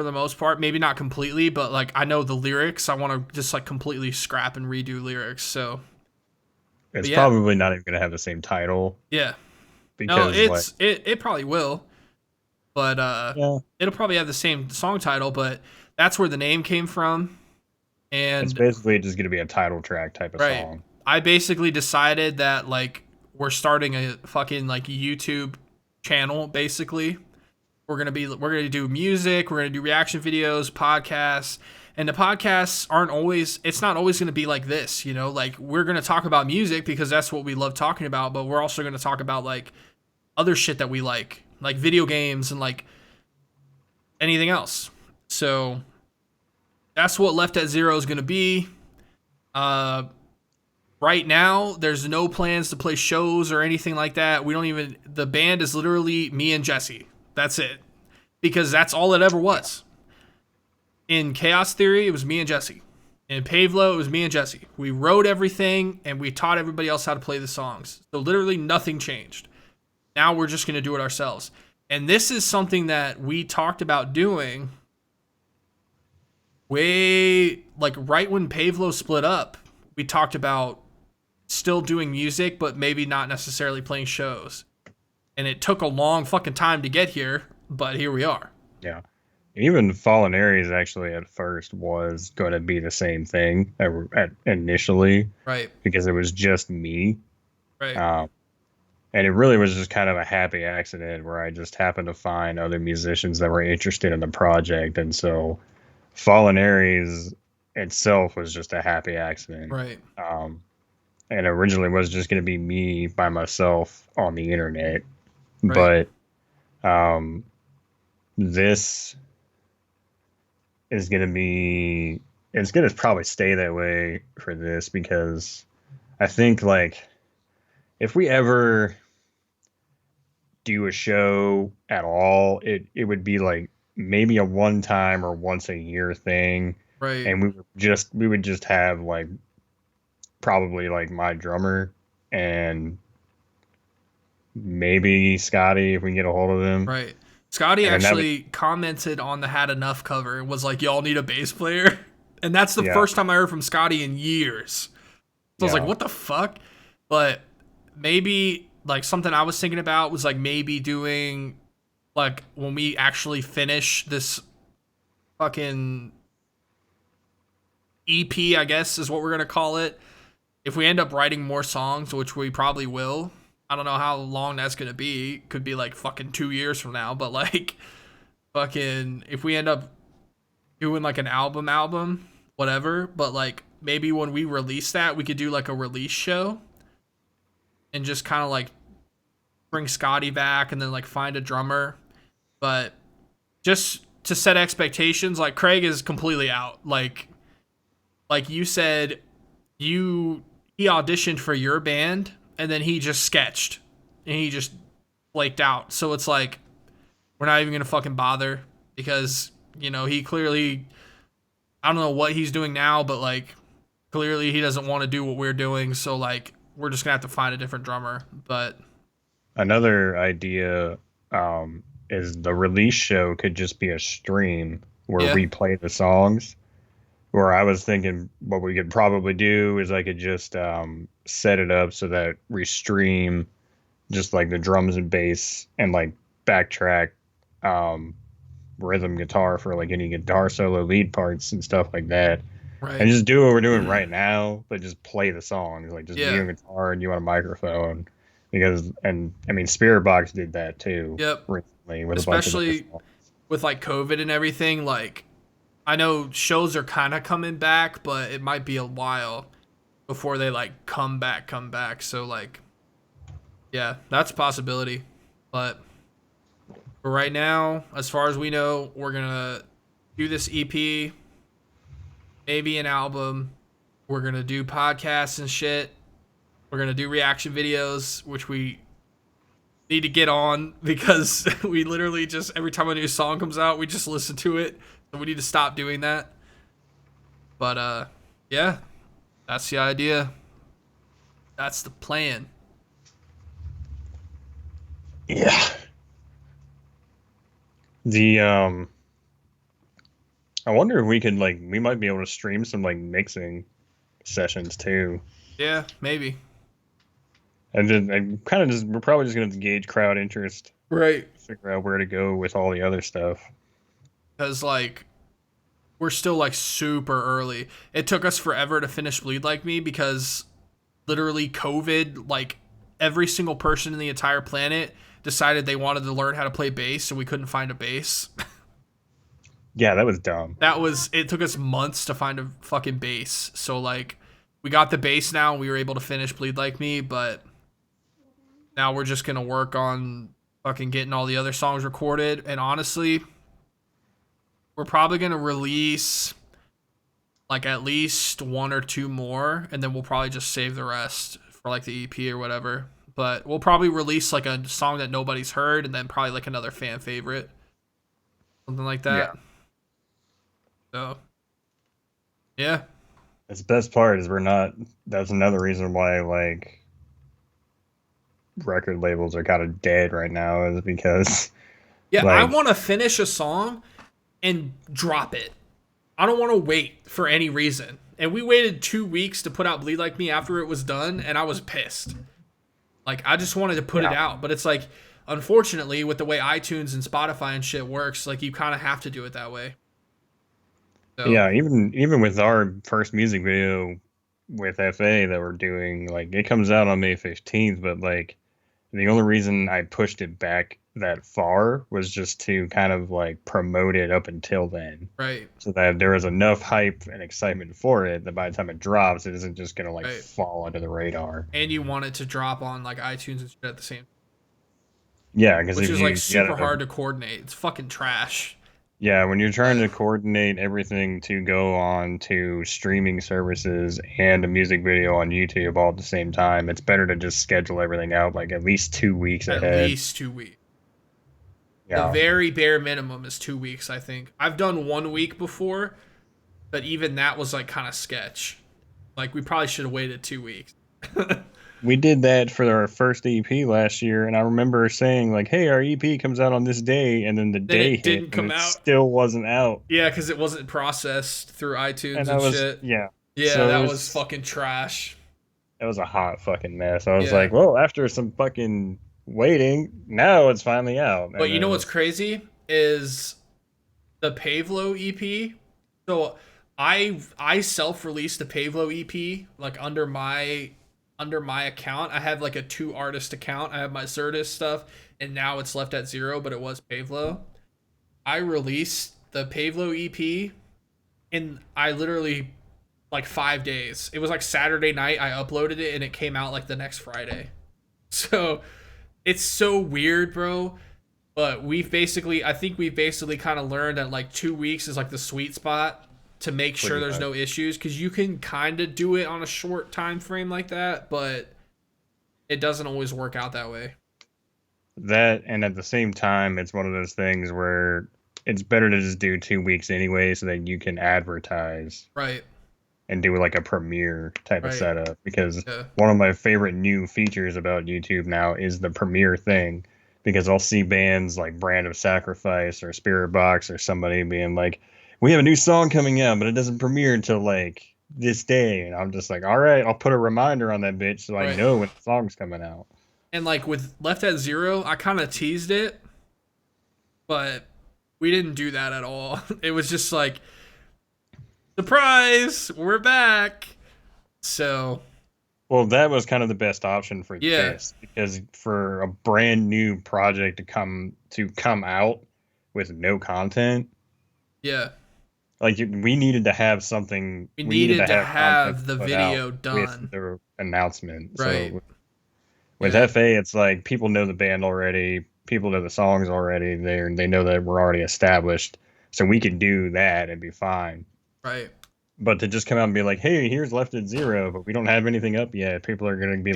for the most part. Maybe not completely, but like I know the lyrics. I want to just like completely scrap and redo lyrics. So, It's but yeah, probably not even gonna have the same title yeah. No, because like it probably will, but yeah, it'll probably have the same song title. But that's where the name came from. it's And basically just gonna be a title track type of right, song. I basically decided that like we're starting a fucking like YouTube channel. Basically, we're gonna do music. We're gonna do reaction videos, podcasts. And the podcasts aren't always, it's not always going to be like this, you know, like we're going to talk about music because that's what we love talking about, but we're also going to talk about like other shit that we like video games and like anything else. So that's what Left at Zero is going to be. Uh, right now, there's no plans to play shows or anything like that. We don't even, the band is literally me and Jesse. That's it. Because that's all it ever was. In Chaos Theory, it was me and Jesse. In Pavelow, it was me and Jesse. We wrote everything and we taught everybody else how to play the songs. So literally nothing changed. Now we're just going to do it ourselves. And this is something that we talked about doing way, like right when Pavelow split up. We talked about still doing music, but maybe not necessarily playing shows. And it took a long fucking time to get here, but here we are. Yeah. Even Fallen Aries actually at first was going to be the same thing initially Right, because it was just me. right, Um, and it really was just kind of a happy accident where I just happened to find other musicians that were interested in the project. And so Fallen Aries itself was just a happy accident. right, And originally was just going to be me by myself on the internet. right, But um, this is going to be, it's going to probably stay that way for this because I think like if we ever do a show at all, it would be like maybe a one time or once a year thing. right, And we would just have like probably like my drummer and maybe Scotty if we can get a hold of him. right. Scotty And then that would actually commented on the Had Enough cover and was like, y'all need a bass player. And that's the yeah, first time I heard from Scotty in years. So I was like, yeah. what the fuck? But maybe like something I was thinking about was like maybe doing like when we actually finish this fucking EP, I guess is what we're gonna call it. If we end up writing more songs, which we probably will, I don't know how long that's gonna be. Could be like fucking 2 years from now, but like fucking if we end up doing like an album, whatever. But like maybe when we release that, we could do like a release show and just kind of like bring Scotty back and then like find a drummer. But just to set expectations, like Craig is completely out. Like you said, he auditioned for your band and then he just sketched and he just flaked out. So it's like we're not even gonna fucking bother because he clearly, I don't know what he's doing now, but like clearly he doesn't want to do what we're doing. So like we're just gonna have to find a different drummer. But Another idea is the release show could just be a stream where yeah, we play the songs. Where I was thinking what we could probably do is I could just set it up so that we stream just like the drums and bass and like backtrack um, rhythm guitar for like any guitar solo lead parts and stuff like that. And right, just do what we're doing right now, but just play the songs. Like just me yeah, on guitar and you on a microphone. Because and I mean Spirit Box did that too yep. recently with a bunch of their Especially songs. with like COVID and everything. Like I know shows are kind of coming back, but it might be a while before they like come back. So like, yeah, that's a possibility. But for right now, as far as we know, we're gonna do this EP, maybe an album. We're gonna do podcasts and shit. We're gonna do reaction videos, which we need to get on because we literally just every time a new song comes out, we just listen to it. So we need to stop doing that. But yeah, that's the idea. That's the plan. Yeah. The I wonder if we could we might be able to stream some mixing sessions too. Yeah, maybe. And then we're probably just gonna gauge crowd interest, Right. figure out where to go with all the other stuff. Because like we're still like super early. It took us forever to finish Bleed Like Me because literally COVID, like every single person in the entire planet decided they wanted to learn how to play bass and we couldn't find a bass. Yeah, that was dumb. It took us months to find a fucking bass. So like we got the bass now and we were able to finish Bleed Like Me, but now we're just gonna work on fucking getting all the other songs recorded. And honestly, we're probably gonna release like at least one or two more, and then we'll probably just save the rest for like the EP or whatever. But we'll probably release like a song that nobody's heard, and then probably like another fan favorite, something like that. Yeah. So, yeah, The best part is we're not. That's another reason why record labels are kind of dead right now is because yeah. I want to finish a song and drop it. I don't want to wait for any reason. And we waited 2 weeks to put out Bleed Like Me after it was done, and I was pissed. Like, I just wanted to put it out. But it's like, unfortunately, with the way iTunes and Spotify and shit works, like, you kind of have to do it that way. So, yeah, even with our first music video with FA that we're doing, it comes out on May 15th, but the only reason I pushed it back that far was just to kind of promote it up until then. Right. So that there was enough hype and excitement for it that by the time it drops, it isn't just gonna Right. fall under the radar. And you want it to drop on like iTunes and shit at the same time. Yeah, because Which is like super hard to coordinate. It's fucking trash. Yeah, when you're trying to coordinate everything to go on to streaming services and a music video on YouTube all at the same time, it's better to just schedule everything out at least 2 weeks ahead. At least 2 weeks. Yeah. The very bare minimum is 2 weeks, I think. I've done 1 week before, but even that was like kind of sketch. Like we probably should have waited 2 weeks. We did that for our first EP last year, and I remember saying hey, our EP comes out on this day, and then the day it didn't hit, come and it out. still wasn't out. Yeah, because it wasn't processed through iTunes and shit. Yeah. Yeah, So that was fucking trash. It was a hot fucking mess. I was Yeah. like, well, after some fucking waiting, now it's finally out. But you know what's crazy is the Pavelow EP. So I self-released the Pavelow EP under my account. I have like a 2 artist account. I have my Certus stuff, and now it's left at 0, but it was Pavelow. I released the Pavelow EP in I literally 5 days. It was like Saturday night. I uploaded it and it came out like the next Friday. So it's so weird, bro. But I think we've basically kind of learned that 2 weeks is like the sweet spot to make sure there's no issues, because you can kind of do it on a short time frame like that, but it doesn't always work out that way. That, and at the same time, it's one of those things where it's better to just do 2 weeks anyway, so that you can advertise, right, and do a premiere type of right. setup. Because one of my favorite new features about YouTube now is the premiere thing. Because I'll see bands like Brand of Sacrifice or Spirit Box or somebody being like, we have a new song coming out, but it doesn't premiere until this day. And I'm just like, all right, I'll put a reminder on that bitch so I know when the song's coming out. And with Left at 0, I kind of teased it, but we didn't do that at all. It was just surprise, we're back. So, well, that was kind of the best option for this, because for a brand new project to come out with no content, we needed to have something. We needed to have the video done with the announcement. Right. So with FA, it's people know the band already, people know the songs already. They know that we're already established, so we can do that and be fine. Right. But to just come out and be like, hey, here's Left at 0, but we don't have anything up yet, people are going to be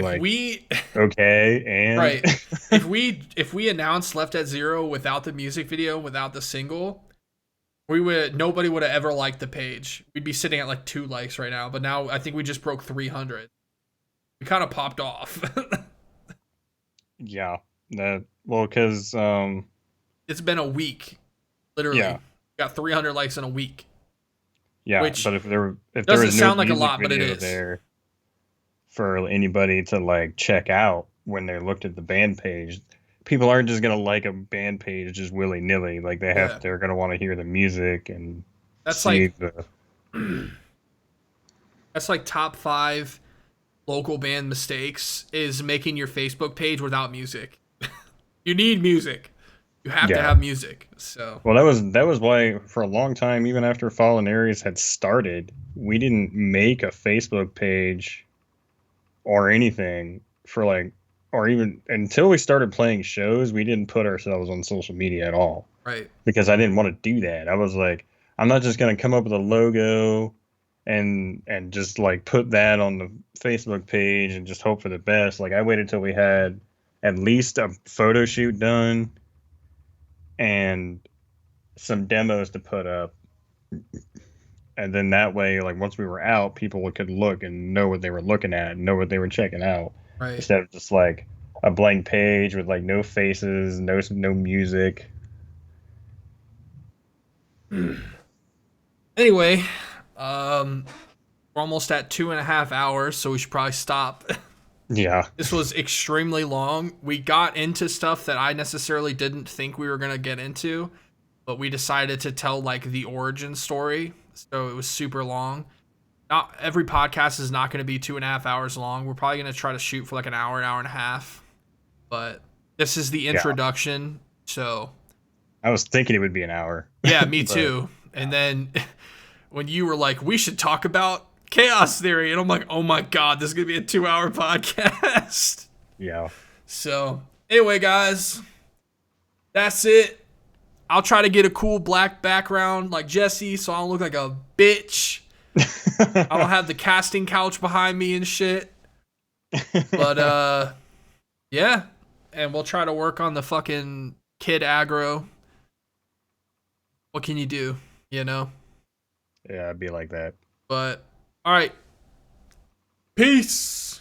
okay, and right. If we announced Left at 0 without the music video, without the single, nobody would have ever liked the page. We'd be sitting at 2 likes right now, but now I think we just broke 300. We kind of popped off. Yeah. Because it's been a week, literally. Yeah. Got 300 likes in a week. Yeah, which but if there doesn't was no sound like a music lot, but it video is. there for anybody to like check out when they looked at the band page, people aren't just gonna like a band page just willy nilly. Like Yeah, they're gonna want to hear the music and that's see like the that's like top 5 local band mistakes is making your Facebook page without music. You need music. You have to yeah. have music. So Well, that was why for a long time, even after Fallen Aries had started, we didn't make a Facebook page or anything for like, or even until we started playing shows, we didn't put ourselves on social media at all right, because I didn't want to do that. I was like, I'm not just gonna come up with a logo and just like put that on the Facebook page and just hope for the best. Like I waited till we had at least a photo shoot done and some demos to put up, and then that way, like once we were out, people could look and know what they were looking at, know what they were checking out, right. instead of just like a blank page with like no faces, no music. Anyway, um, we're almost at 2.5 hours, so we should probably stop. Yeah, This was extremely long. We got into stuff that I necessarily didn't think we were gonna get into, but we decided to tell like the origin story, so it was super long. Not every podcast is not going to be 2.5 hours long. We're probably going to try to shoot for like an hour and a half. But this is the yeah. introduction. So I was thinking it would be an hour, yeah, me but too. And then when you were like, we should talk about chaos theory, and I'm like, oh my god, this is going to be a 2 hour podcast. yeah, So anyway, guys, that's it. I'll try to get a cool black background like Jesse, so I don't look like a bitch. I don't have the casting couch behind me and shit. But yeah. And we'll try to work on the fucking kid aggro. What can you do? You know? yeah, it'd be like that. But all right. Peace.